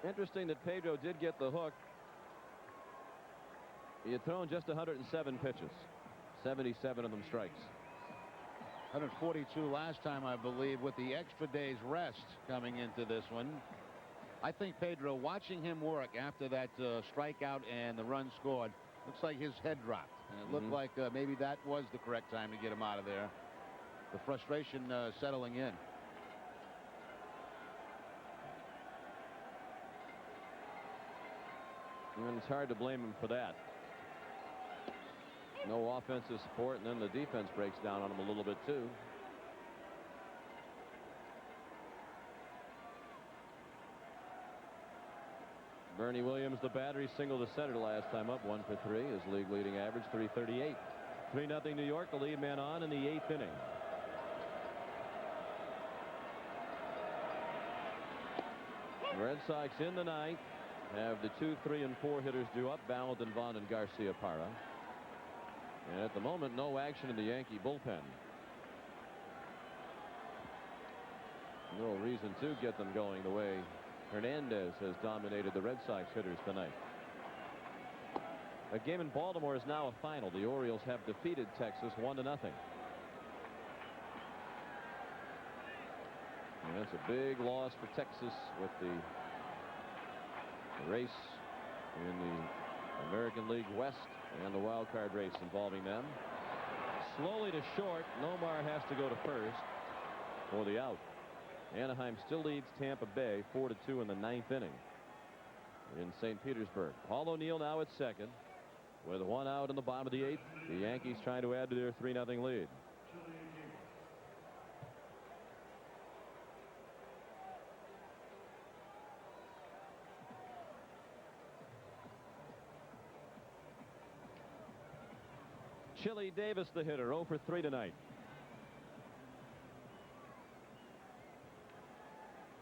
Interesting that Pedro did get the hook. He had thrown just 107 pitches. 77 of them strikes. 142 last time, I believe, with the extra day's rest coming into this one. I think Pedro, watching him work after that strikeout and the run scored, looks like his head dropped. And it looked like maybe that was the correct time to get him out of there. The frustration settling in. And it's hard to blame him for that. No offensive support, and then the defense breaks down on him a little bit too. Bernie Williams, the battery, single to center last time up, 1 for 3. His league leading average, 338. 3-0 New York, the lead man on in the 8th inning. The Red Sox in the 9th have the 2, 3, and 4 hitters due up, Valentin, Vaughn, and Garcia Parra. And at the moment, no action in the Yankee bullpen. No reason to get them going the way Hernandez has dominated the Red Sox hitters tonight. A game in Baltimore is now a final. The Orioles have defeated Texas 1-0. And that's a big loss for Texas with the race in the American League West and the wild card race involving them. Slowly to short. Nomar has to go to first for the out. Anaheim still leads Tampa Bay 4-2 in the 9th inning in St. Petersburg. Paul O'Neill now at second with 1 out in the bottom of the 8th. The Yankees trying to add to their 3-0 lead. Chili Davis, the hitter, 0 for 3 tonight.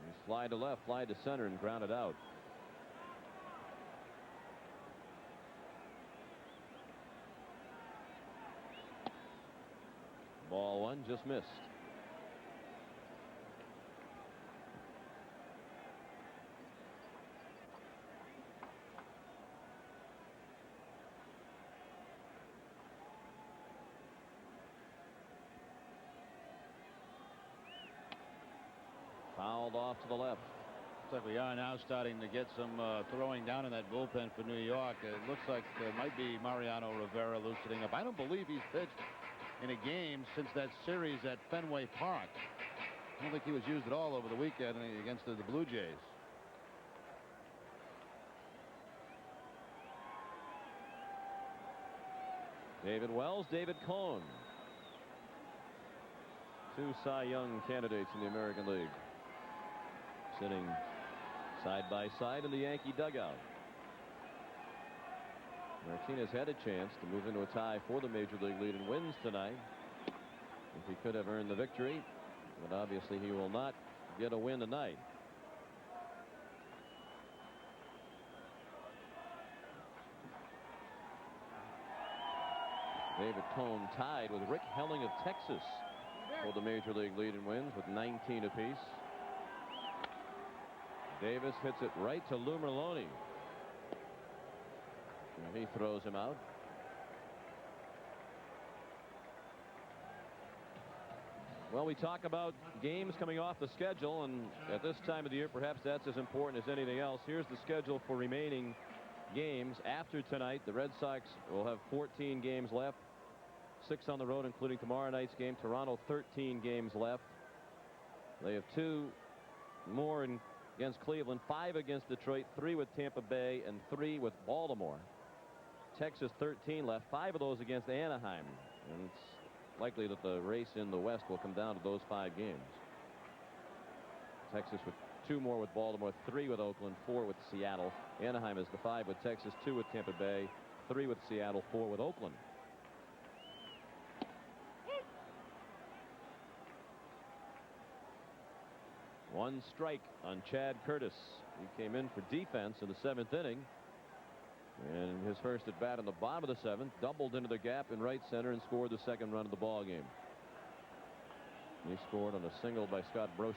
He fly to left, fly to center, and grounded out. Ball 1, just missed. Fouled off to the left. Looks like we are now starting to get some throwing down in that bullpen for New York. It looks like it might be Mariano Rivera loosening up. I don't believe he's pitched in a game since that series at Fenway Park. I don't think he was used at all over the weekend against the Blue Jays. David Wells, David Cohn. 2 Cy Young candidates in the American League. Sitting side by side in the Yankee dugout. Martinez had a chance to move into a tie for the Major League lead and wins tonight. If he could have earned the victory, but obviously he will not get a win tonight. David Cohn tied with Rick Helling of Texas for the Major League lead and wins with 19 apiece. Davis hits it right to Lou Merlone. And he throws him out. Well, we talk about games coming off the schedule, and at this time of the year, perhaps that's as important as anything else. Here's the schedule for remaining games after tonight. The Red Sox will have 14 games left, 6 on the road, including tomorrow night's game. Toronto, 13 games left. They have 2 more against Cleveland, 5 against Detroit, 3 with Tampa Bay, and 3 with Baltimore. Texas, 13 left, 5 of those against Anaheim. And it's likely that the race in the West will come down to those 5 games. Texas with 2 more with Baltimore, 3 with Oakland, 4 with Seattle. Anaheim is the 5 with Texas, 2 with Tampa Bay, 3 with Seattle, 4 with Oakland. One strike on Chad Curtis. He came in for defense in the 7th inning. And his first at bat in the bottom of the 7th, doubled into the gap in right center and scored the 2nd run of the ball game. He scored on a single by Scott Brocious.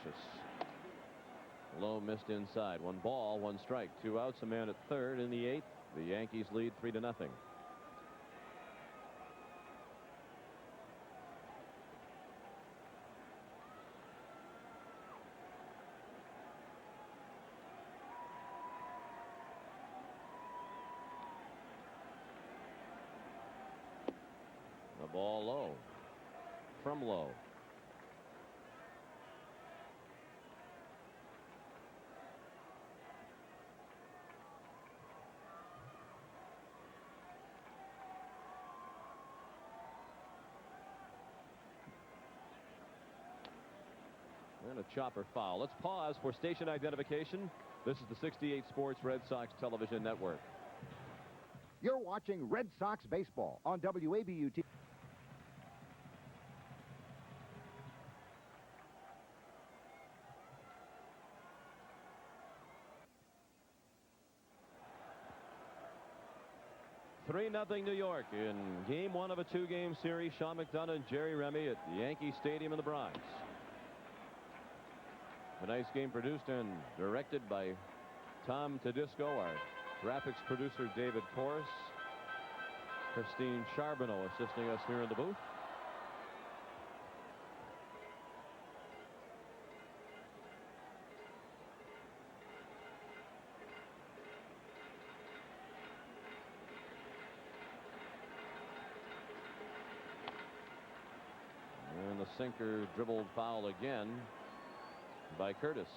Low missed inside. 1 ball, 1 strike, 2 outs, a man at third in the 8th. The Yankees lead 3-0. The ball low. From low. And a chopper foul. Let's pause for station identification. This is the 68 Sports Red Sox Television Network. You're watching Red Sox baseball on WABU-TV. Three 0 New York in game 1 of a 2-game series. Sean McDonough and Jerry Remy at Yankee Stadium in the Bronx. Tonight's game produced and directed by Tom Tedisco, our graphics producer David Porras, Christine Charbonneau assisting us here in the booth. And the sinker dribbled foul again by Curtis.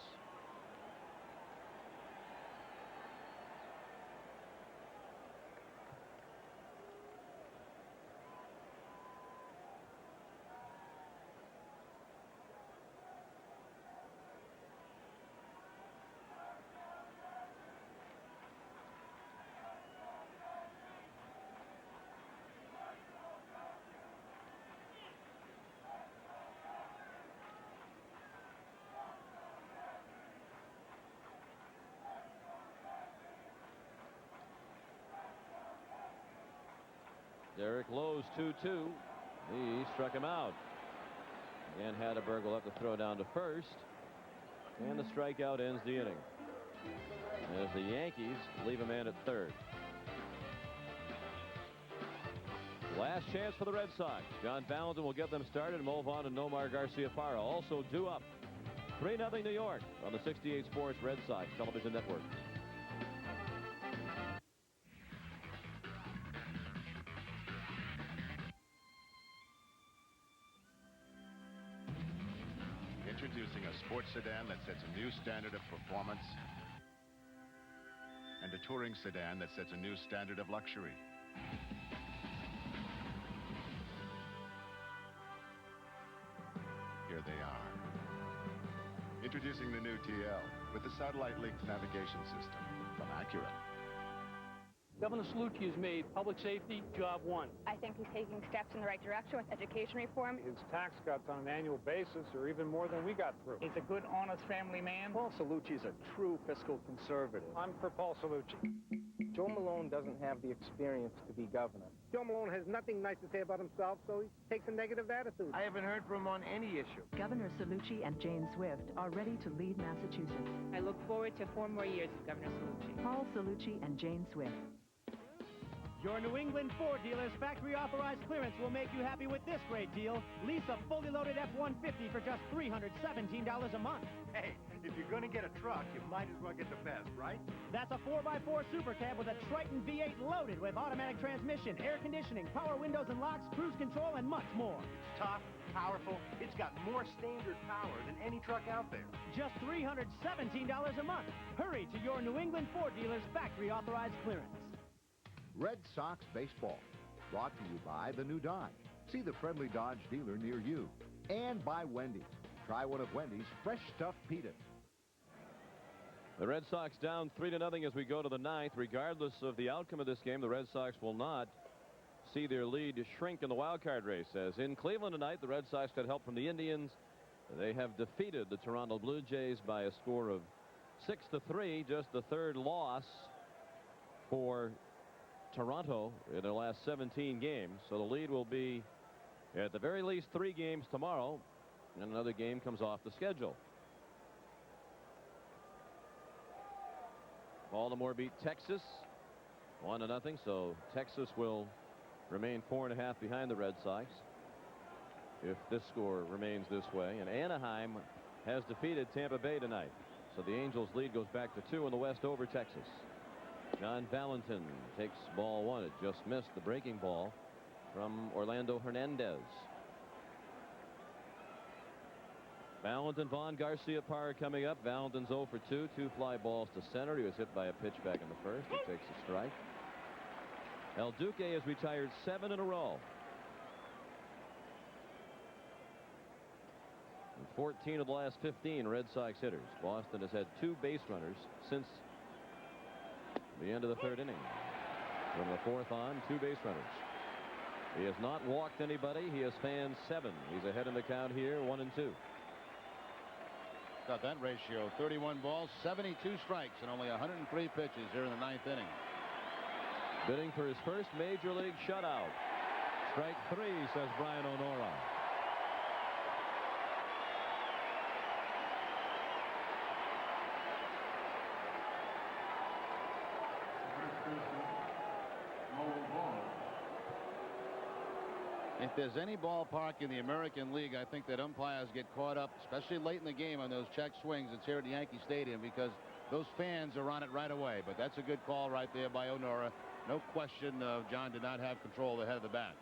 Derek Lowe's 2-2. He struck him out. And Hatteberg will have to throw down to first. And the strikeout ends the inning, as the Yankees leave a man at third. Last chance for the Red Sox. John Valentin will get them started. Mo Vaughn and Nomar Garciaparra also due up. 3-0 New York on the 68 Sports Red Sox Television Network. Introducing a sports sedan that sets a new standard of performance and a touring sedan that sets a new standard of luxury. Here they are. Introducing the new TL with the satellite-linked navigation system from Acura. Governor Sallucci has made public safety job 1. I think he's taking steps in the right direction with education reform. His tax cuts on an annual basis are even more than we got through. He's a good, honest family man. Paul Sallucci is a true fiscal conservative. I'm for Paul Sallucci. Joe Malone doesn't have the experience to be governor. Joe Malone has nothing nice to say about himself, so he takes a negative attitude. I haven't heard from him on any issue. Governor Sallucci and Jane Swift are ready to lead Massachusetts. I look forward to 4 more years of Governor Sallucci. Paul Sallucci and Jane Swift. Your New England Ford dealer's factory authorized clearance will make you happy with this great deal. Lease a fully loaded F-150 for just $317 a month. Hey, if you're going to get a truck, you might as well get the best, right? That's a 4x4 Super Cab with a Triton V8 loaded with automatic transmission, air conditioning, power windows and locks, cruise control, and much more. It's tough, powerful. It's got more standard power than any truck out there. Just $317 a month. Hurry to your New England Ford dealer's factory authorized clearance. Red Sox baseball, brought to you by the new Dodge. See the friendly Dodge dealer near you. And by Wendy's. Try one of Wendy's fresh stuffed peanuts. The Red Sox down 3-0 as we go to the 9th. Regardless of the outcome of this game, the Red Sox will not see their lead shrink in the wild card race. As in Cleveland tonight, the Red Sox got help from the Indians. They have defeated the Toronto Blue Jays by a score of 6-3, just the 3rd loss for Toronto in their last 17 games. So the lead will be at the very least 3 games tomorrow, and another game comes off the schedule. Baltimore beat Texas 1-0, so Texas will remain 4.5 behind the Red Sox if this score remains this way. And Anaheim has defeated Tampa Bay tonight, so the Angels lead goes back to 2 in the West over Texas. John Valentin takes ball 1. It just missed the breaking ball from Orlando Hernandez. Valentin, Vaughn, Garcia, Parra coming up. Valentin's 0 for 2. 2 fly balls to center. He was hit by a pitch back in the first. He takes a strike. El Duque has retired 7 in a row. And 14 of the last 15 Red Sox hitters. Boston has had 2 base runners since the end of the 3rd inning. From the 4th on, 2 base runners. He has not walked anybody. He has fanned 7. He's ahead in the count here, 1-2. Got that ratio. 31 balls, 72 strikes, and only 103 pitches here in the 9th inning. Bidding for his first major league shutout. Strike 3, says Brian O'Nora. If there's any ballpark in the American League, I think that umpires get caught up, especially late in the game, on those check swings. It's here at Yankee Stadium because those fans are on it right away. But that's a good call right there by O'Nora. No question John did not have control of the head of the bat.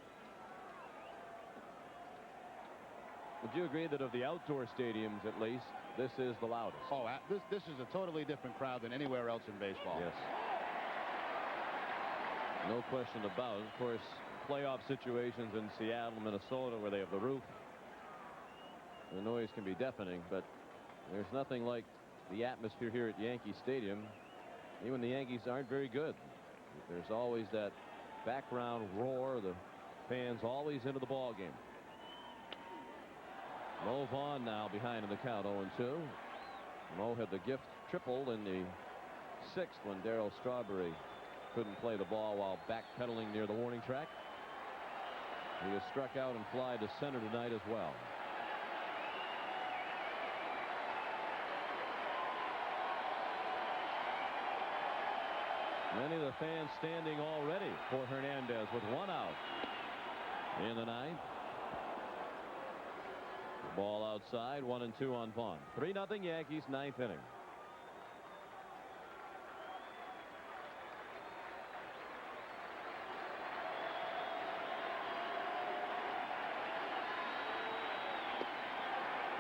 Would you agree that of the outdoor stadiums, at least, this is the loudest? Oh, this is a totally different crowd than anywhere else in baseball. Yes. No question about it. Of course, playoff situations in Seattle, Minnesota, where they have the roof, the noise can be deafening, but there's nothing like the atmosphere here at Yankee Stadium. Even the Yankees aren't very good. There's always that background roar, the fans always into the ball game. Mo Vaughn now behind in the count, 0-2. Mo had the gift triple in the 6th when Darryl Strawberry couldn't play the ball while backpedaling near the warning track. He has struck out and fly to center tonight as well. Many of the fans standing already for Hernandez with 1 out in the 9th. Ball outside, 1-2 on Vaughn. 3-0 Yankees, 9th inning.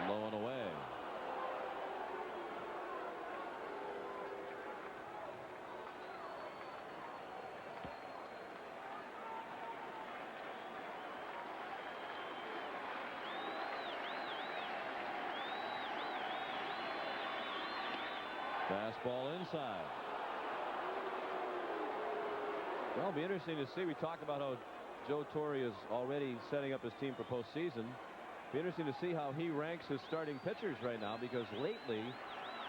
Low and away. Fastball inside. Well, it'll be interesting to see. We talk about how Joe Torre is already setting up his team for postseason. Be interesting to see how he ranks his starting pitchers right now, because lately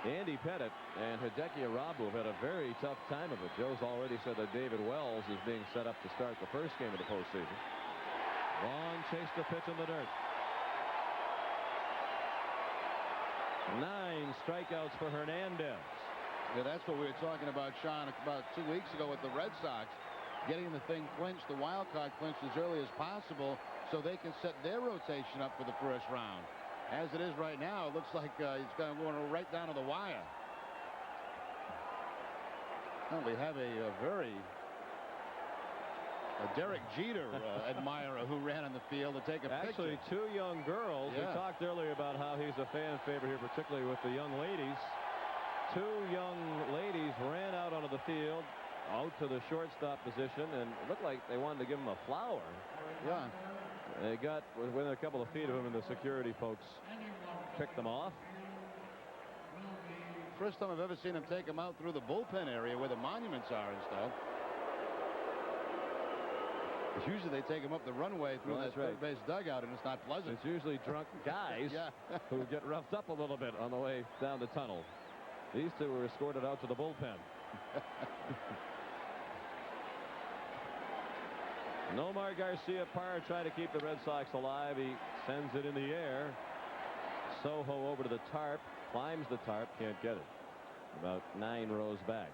Andy Pettitte and Hideki Irabu have had a very tough time of it. Joe's already said that David Wells is being set up to start the first game of the postseason. Vaughn chased the pitch in the dirt. 9 strikeouts for Hernandez. Yeah, that's what we were talking about, Sean, about 2 weeks ago with the Red Sox. Getting the thing clinched, the wild card clinched as early as possible so they can set their rotation up for the first round. As it is right now, it looks like he's going right down to the wire. Well, we have a Derek Jeter admirer who ran on the field to take a picture. Actually, 2 young girls. Yeah. We talked earlier about how he's a fan favorite here, particularly with the young ladies. 2 young ladies ran out onto the field, out to the shortstop position, and it looked like they wanted to give him a flower. Yeah. They got within a couple of feet of him, and the security folks picked them off. First time I've ever seen him take him out through the bullpen area where the monuments are and stuff. Usually they take him up the runway through that third base dugout, and it's not pleasant. It's usually drunk guys who get roughed up a little bit on the way down the tunnel. These 2 were escorted out to the bullpen. Nomar Garcia Parra trying to keep the Red Sox alive. He sends it in the air. Soho over to the tarp, climbs the tarp, can't get it. About 9 rows back.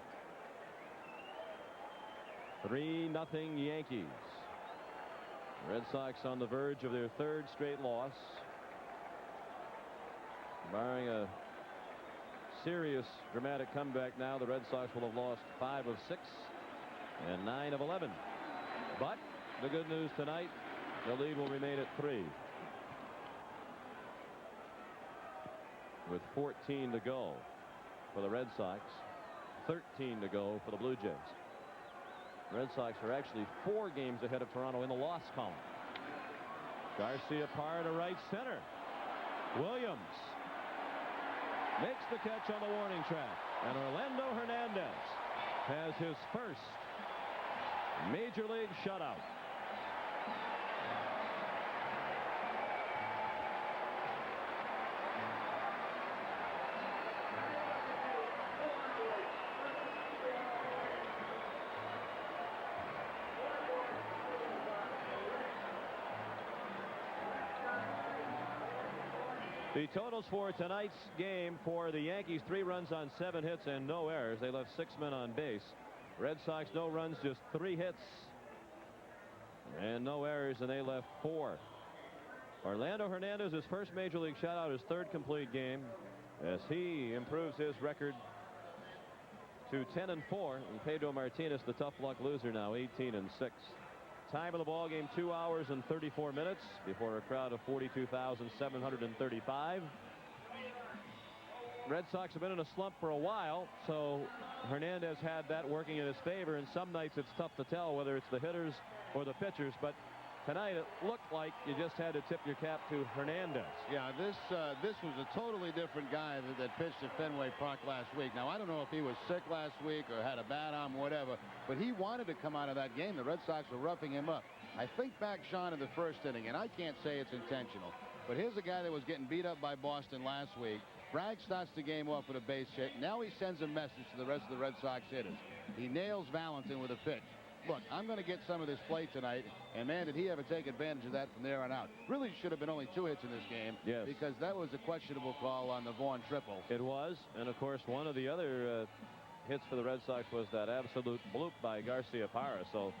3-0 Yankees. Red Sox on the verge of their third straight loss. Barring a serious dramatic comeback now, the Red Sox will have lost 5 of 6 and 9 of 11. But the good news tonight, the lead will remain at 3. With 14 to go for the Red Sox, 13 to go for the Blue Jays. Red Sox are actually 4 games ahead of Toronto in the loss column. Garcia Parra to right center. Williams makes the catch on the warning track, and Orlando Hernandez has his first major league shutout. The totals for tonight's game for the Yankees: 3 runs on 7 hits and no errors. They left 6 men on base. Red Sox, no runs, just 3 hits and no errors, and they left 4. Orlando Hernandez, his first major league shutout, his 3rd complete game, as he improves his record to 10-4. And Pedro Martinez, the tough luck loser, now 18-6. Time of the ball game, 2 hours and 34 minutes before a crowd of 42,735. Red Sox have been in a slump for a while, so Hernandez had that working in his favor, and some nights it's tough to tell whether it's the hitters or the pitchers, but tonight it looked like you just had to tip your cap to Hernandez. Yeah, this was a totally different guy that pitched at Fenway Park last week. Now, I don't know if he was sick last week or had a bad arm, whatever, but he wanted to come out of that game. The Red Sox were roughing him up. I think back, Sean, in the first inning, and I can't say it's intentional, but here's a guy that was getting beat up by Boston last week. Bragg starts the game off with a base hit. Now he sends a message to the rest of the Red Sox hitters. He nails Valentin with a pitch. Look, I'm going to get some of this play tonight, and man, did he ever take advantage of that from there on out. Really should have been only 2 hits in this game. Yes. Because that was a questionable call on the Vaughn triple. It was, and of course one of the other hits for the Red Sox was that absolute bloop by Garcia Parra. So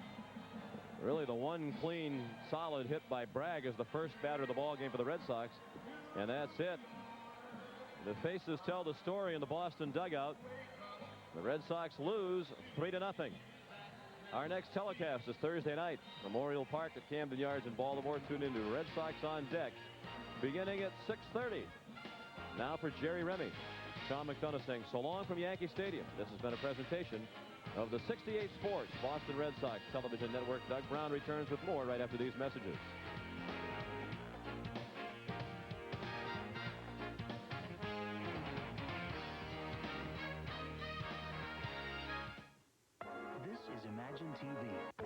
really the one clean, solid hit by Bragg is the first batter of the ball game for the Red Sox, and that's it. The faces tell the story in the Boston dugout. The Red Sox lose 3-0. Our next telecast is Thursday night, Memorial Park at Camden Yards in Baltimore. Tune into Red Sox on Deck beginning at 6:30. Now for Jerry Remy, Sean McDonough saying so long from Yankee Stadium. This has been a presentation of the 68 Sports Boston Red Sox Television Network. Doug Brown returns with more right after these messages.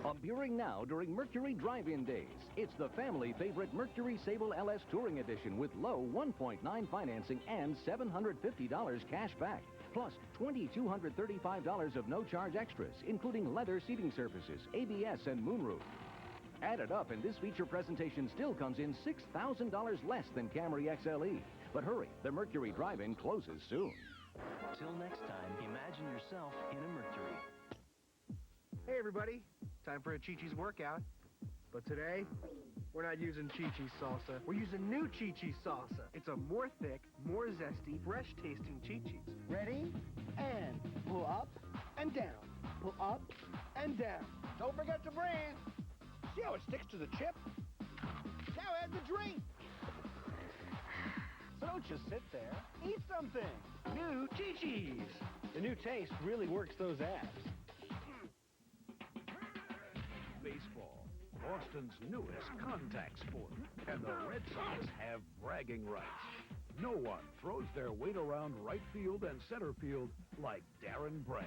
Appearing now during Mercury Drive-In Days. It's the family favorite Mercury Sable LS Touring Edition with low 1.9 financing and $750 cash back. Plus $2,235 of no-charge extras, including leather seating surfaces, ABS, and moonroof. Added up, and this feature presentation still comes in $6,000 less than Camry XLE. But hurry, the Mercury Drive-In closes soon. Till next time, imagine yourself in a Mercury. Hey everybody, time for a Chi-Chi's workout. But today, we're not using Chi-Chi's salsa. We're using new Chi-Chi's salsa. It's a more thick, more zesty, fresh tasting Chi-Chi's. Ready? And pull up and down. Pull up and down. Don't forget to breathe. See how it sticks to the chip? Now add the drink. So don't just sit there. Eat something. New Chi-Chi's. The new taste really works those abs. Baseball, Boston's newest contact sport, and the Red Sox have bragging rights. No one throws their weight around right field and center field like Darren Bragg.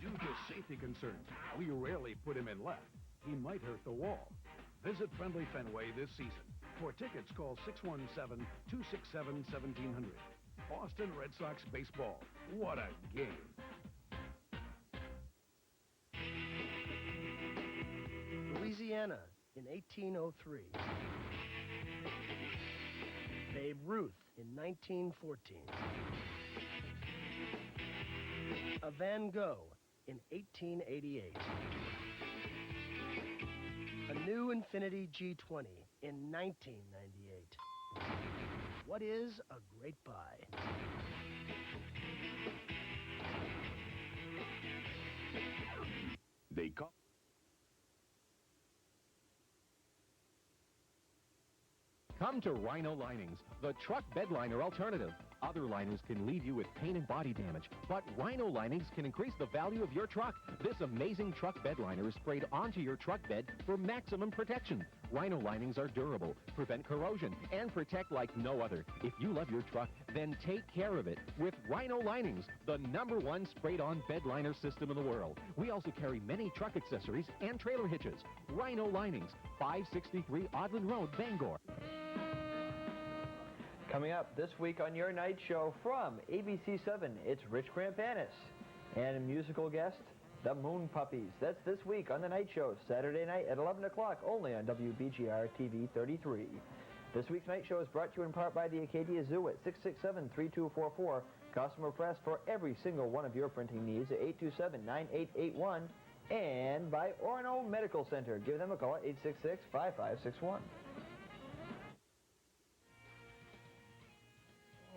Due to safety concerns, we rarely put him in left. He might hurt the wall. Visit Friendly Fenway this season. For tickets, call 617-267-1700. Boston Red Sox baseball. What a game. Louisiana in 1803. Babe Ruth in 1914. A Van Gogh in 1888. Infiniti G20 in 1998. What is a great buy? They come. Come to Rhino Linings, the truck bed liner alternative. Other liners can leave you with paint and body damage, but Rhino Linings can increase the value of your truck. This amazing truck bed liner is sprayed onto your truck bed for maximum protection. Rhino Linings are durable, prevent corrosion, and protect like no other. If you love your truck, then take care of it with Rhino Linings, the #1 sprayed-on bed liner system in the world. We also carry many truck accessories and trailer hitches. Rhino Linings, 563 Audland Road, Bangor. Coming up this week on your night show from ABC7, it's Rich Krampanis and a musical guest, the Moon Puppies. That's this week on the night show, Saturday night at 11 o'clock, only on WBGR TV 33. This week's night show is brought to you in part by the Acadia Zoo at 667-3244. Customer press for every single one of your printing needs at 827-9881. And by Orono Medical Center. Give them a call at 866-5561.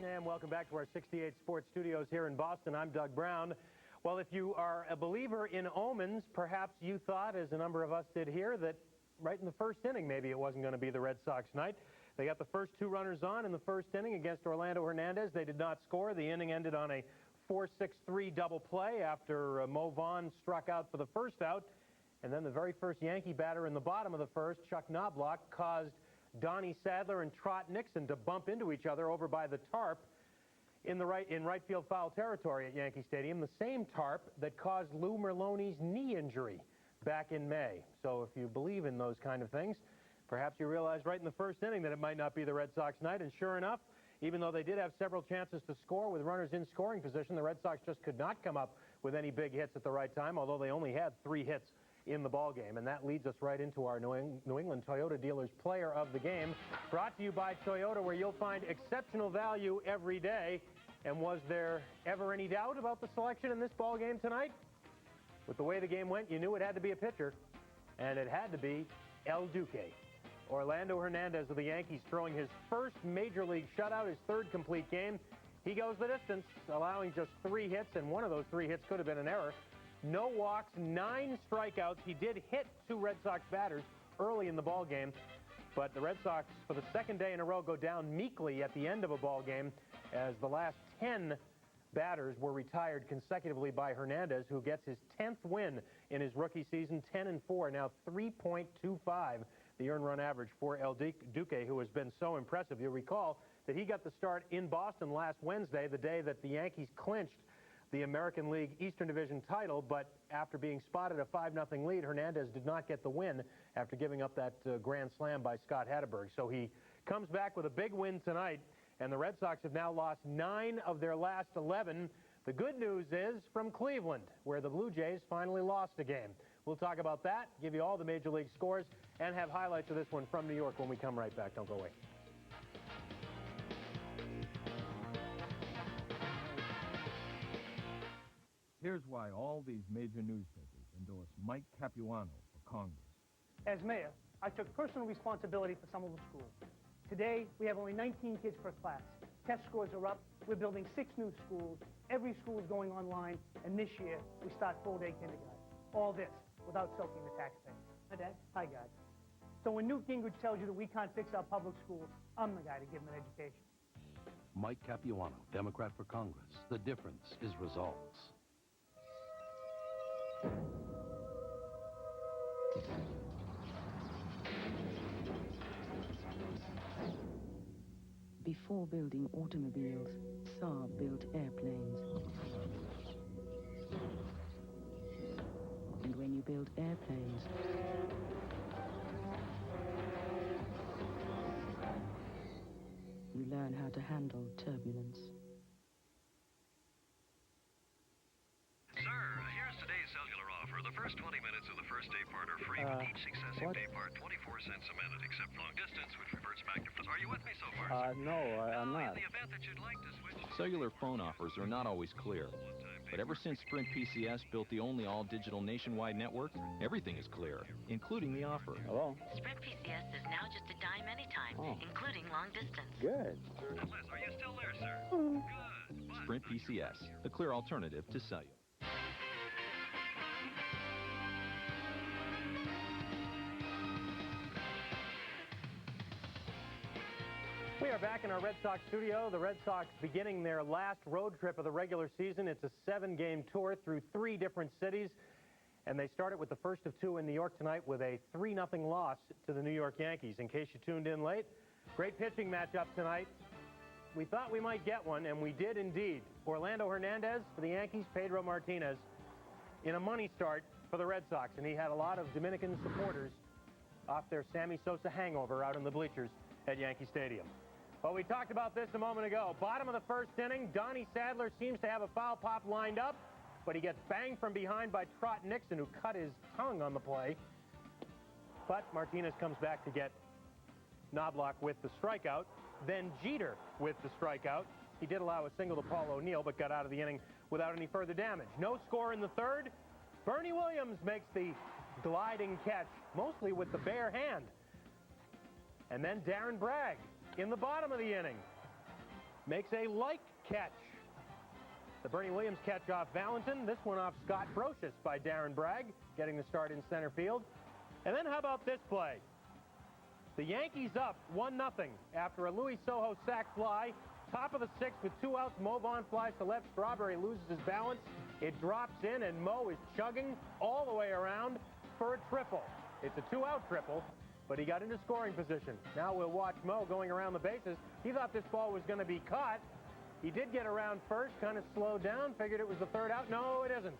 And welcome back to our 68 Sports Studios here in Boston. I'm Doug Brown. Well, if you are a believer in omens, perhaps you thought, as a number of us did here, that right in the first inning maybe it wasn't going to be the Red Sox night. They got the first two runners on in the first inning against Orlando Hernandez. They did not score. The inning ended on a 4-6-3 double play after Mo Vaughn struck out for the first out. And then the very first Yankee batter in the bottom of the first, Chuck Knobloch, caused Donnie Sadler and Trot Nixon to bump into each other over by the tarp in right field foul territory at Yankee Stadium, the same tarp that caused Lou Merloni's knee injury back in May. So if you believe in those kind of things, perhaps you realized right in the first inning that it might not be the Red Sox night, and sure enough, even though they did have several chances to score with runners in scoring position, the Red Sox just could not come up with any big hits at the right time, although they only had 3 hits in the ball game. And that leads us right into our New England Toyota Dealers Player of the Game, brought to you by Toyota, where you'll find exceptional value every day. And was there ever any doubt about the selection in this ball game tonight? With the way the game went, you knew it had to be a pitcher, and it had to be El Duque. Orlando Hernandez of the Yankees throwing his first major league shutout, his 3rd complete game. He goes the distance, allowing just 3 hits, and one of those 3 hits could have been an error. No walks, 9 strikeouts. He did hit 2 Red Sox batters early in the ball game, but the Red Sox, for the 2nd day in a row, go down meekly at the end of a ball game as the last 10 batters were retired consecutively by Hernandez, who gets his 10th win in his rookie season, 10-4, now 3.25, the earned run average for El Duque, who has been so impressive. You'll recall that he got the start in Boston last Wednesday, the day that the Yankees clinched the American League Eastern Division title, but after being spotted a 5-0 lead, Hernandez did not get the win after giving up that grand slam by Scott Hatteberg. So he comes back with a big win tonight, and the Red Sox have now lost 9 of their last 11. The good news is from Cleveland, where the Blue Jays finally lost a game. We'll talk about that, give you all the Major League scores, and have highlights of this one from New York when we come right back. Don't go away. Here's why all these major newspapers endorse Mike Capuano for Congress. As mayor, I took personal responsibility for some of the schools. Today, we have only 19 kids per class. Test scores are up. We're building 6 new schools. Every school is going online. And this year, we start full-day kindergarten. All this without soaking the taxpayers. Hi, Dad. Hi, guys. So when Newt Gingrich tells you that we can't fix our public schools, I'm the guy to give them an education. Mike Capuano, Democrat for Congress. The difference is results. Before building automobiles, Saab built airplanes. And when you build airplanes, you learn how to handle turbulence. Sir, here's today's cellular offer. The first 20 minutes of the first day part are free with each successive What? Pay part 24 cents a minute, except long distance, which reverts back to... Are you with me so far? No, I'm not. In the event that you'd like to switch... Cellular phone offers are not always clear. But ever since Sprint PCS built the only all-digital nationwide network, everything is clear, including the offer. Hello? Sprint PCS is now just a dime anytime, including long distance. Good. Liz, are you still there, sir? Good. Sprint PCS, the clear alternative to cellular. We are back in our Red Sox studio. The Red Sox beginning their last road trip of the regular season. It's a 7-game tour through 3 different cities. And they started with the first of 2 in New York tonight with a 3-0 loss to the New York Yankees. In case you tuned in late, great pitching matchup tonight. We thought we might get one, and we did indeed. Orlando Hernandez for the Yankees, Pedro Martinez in a money start for the Red Sox. And he had a lot of Dominican supporters off their Sammy Sosa hangover out in the bleachers at Yankee Stadium. Well, we talked about this a moment ago. Bottom of the first inning, Donnie Sadler seems to have a foul pop lined up, but he gets banged from behind by Trot Nixon, who cut his tongue on the play. But Martinez comes back to get Knobloch with the strikeout, then Jeter with the strikeout. He did allow a single to Paul O'Neill, but got out of the inning without any further damage. No score in the third. Bernie Williams makes the gliding catch, mostly with the bare hand. And then Darren Bragg, in the bottom of the inning, makes a like catch. The Bernie Williams catch off Valentin. This one off Scott Brocious by Darren Bragg, getting the start in center field. And then how about this play? The Yankees up 1-0 after a Luis Sojo sac fly. Top of the 6th with 2 outs. Mo Vaughn flies to left. Strawberry loses his balance. It drops in, and Mo is chugging all the way around for a triple. It's a 2-out triple, but he got into scoring position. Now we'll watch Mo going around the bases. He thought this ball was going to be caught. He did get around first, kind of slowed down, figured it was the 3rd out. No, it isn't.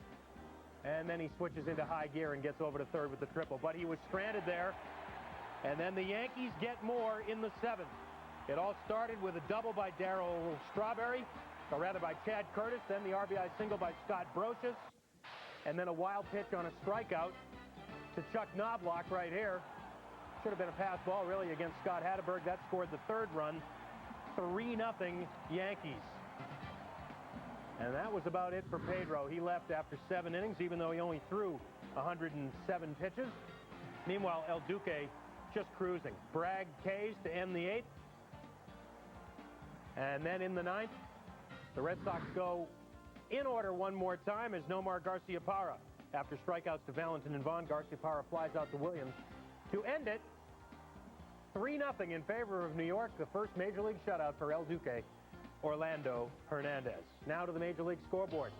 And then he switches into high gear and gets over to 3rd with the triple. But he was stranded there. And then the Yankees get more in the 7th. It all started with a double by Darryl Strawberry, or rather by Chad Curtis, then the RBI single by Scott Brocious, and then a wild pitch on a strikeout to Chuck Knobloch right here. Should have been a pass ball, really, against Scott Hatteberg. That scored the 3rd run. 3-0 Yankees. And that was about it for Pedro. He left after 7 innings, even though he only threw 107 pitches. Meanwhile, El Duque just cruising. Bragg K's to end the 8th. And then in the 9th, the Red Sox go in order one more time as Nomar Garciaparra. After strikeouts to Valentin and Vaughn, Garciaparra flies out to Williams. To end it, 3-0 in favor of New York, the first Major League shutout for El Duque, Orlando Hernandez. Now to the Major League scoreboard.